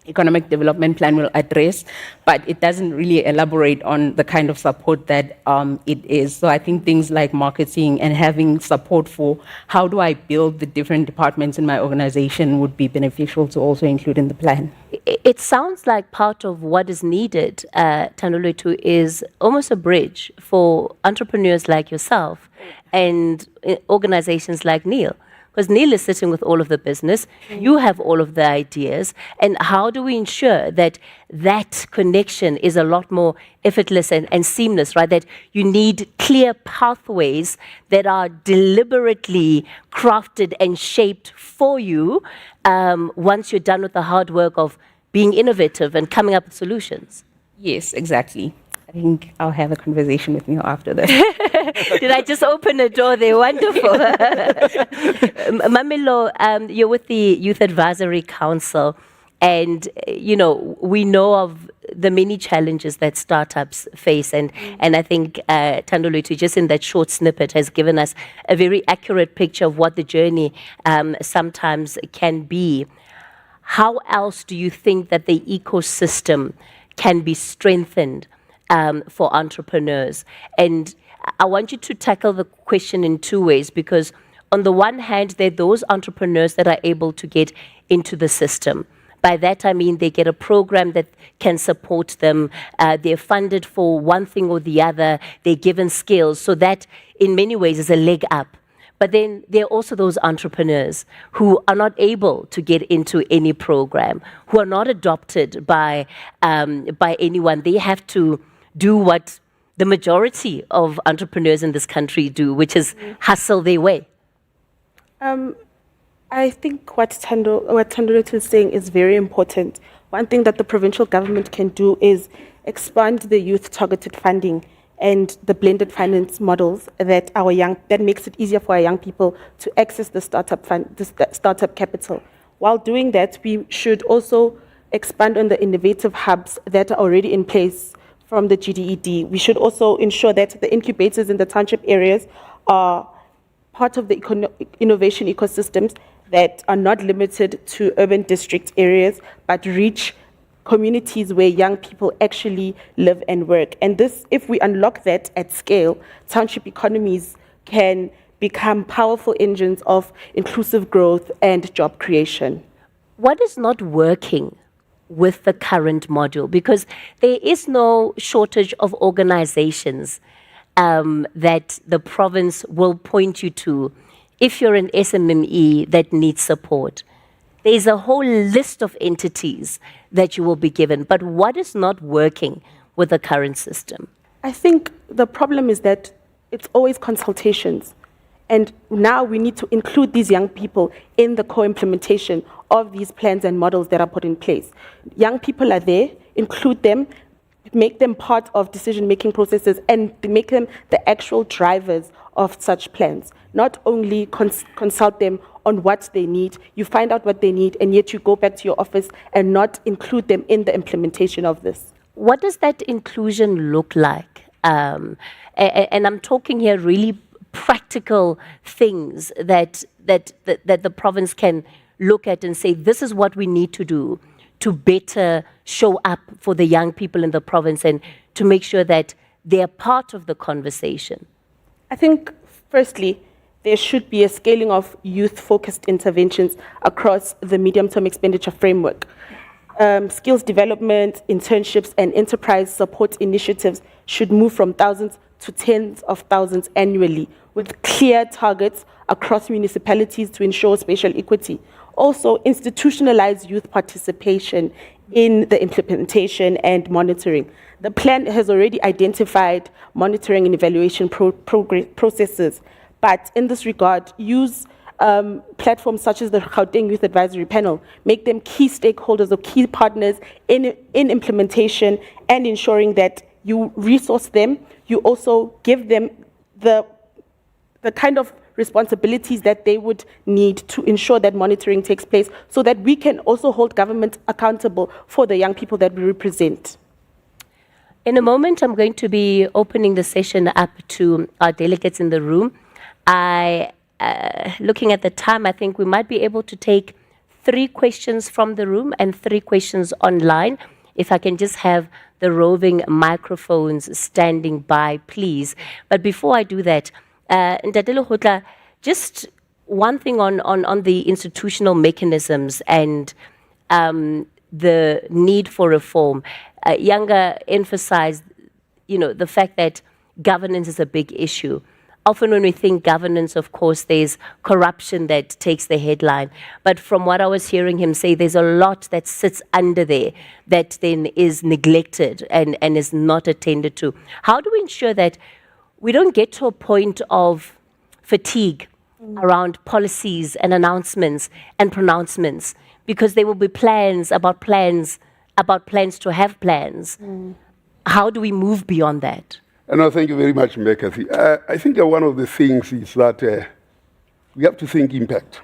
Speaker 8: Economic Development Plan, will address, but it doesn't really elaborate on the kind of support that it is. So I think things like marketing and having support for how do I build the different departments in my organization would be beneficial to also include in the plan.
Speaker 3: It sounds like part of what is needed, Thandolwethu, is almost a bridge for entrepreneurs like yourself and organizations like Neil. Because Neil is sitting with all of the business, you have all of the ideas, and how do we ensure that that connection is a lot more effortless and seamless, right? That you need clear pathways that are deliberately crafted and shaped for you once you're done with the hard work of being innovative and coming up with solutions.
Speaker 8: Yes, exactly. I think I'll have a conversation with you after this.
Speaker 3: Did I just open a door there? Wonderful. Mamelo, you're with the Youth Advisory Council, and we know of the many challenges that startups face, and I think Thandolwethu, just in that short snippet, has given us a very accurate picture of what the journey sometimes can be. How else do you think that the ecosystem can be strengthened for entrepreneurs? And I want you to tackle the question in two ways, because on the one hand, there are those entrepreneurs that are able to get into the system. By that, I mean they get a program that can support them. They're funded for one thing or the other. They're given skills. So that, in many ways, is a leg up. But then there are also those entrepreneurs who are not able to get into any program, who are not adopted by anyone. They have to do what the majority of entrepreneurs in this country do, which is hustle their way.
Speaker 9: I think what Thandolwethu is saying is very important. One thing that the provincial government can do is expand the youth-targeted funding and the blended finance models that makes it easier for our young people to access the startup capital. While doing that, we should also expand on the innovative hubs that are already in place from the GDED. We should also ensure that the incubators in the township areas are part of the innovation ecosystems that are not limited to urban district areas, but reach communities where young people actually live and work. And this, if we unlock that at scale, township economies can become powerful engines of inclusive growth and job creation.
Speaker 3: What is not working with the current module? Because there is no shortage of organizations that the province will point you to if you're an SMME that needs support. There's a whole list of entities that you will be given. But what is not working with the current system?
Speaker 9: I think the problem is that it's always consultations. And now we need to include these young people in the co-implementation of these plans and models that are put in place. Young people are there, include them, make them part of decision-making processes, and make them the actual drivers of such plans. Not only consult them on what they need, you find out what they need, and yet you go back to your office and not include them in the implementation of this.
Speaker 3: What does that inclusion look like? And I'm talking here really practical things that the province can look at and say, this is what we need to do to better show up for the young people in the province and to make sure that they're part of the conversation.
Speaker 9: I think, firstly, there should be a scaling of youth-focused interventions across the medium-term expenditure framework. Skills development, internships, and enterprise support initiatives should move from thousands to tens of thousands annually, with clear targets across municipalities to ensure spatial equity. Also, institutionalize youth participation in the implementation and monitoring. The plan has already identified monitoring and evaluation processes, but in this regard, use platforms such as the Gauteng Youth Advisory Panel, make them key stakeholders or key partners in implementation and ensuring that you resource them, you also give them the kind of responsibilities that they would need to ensure that monitoring takes place so that we can also hold government accountable for the young people that we represent.
Speaker 3: In a moment, I'm going to be opening the session up to our delegates in the room. Looking at the time, I think we might be able to take 3 questions from the room and 3 questions online. If I can just have the roving microphones standing by, please. But before I do that, Ntatelo Khotla, just one thing on the institutional mechanisms and the need for reform. Younger emphasized, the fact that governance is a big issue. Often when we think governance, of course, there's corruption that takes the headline. But from what I was hearing him say, there's a lot that sits under there that then is neglected and is not attended to. How do we ensure that we don't get to a point of fatigue around policies and announcements and pronouncements? Because there will be plans about plans to have plans. How do we move beyond that?
Speaker 5: No, thank you very much, Mbekasi. I think one of the things is that we have to think impact.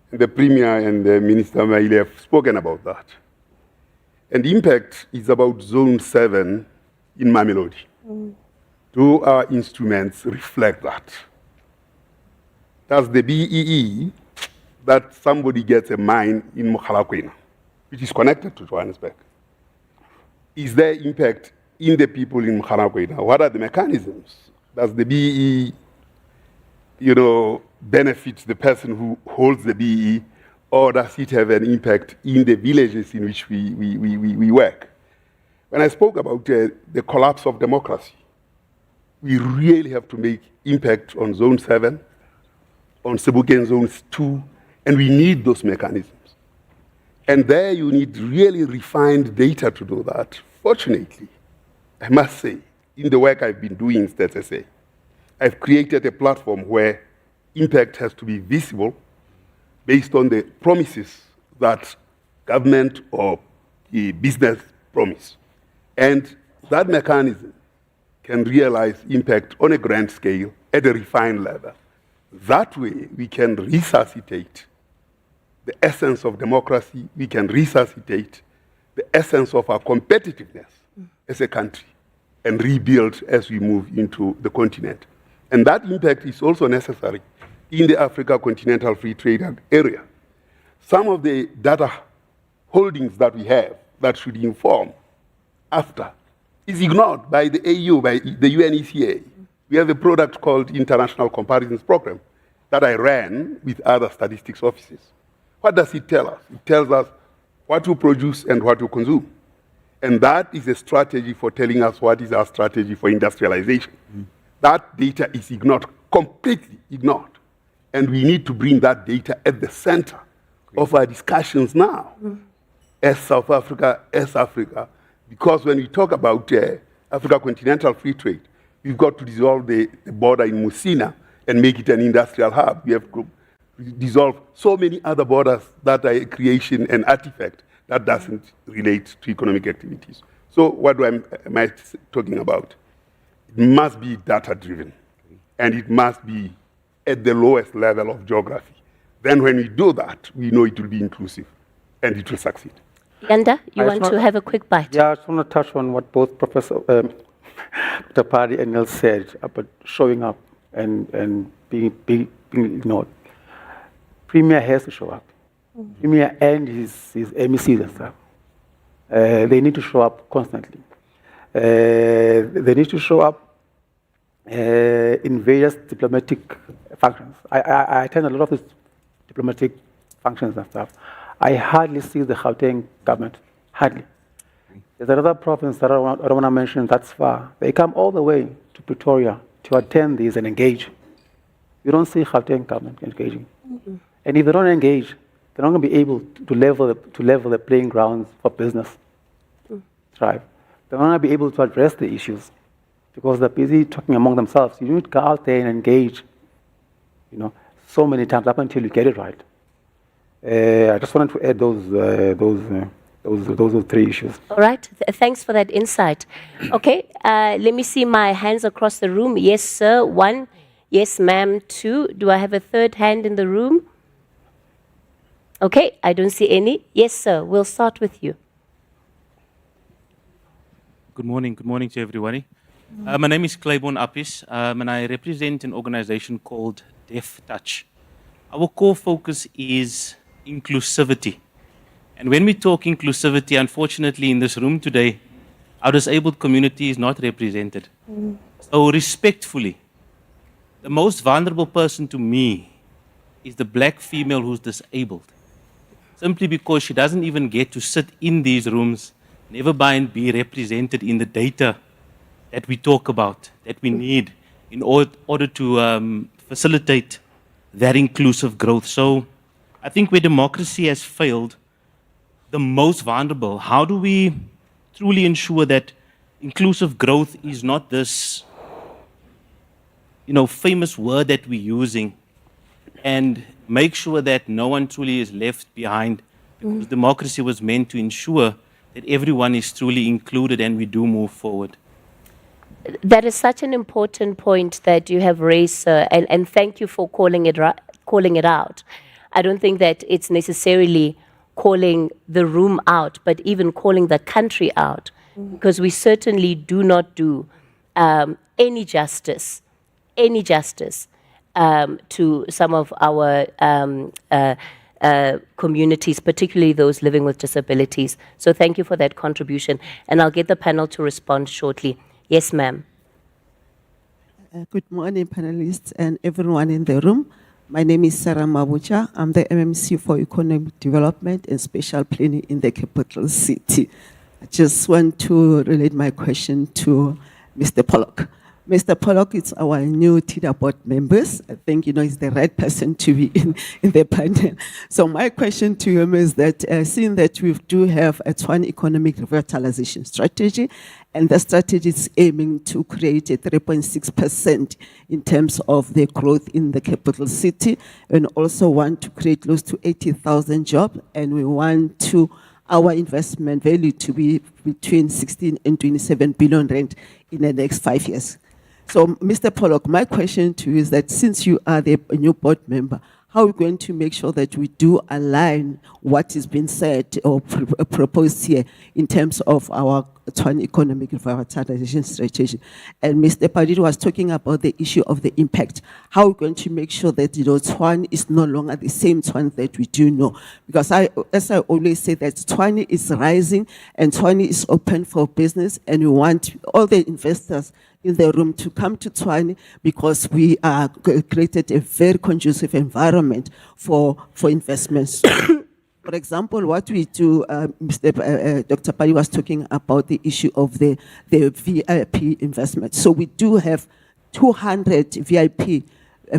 Speaker 5: And the Premier and the Minister Maile have spoken about that. And impact is about Zone 7 in Mamelodi. Do our instruments reflect that? Does the BEE that somebody gets a mine in Mokhalakwena, which is connected to Johannesburg, is there impact in the people in Mokhalakwena? What are the mechanisms? Does the BEE, benefit the person who holds the BEE, or does it have an impact in the villages in which we work? When I spoke about the collapse of democracy, we really have to make impact on Zone 7, on Sebokeng Zones 2, and we need those mechanisms. And there you need really refined data to do that. Fortunately, I must say, in the work I've been doing in Stats SA, I've created a platform where impact has to be visible based on the promises that government or the business promise. And that mechanism can realize impact on a grand scale at a refined level. That way, we can resuscitate the essence of democracy, we can resuscitate the essence of our competitiveness as a country and rebuild as we move into the continent. And that impact is also necessary in the Africa Continental Free Trade Area. Some of the data holdings that we have that should inform after is ignored by the AU, by the UNECA. We have a product called International Comparisons Program that I ran with other statistics offices. What does it tell us? It tells us what to produce and what to consume. And that is a strategy for telling us what is our strategy for industrialization. That data is ignored, completely ignored. And we need to bring that data at the center of our discussions now, as South Africa, as Africa, because when we talk about Africa Continental Free Trade. We've got to dissolve the border in Musina and make it an industrial hub. We have to dissolve so many other borders that are a creation and artifact that doesn't relate to economic activities. So what am I talking about? It must be data-driven, and it must be at the lowest level of geography. Then when we do that, we know it will be inclusive, and it will succeed.
Speaker 3: Yanda, you want to have a quick bite?
Speaker 4: Yeah, I just want to touch on what both Professor Tapari and Nels said about showing up and being ignored. Premier has to show up. Premier and his MECs and stuff. They need to show up constantly. They need to show up in various diplomatic functions. I attend a lot of these diplomatic functions and stuff. I hardly see the Gauteng government, hardly. There's another province that I don't want to mention that's far. They come all the way to Pretoria to attend these and engage. You don't see Gauteng government engaging. And if they don't engage, they're not going to be able to level the playing grounds for business. Thrive. They're not going to be able to address the issues because they're busy talking among themselves. You need to go out there and engage, so many times up until you get it right. I just wanted to add those three issues.
Speaker 3: All right. Thanks for that insight. Okay. Let me see my hands across the room. Yes, sir. 1. Yes, ma'am. 2. Do I have a third hand in the room? Okay. I don't see any. Yes, sir. We'll start with you.
Speaker 10: Good morning to everybody. My name is Claiborne Appis, and I represent an organization called Deaf Touch. Our core focus is inclusivity. And when we talk inclusivity, unfortunately in this room today, our disabled community is not represented. So respectfully, the most vulnerable person to me is the black female who's disabled. Simply because she doesn't even get to sit in these rooms, never mind be represented in the data that we talk about, that we need in order to facilitate that inclusive growth. So I think where democracy has failed, the most vulnerable, how do we truly ensure that inclusive growth is not this, famous word that we're using, and make sure that no one truly is left behind, because democracy was meant to ensure that everyone is truly included and we do move forward.
Speaker 3: That is such an important point that you have raised, sir, and thank you for calling it out. I don't think that it's necessarily calling the room out, but even calling the country out, because we certainly do not do any justice to some of our communities, particularly those living with disabilities. So thank you for that contribution, and I'll get the panel to respond shortly. Yes, ma'am.
Speaker 11: Good morning, panelists and everyone in the room. My name is Sarah Mabucha. I'm the MMC for Economic Development and Spatial Planning in the capital city. I just want to relate my question to Mr. Pollock. Mr. Pollock is our new TIDA board members. I think, he's the right person to be in the panel. So my question to him is that, seeing that we do have a Tshwane economic revitalization strategy, and the strategy is aiming to create a 3.6% in terms of the growth in the capital city, and also want to create close to 80,000 jobs, and we want to our investment value to be between 16 and 27 billion rand in the next 5 years. So, Mr. Pollock, my question to you is that since you are the new board member, how are we going to make sure that we do align what is being said or proposed here in terms of our Tshwane economic revitalization strategy? And Mr. Padiri was talking about the issue of the impact. How are we going to make sure that Tshwane is no longer the same Tshwane that we do know? Because as I always say, that Tshwane is rising and Tshwane is open for business, and we want all the investors in the room to come to Tshwane because we are created a very conducive environment for investments. For example, what we do, Dr. Pali was talking about the issue of the VIP investment. So we do have 200 VIP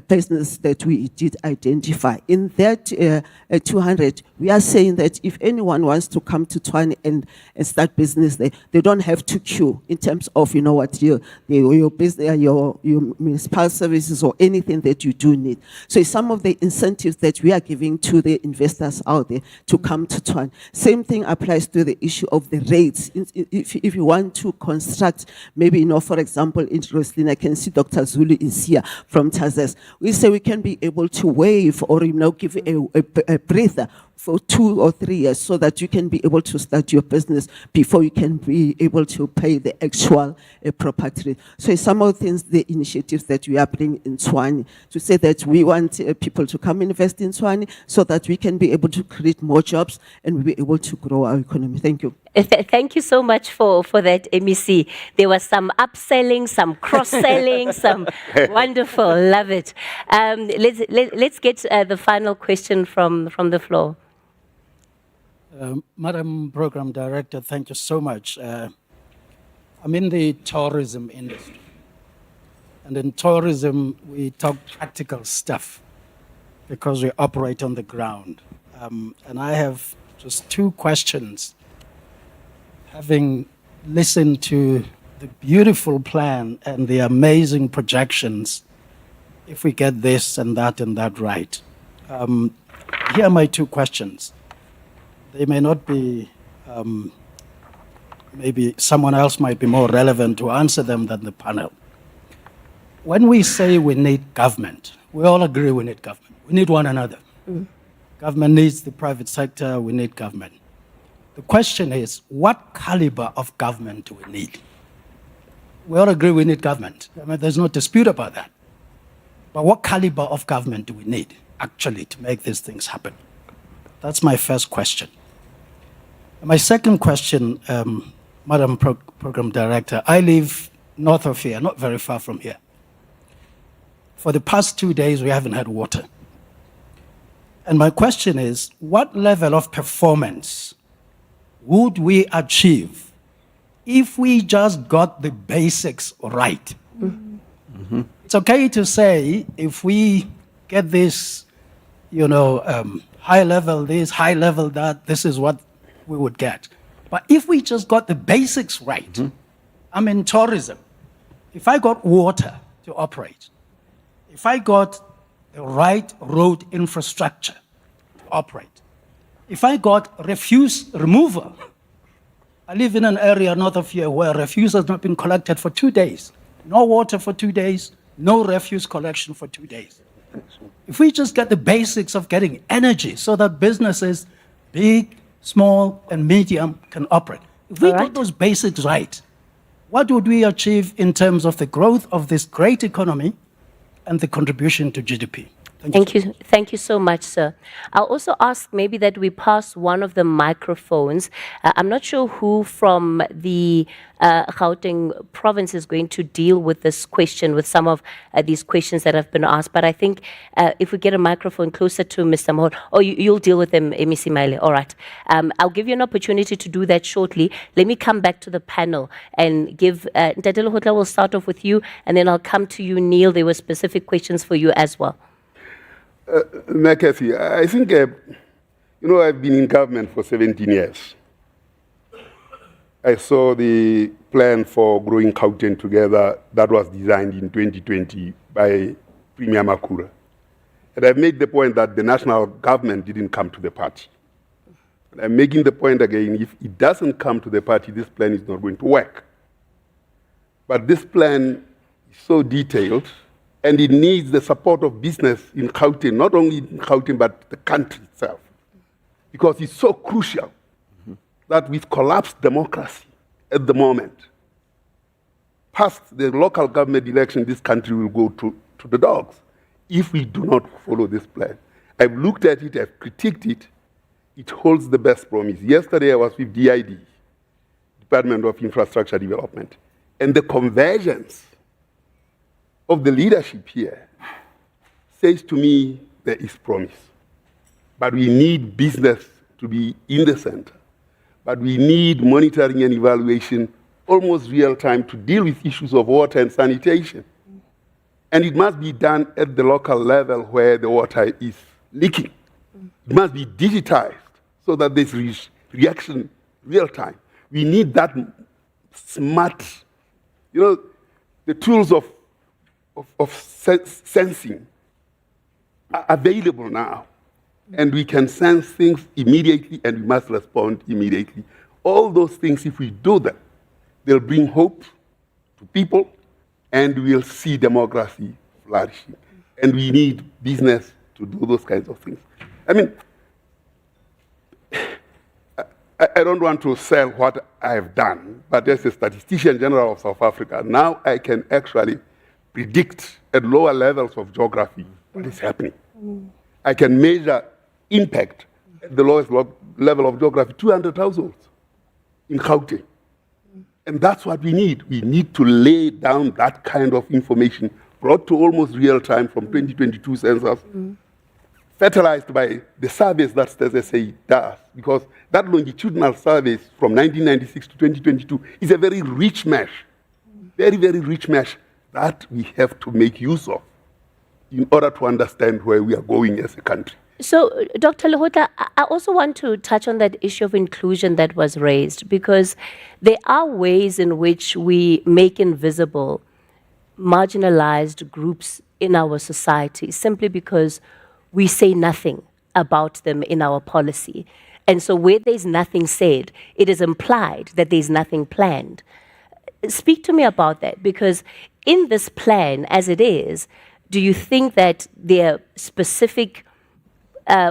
Speaker 11: business that we did identify. In that 200, we are saying that if anyone wants to come to Tshwane and start business there, they don't have to queue in terms of, what your business, your municipal services or anything that you do need. So some of the incentives that we are giving to the investors out there to come to Tshwane. Same thing applies to the issue of the rates. If you want to construct, maybe, for example, in Roslyn, I can see Dr. Zulu is here from Tazes. We say we can be able to waive or, give a breather for 2 or 3 years so that you can be able to start your business before you can be able to pay the actual property rate. So some of the things, the initiatives that we are bringing in Tshwane to say that we want people to come invest in Tshwane so that we can be able to create more jobs and we'll be able to grow our economy. Thank you.
Speaker 3: Thank you so much for that, MEC. There was some upselling, some cross-selling, some wonderful. Love it. Let's get the final question from the floor.
Speaker 12: Madam Program Director, thank you so much. I'm in the tourism industry. And in tourism, we talk practical stuff because we operate on the ground. And I have just 2 questions. Having listened to the beautiful plan and the amazing projections, if we get this and that right. Here are my 2 questions. They may not be, maybe someone else might be more relevant to answer them than the panel. When we say we need government, we all agree we need government. We need one another. Government needs the private sector, we need government. The question is, what caliber of government do we need? We all agree we need government. I mean, there's no dispute about that. But what caliber of government do we need, actually, to make these things happen? That's my first question. My second question, Madam Program Director, I live north of here, not very far from here. For the past 2 days, we haven't had water. And my question is, what level of performance would we achieve if we just got the basics right? It's okay to say, if we get this, high level this, high level that, this is what we would get. But if we just got the basics right, I'm in tourism. If I got water to operate, if I got the right road infrastructure to operate, if I got refuse removal, I live in an area north of here where refuse has not been collected for 2 days. No water for 2 days, no refuse collection for 2 days. If we just get the basics of getting energy so that businesses, big, small, and medium, can operate. If we got those basics right, what would we achieve in terms of the growth of this great economy and the contribution to GDP?
Speaker 3: Thank you so much, sir. I'll also ask maybe that we pass one of the microphones. I'm not sure who from the Gauteng province is going to deal with this question, with some of these questions that have been asked. But I think if we get a microphone closer to Mr. Moholo, you'll deal with them, MEC Maile. All right. I'll give you an opportunity to do that shortly. Let me come back to the panel and give, Ntatelo Hotla, we'll start off with you, and then I'll come to you, Neil. There were specific questions for you as well.
Speaker 5: McAfee, I think, I've been in government for 17 years. I saw the plan for growing Gauteng together that was designed in 2020 by Premier Makura. And I've made the point that the national government didn't come to the party. And I'm making the point again, if it doesn't come to the party, this plan is not going to work. But this plan is so detailed, and it needs the support of business in Gauteng, not only in Gauteng, but the country itself. Because it's so crucial that with collapsed democracy at the moment, past the local government election, this country will go to the dogs if we do not follow this plan. I've looked at it, I've critiqued it. It holds the best promise. Yesterday I was with DID, Department of Infrastructure Development, and the convergence of the leadership here says to me there is promise. But we need business to be in the center. But we need monitoring and evaluation almost real time to deal with issues of water and sanitation. And it must be done at the local level where the water is leaking. It must be digitized so that there's reaction real time. We need that smart, the tools of sensing are available now. And we can sense things immediately and we must respond immediately. All those things, if we do them, they'll bring hope to people and we'll see democracy flourishing. And we need business to do those kinds of things. I mean, I don't want to sell what I've done, but as a statistician general of South Africa, now I can actually predict at lower levels of geography what is happening. I can measure impact at the lowest level of geography, 200 households in Gauteng. And that's what we need. We need to lay down that kind of information brought to almost real time from 2022 census, fertilized by the surveys that STSA does, because that longitudinal surveys from 1996 to 2022 is a very rich mesh, very, very rich mesh that we have to make use of in order to understand where we are going as a country.
Speaker 3: So, Dr. Lehota, I also want to touch on that issue of inclusion that was raised, because there are ways in which we make invisible marginalized groups in our society simply because we say nothing about them in our policy. And so where there's nothing said, it is implied that there's nothing planned. Speak to me about that, because in this plan as it is, do you think that there are specific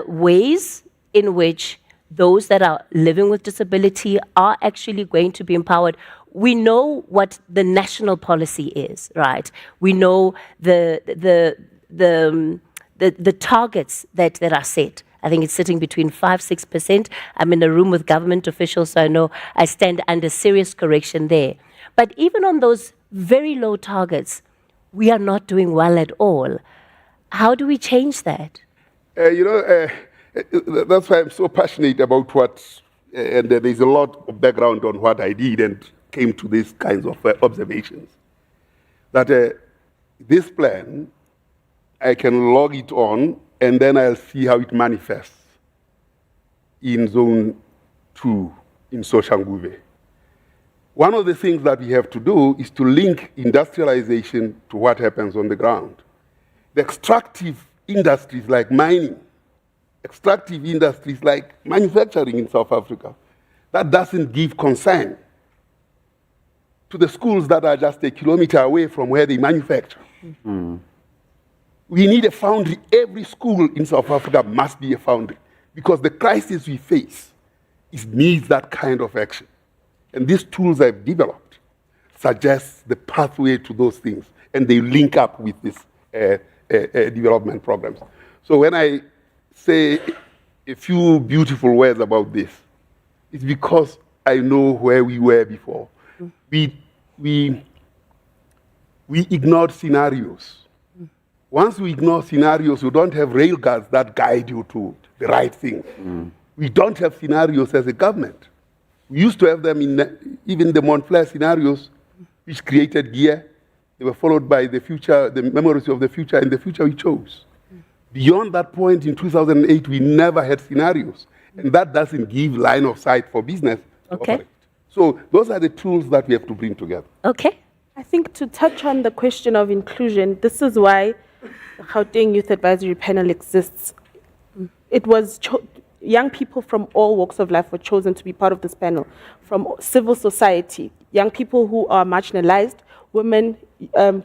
Speaker 3: ways in which those that are living with disability are actually going to be empowered? We know what the national policy is, right? We know the targets that are set. I think it's sitting between 5-6%. I'm in a room with government officials, so I know I stand under serious correction there. But even on those very low targets, we are not doing well at all. How do we change that?
Speaker 5: That's why I'm so passionate about what, and there's a lot of background on what I did and came to these kinds of observations. That this plan, I can log it on, and then I'll see how it manifests in Zone 2 in Soshanguve. One of the things that we have to do is to link industrialization to what happens on the ground. The extractive industries like mining, extractive industries like manufacturing in South Africa, that doesn't give concern to the schools that are just a kilometer away from where they manufacture. We need a foundry. Every school in South Africa must be a foundry, because the crisis we face needs that kind of action. And these tools I've developed suggest the pathway to those things, and they link up with these development programs. So when I say a few beautiful words about this, it's because I know where we were before. We ignored scenarios. Once we ignore scenarios, we don't have railguards that guide you to the right thing. We don't have scenarios as a government. We used to have them in even the Montclair scenarios, which created gear. They were followed by the future, the memories of the future, and the future we chose. Beyond that point in 2008, we never had scenarios. And that doesn't give line of sight for business to operate. So those are the tools that we have to bring together.
Speaker 3: Okay.
Speaker 9: I think to touch on the question of inclusion, this is why the Gauteng Youth Advisory Panel exists. It was young people from all walks of life were chosen to be part of this panel, from civil society, young people who are marginalized, women,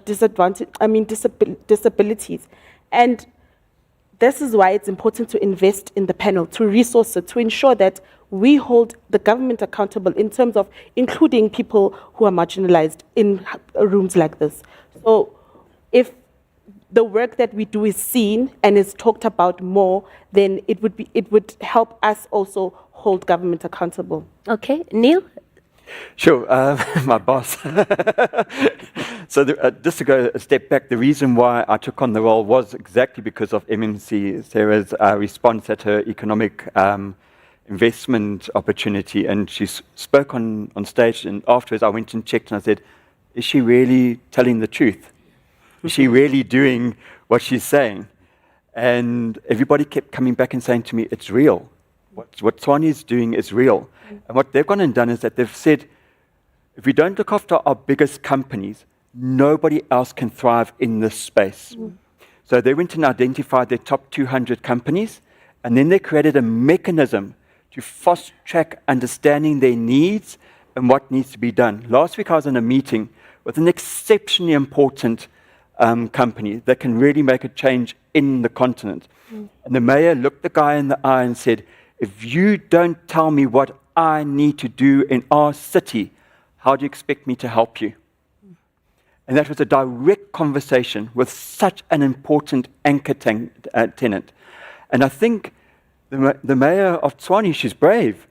Speaker 9: disabilities. And this is why it's important to invest in the panel, to resource it, to ensure that we hold the government accountable in terms of including people who are marginalized in rooms like this. So if the work that we do is seen and is talked about more, then it would help us also hold government accountable.
Speaker 3: Okay, Neil?
Speaker 7: Sure, my boss. So just to go a step back, the reason why I took on the role was exactly because of MMC Sarah's response at her economic investment opportunity. And she spoke on stage, and afterwards I went and checked and I said, is she really telling the truth? Is she really doing what she's saying? And everybody kept coming back and saying to me, it's real. What Tshwane is doing is real. And what they've gone and done is that they've said, if we don't look after our biggest companies, nobody else can thrive in this space. So they went and identified their top 200 companies, and then they created a mechanism to fast track understanding their needs and what needs to be done. Last week I was in a meeting with an exceptionally important company that can really make a change in the continent. And the mayor looked the guy in the eye and said, if you don't tell me what I need to do in our city, how do you expect me to help you? And that was a direct conversation with such an important anchor tenant. And I think the mayor of Tshwane, she's brave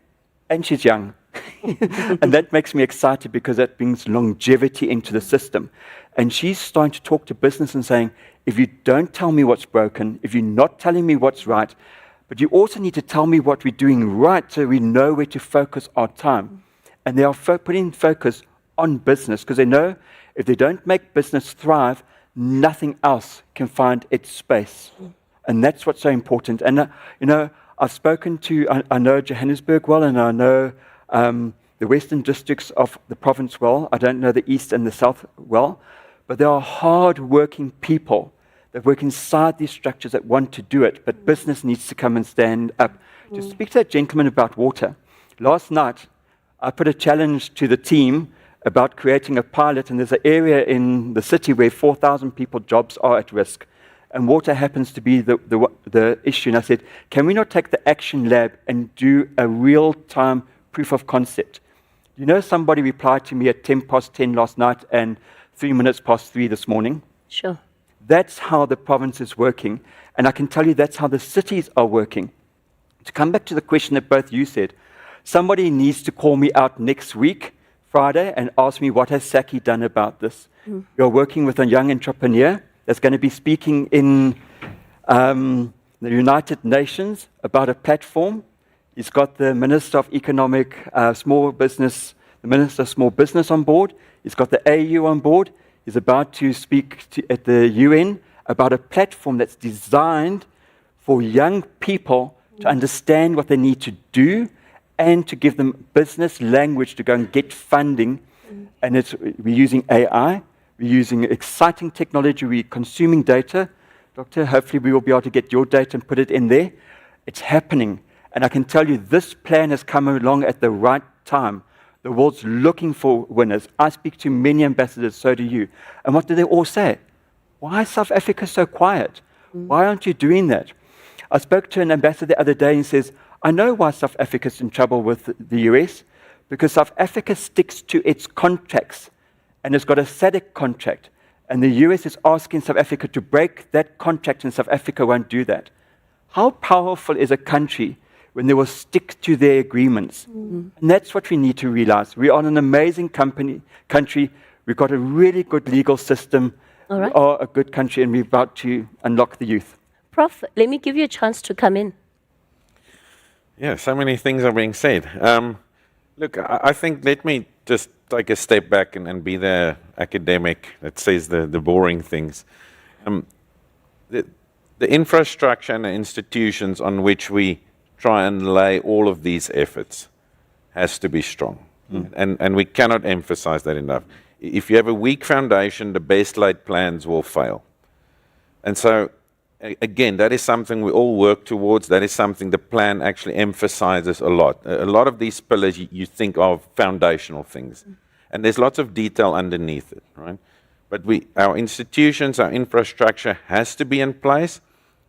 Speaker 7: and she's young. And that makes me excited because that brings longevity into the system. And she's starting to talk to business and saying, if you don't tell me what's broken, if you're not telling me what's right, but you also need to tell me what we're doing right so we know where to focus our time. And they are putting focus on business because they know if they don't make business thrive, nothing else can find its space. And that's what's so important. And, I've spoken to, I know Johannesburg well, and I know the western districts of the province well. I don't know the east and the south well. But there are hard-working people that work inside these structures that want to do it. But business needs to come and stand up. To speak to that gentleman about water, last night I put a challenge to the team about creating a pilot, and there's an area in the city where 4,000 people jobs are at risk. And water happens to be the issue. And I said, can we not take the action lab and do a real-time proof of concept? Somebody replied to me at 10:10 last night and 3:03 this morning.
Speaker 3: Sure.
Speaker 7: That's how the province is working. And I can tell you that's how the cities are working. To come back to the question that both you said, somebody needs to call me out next week, Friday, and ask me what has Saki done about this. You're working with a young entrepreneur that's going to be speaking in the United Nations about a platform. He's got the Minister of Economic Small Business, the Minister of Small Business on board. He's got the AU on board. He's about to speak at the UN about a platform that's designed for young people to understand what they need to do and to give them business language to go and get funding. And we're using AI. We're using exciting technology. We're consuming data. Doctor, hopefully we will be able to get your data and put it in there. It's happening. And I can tell you this plan has come along at the right time. The world's looking for winners. I speak to many ambassadors, so do you. And what do they all say? Why is South Africa so quiet? Why aren't you doing that? I spoke to an ambassador the other day and he says, I know why South Africa's in trouble with the US, because South Africa sticks to its contracts and has got a SADC contract. And the US is asking South Africa to break that contract, and South Africa won't do that. How powerful is a country when they will stick to their agreements? And that's what we need to realize. We are an amazing country. We've got a really good legal system.
Speaker 3: All right.
Speaker 7: We are a good country, and we're about to unlock the youth.
Speaker 3: Prof, let me give you a chance to come in.
Speaker 6: Yeah, so many things are being said. Look, I think let me just take a step back and be the academic that says the boring things. The infrastructure and the institutions on which we try and lay all of these efforts has to be strong. And we cannot emphasize that enough. If you have a weak foundation, the best laid plans will fail. And so, again, that is something we all work towards. That is something the plan actually emphasizes a lot. A lot of these pillars you think of foundational things. And there's lots of detail underneath it, right? But our institutions, our infrastructure has to be in place.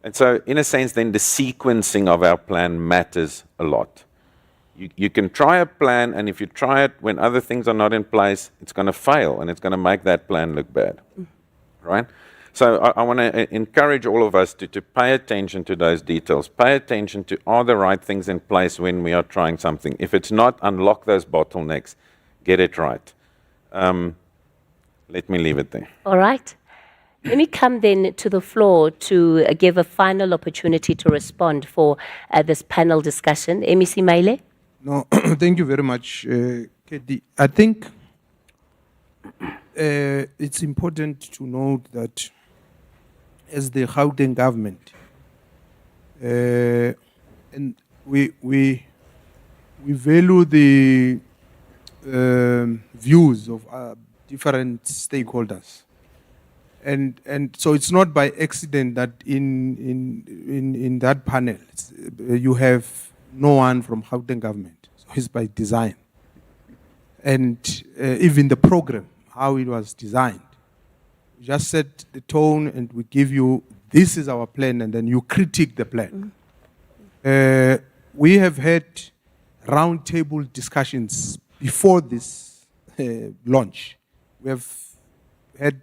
Speaker 6: And so, in a sense, then the sequencing of our plan matters a lot. You can try a plan, and if you try it when other things are not in place, it's going to fail, and it's going to make that plan look bad, right? So I want to encourage all of us to pay attention to those details. Pay attention to, are the right things in place when we are trying something? If it's not, unlock those bottlenecks. Get it right. Let me leave it there.
Speaker 3: All right. Let me come then to the floor to give a final opportunity to respond for this panel discussion. MEC Maile?
Speaker 1: No, thank you very much, Katie. I think it's important to note that as the Gauteng government, and we value the views of different stakeholders. And so it's not by accident that in that panel you have no one from Gauteng government. So it's by design. And even the program, how it was designed, we just set the tone and we give you, this is our plan, and then you critique the plan. We have had roundtable discussions before this launch. We have had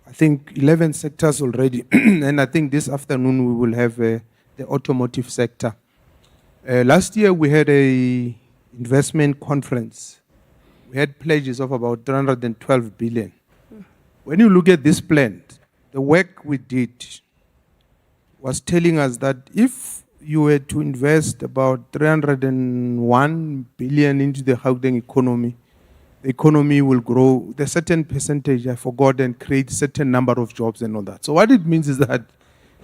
Speaker 1: I think 11 sectors already, and I think this afternoon we will have the automotive sector. Last year we had a investment conference. We had pledges of about 312 billion. When you look at this plan, the work we did was telling us that if you were to invest about 301 billion into the Gauteng economy, the economy will grow the certain percentage, I forgot, and create certain number of jobs and all that. So what it means is that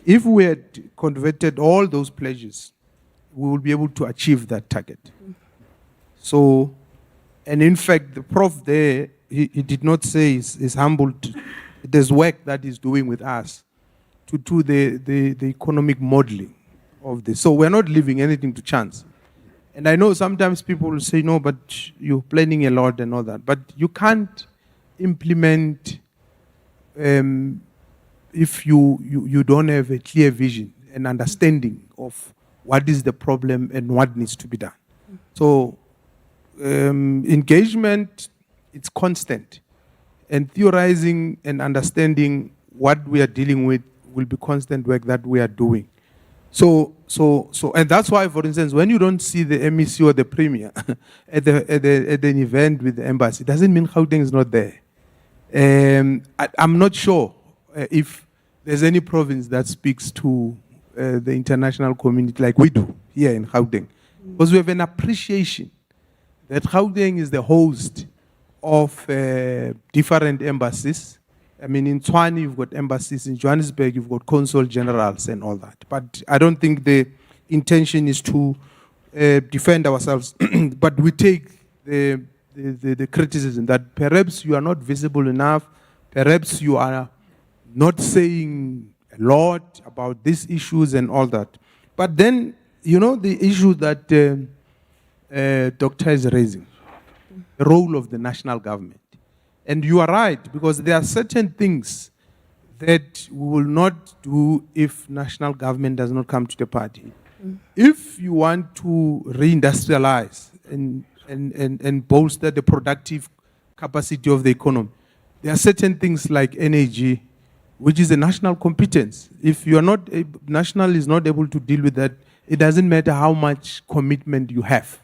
Speaker 1: if we had converted all those pledges, we will be able to achieve that target. So, and in fact, the prof there, he did not say he's humbled. There's work that he's doing with us to do the economic modeling of this. So we're not leaving anything to chance. And I know sometimes people will say, no, but you're planning a lot and all that. But you can't implement if you don't have a clear vision and understanding of what is the problem and what needs to be done. So engagement, it's constant. And theorizing and understanding what we are dealing with will be constant work that we are doing. So, and that's why, for instance, when you don't see the MEC or the Premier at an event with the embassy, it doesn't mean Gauteng is not there. I'm not sure if there's any province that speaks to the international community like we do here in Gauteng. Because we have an appreciation that Gauteng is the host of different embassies. I mean, in Tshwane, you've got embassies. In Johannesburg, you've got consul generals and all that. But I don't think the intention is to defend ourselves. But we take the criticism that perhaps you are not visible enough. Perhaps you are not saying a lot about these issues and all that. But then, you know, the issue that Doctor is raising, the role of the national government. And you are right, because there are certain things that we will not do if national government does not come to the party. If you want to reindustrialize and bolster the productive capacity of the economy, there are certain things like energy, which is a national competence. If you are not, national is not able to deal with that, it doesn't matter how much commitment you have.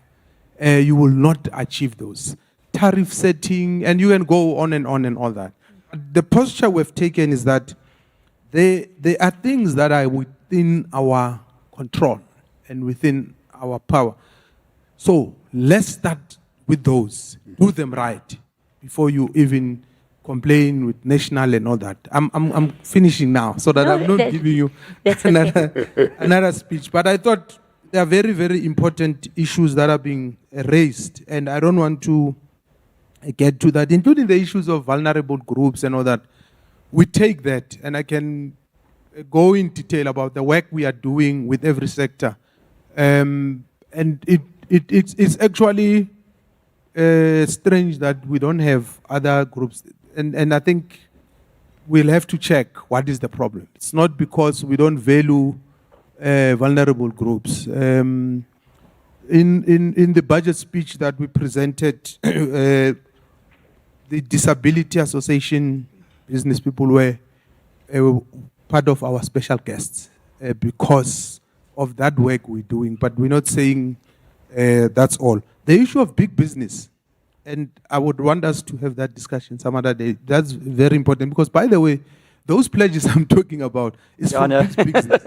Speaker 1: You will not achieve those. Tariff setting, and you can go on and all that. The posture we've taken is that there are things that are within our control and within our power. So let's start with those. Do them right before you even complain with national and all that. I'm finishing now so that I'm not giving you another speech. But I thought there are very, very important issues that are being raised, and I don't want to get to that, including the issues of vulnerable groups and all that. We take that, and I can go in detail about the work we are doing with every sector. And it's actually strange that we don't have other groups. And I think we'll have to check what is the problem. It's not because we don't value vulnerable groups. In the budget speech that we presented, the Disability Association business people were part of our special guests because of that work we're doing. But we're not saying that's all. The issue of big business, and I would want us to have that discussion some other day. That's very important because, by the way, those pledges I'm talking about is for big business,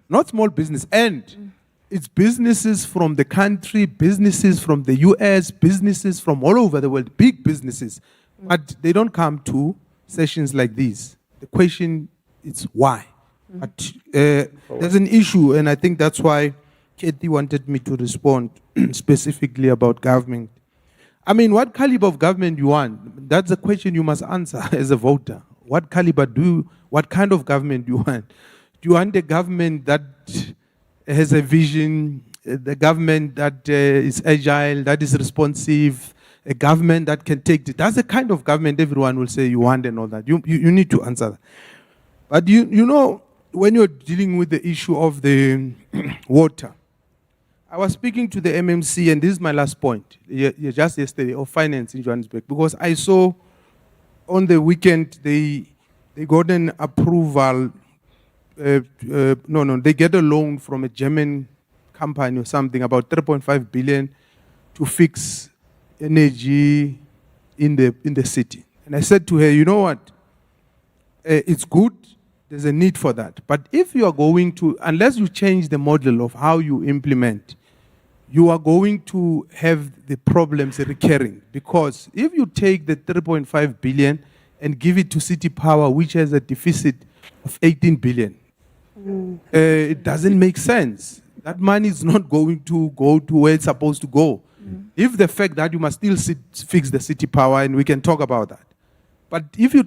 Speaker 1: not small business. And it's businesses from the country, businesses from the US, businesses from all over the world, big businesses. But they don't come to sessions like these. The question it's why. But there's an issue, and I think that's why Kathy wanted me to respond specifically about government. I mean, what caliber of government you want? That's a question you must answer as a voter. What caliber what kind of government do you want? Do you want a government that has a vision, the government that is agile, that is responsive, a government that can take it? That's the kind of government everyone will say you want and all that. You need to answer that. But you know, when you're dealing with the issue of the water, I was speaking to the MMC, and this is my last point, just yesterday, of finance in Johannesburg, because I saw on the weekend they got an approval, they get a loan from a German company or something, about 3.5 billion to fix energy in the city. And I said to her, you know what, it's good, there's a need for that. But if you are going to, unless you change the model of how you implement, you are going to have the problems recurring. Because if you take the 3.5 billion and give it to City Power, which has a deficit of 18 billion, it doesn't make sense. That money is not going to go to where it's supposed to go. If the fact that you must still fix the City Power, and we can talk about that. But if you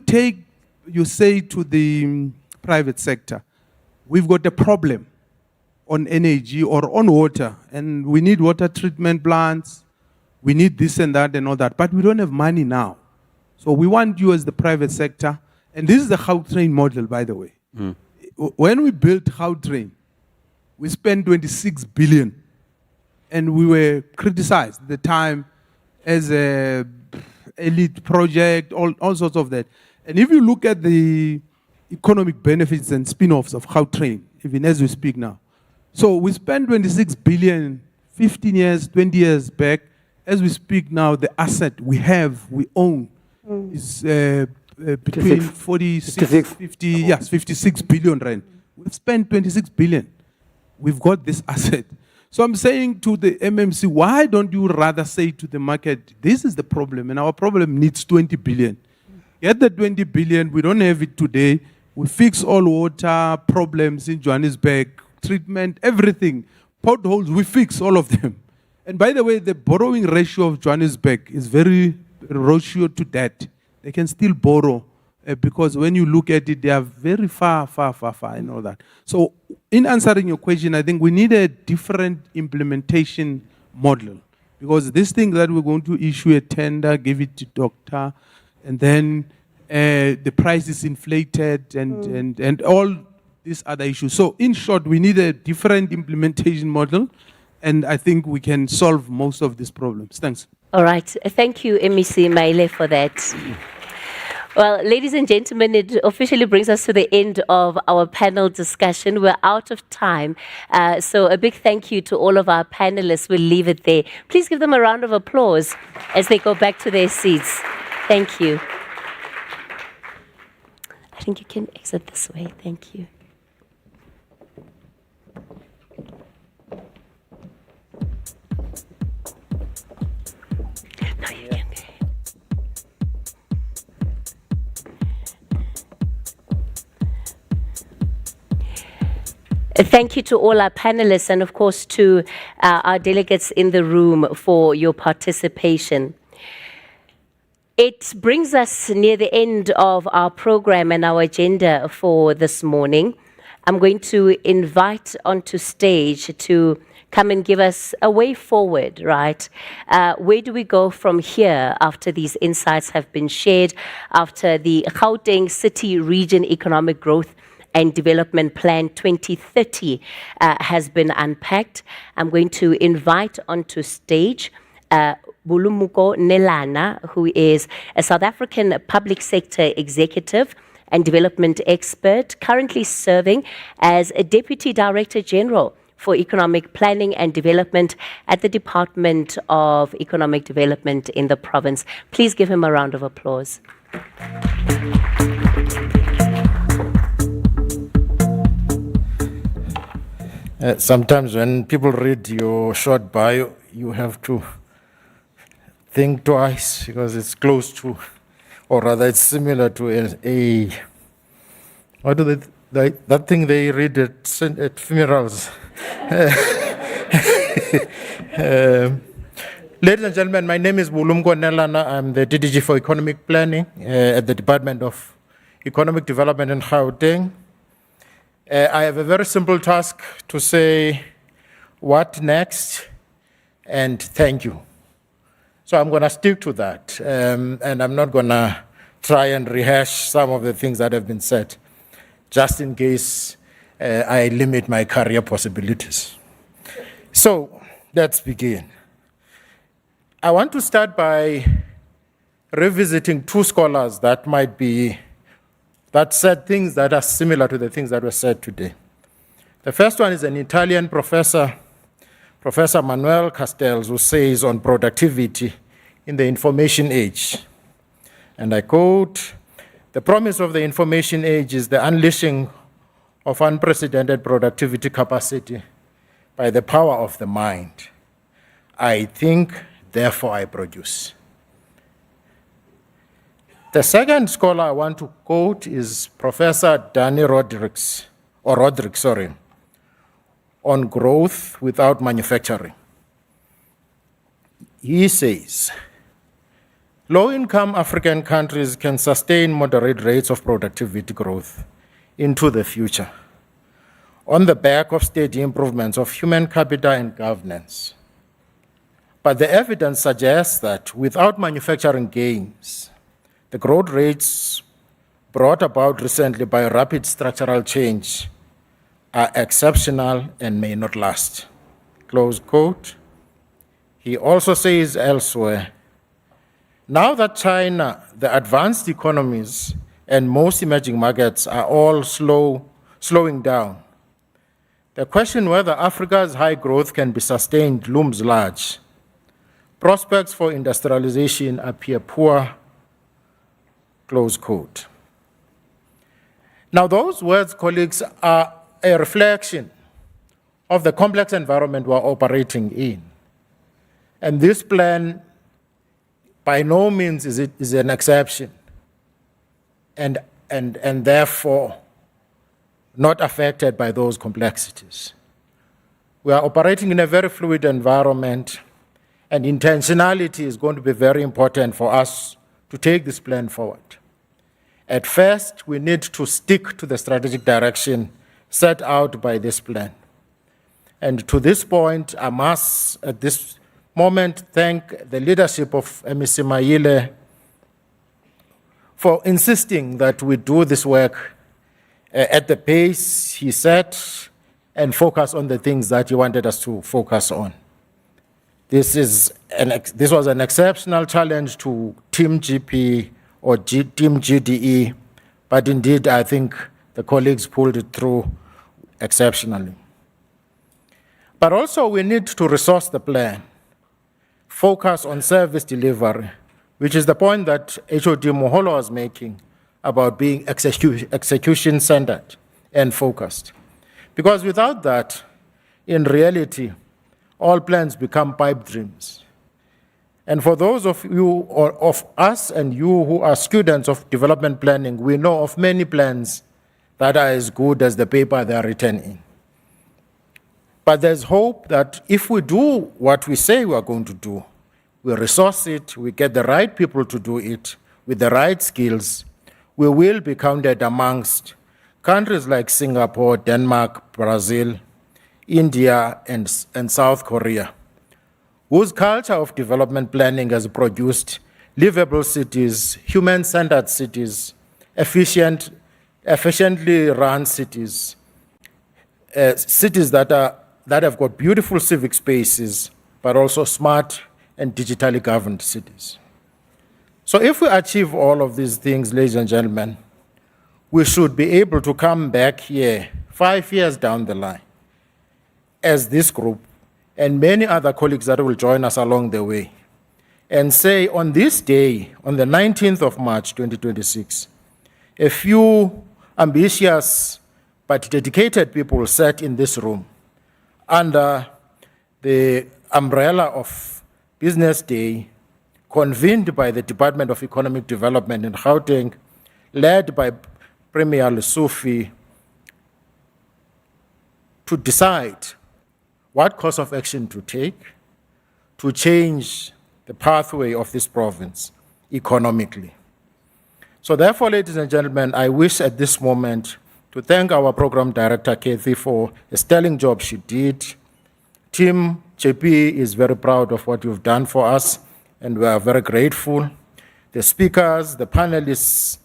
Speaker 1: say to the private sector, we've got a problem on energy or on water, and we need water treatment plants, we need this and that and all that, but we don't have money now. So we want you as the private sector, and this is the Gauteng model, by the way. When we built Gauteng, we spent 26 billion, and we were criticized at the time as a elite project, all sorts of that. And if you look at the economic benefits and spin-offs of Gauteng, even as we speak now, so we spent 26 billion 15 years, 20 years back. As we speak now, the asset we own, is between 56 billion rand. We've spent 26 billion. We've got this asset. So I'm saying to the MMC, why don't you rather say to the market, this is the problem, and our problem needs 20 billion. Get the 20 billion, we don't have it today. We fix all water problems in Johannesburg, treatment, everything. Potholes, we fix all of them. And by the way, the borrowing ratio of Johannesburg is very ratio to debt. They can still borrow because when you look at it, they are very far and all that. So in answering your question, I think we need a different implementation model, because this thing that we're going to issue a tender, give it to doctor, and then the price is inflated and all these other issues. So in short, we need a different implementation model, and I think we can solve most of these problems. Thanks.
Speaker 3: All right. Thank you, MEC Maile, for that. Well, ladies and gentlemen, it officially brings us to the end of our panel discussion. We're out of time. So a big thank you to all of our panelists. We'll leave it there. Please give them a round of applause as they go back to their seats. Thank you. I think you can exit this way. Thank you. No, you can. Thank you to all our panelists and, of course, to our delegates in the room for your participation. It brings us near the end of our program and our agenda for this morning. I'm going to invite onto stage to come and give us a way forward, right? Where do we go from here after these insights have been shared, after the Gauteng City Region Economic Growth and Development Plan 2030 has been unpacked? I'm going to invite onto stage Bulumuko Nelana, who is a South African public sector executive and development expert, currently serving as a Deputy Director General for Economic Planning and Development at the Department of Economic Development in the province. Please give him a round of applause.
Speaker 13: Sometimes when people read your short bio, you have to think twice, because it's close to, or rather it's similar to what do that thing they read at funerals. Ladies and gentlemen, my name is Bulumko Nelana. I'm the DDG for Economic Planning at the Department of Economic Development in Gauteng. I have a very simple task to say what next and thank you. So I'm going to stick to that, and I'm not going to try and rehash some of the things that have been said, just in case I limit my career possibilities. So let's begin. I want to start by revisiting two scholars that said things that are similar to the things that were said today. The first one is an Italian professor, Professor Manuel Castells, who says on productivity in the information age, and I quote, "The promise of the information age is the unleashing of unprecedented productivity capacity by the power of the mind. I think, therefore I produce." The second scholar I want to quote is Professor Danny Rodrigues, on growth without manufacturing. He says, low-income African countries can sustain moderate rates of productivity growth into the future on the back of steady improvements of human capital and governance. But the evidence suggests that without manufacturing gains, the growth rates brought about recently by rapid structural change are exceptional and may not last. Close quote. He also says elsewhere, now that China, the advanced economies, and most emerging markets are all slowing down, the question whether Africa's high growth can be sustained looms large. Prospects for industrialization appear poor. Close quote. Now, those words, colleagues, are a reflection of the complex environment we're operating in. And this plan, by no means is an exception, and therefore not affected by those complexities. We are operating in a very fluid environment, and intentionality is going to be very important for us to take this plan forward. At first, we need to stick to the strategic direction set out by this plan. And to this point, I must, at this moment, thank the leadership of MEC Maile for insisting that we do this work at the pace he set and focus on the things that he wanted us to focus on. This was an exceptional challenge to Team GP or Team GDE, but indeed I think the colleagues pulled it through exceptionally. But also we need to resource the plan, focus on service delivery, which is the point that HOD Moholo was making about being execution-centered and focused. Because without that, in reality, all plans become pipe dreams. And for those of you, or of us and you who are students of development planning, we know of many plans that are as good as the paper they are written in. But there's hope that if we do what we say we are going to do, we resource it, we get the right people to do it with the right skills, we will be counted amongst countries like Singapore, Denmark, Brazil, India, and South Korea, whose culture of development planning has produced livable cities, human-centered cities, efficiently run cities, cities that have got beautiful civic spaces, but also smart and digitally governed cities. So if we achieve all of these things, ladies and gentlemen, we should be able to come back here 5 years down the line as this group and many other colleagues that will join us along the way and say on this day, on the 19th of March, 2026, a few ambitious but dedicated people sat in this room under the umbrella of Business Day, convened by the Department of Economic Development in Gauteng, led by Premier Lesufi to decide what course of action to take to change the pathway of this province economically. So therefore, ladies and gentlemen, I wish at this moment to thank our program director, Kathy, for a sterling job she did. Team JP is very proud of what you've done for us, and we are very grateful. The speakers, the panelists,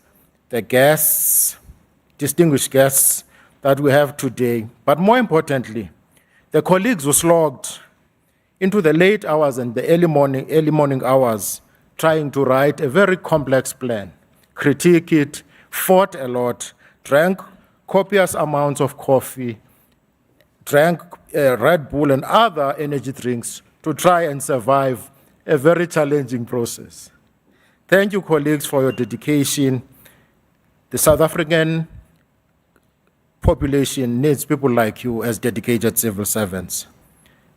Speaker 13: the guests, distinguished guests that we have today, but more importantly, the colleagues who slogged into the late hours and the early morning hours trying to write a very complex plan, critique it, fought a lot, drank copious amounts of coffee, drank Red Bull and other energy drinks to try and survive a very challenging process. Thank you, colleagues, for your dedication. The South African population needs people like you as dedicated civil servants.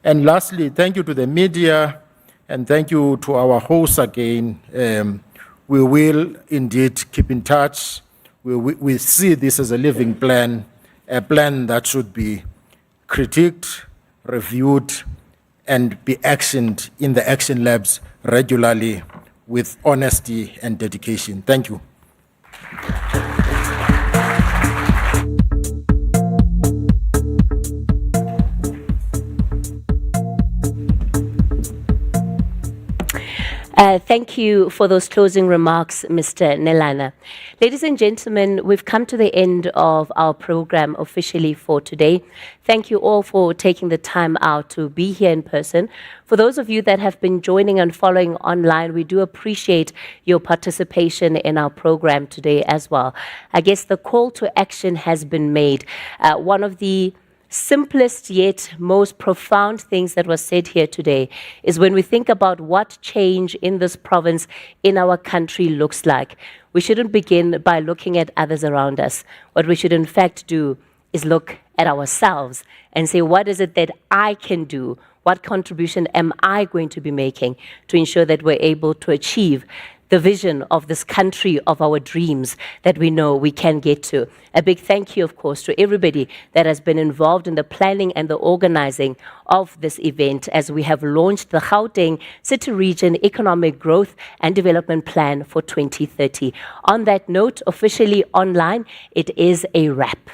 Speaker 13: And lastly, thank you to the media, and thank you to our hosts again. We will indeed keep in touch. We see this as a living plan, a plan that should be critiqued, reviewed, and be actioned in the action labs regularly with honesty and dedication. Thank you.
Speaker 3: Thank you for those closing remarks, Mr. Nelana. Ladies and gentlemen, we've come to the end of our program officially for today. Thank you all for taking the time out to be here in person. For those of you that have been joining and following online, we do appreciate your participation in our program today as well. I guess the call to action has been made. One of the simplest yet most profound things that was said here today is when we think about what change in this province, in our country looks like. We shouldn't begin by looking at others around us. What we should in fact do is look at ourselves and say, what is it that I can do? What contribution am I going to be making to ensure that we're able to achieve the vision of this country of our dreams that we know we can get to. A big thank you, of course, to everybody that has been involved in the planning and the organizing of this event as we have launched the Gauteng City Region Economic Growth and Development Plan for 2030. On that note, officially online, it is a wrap.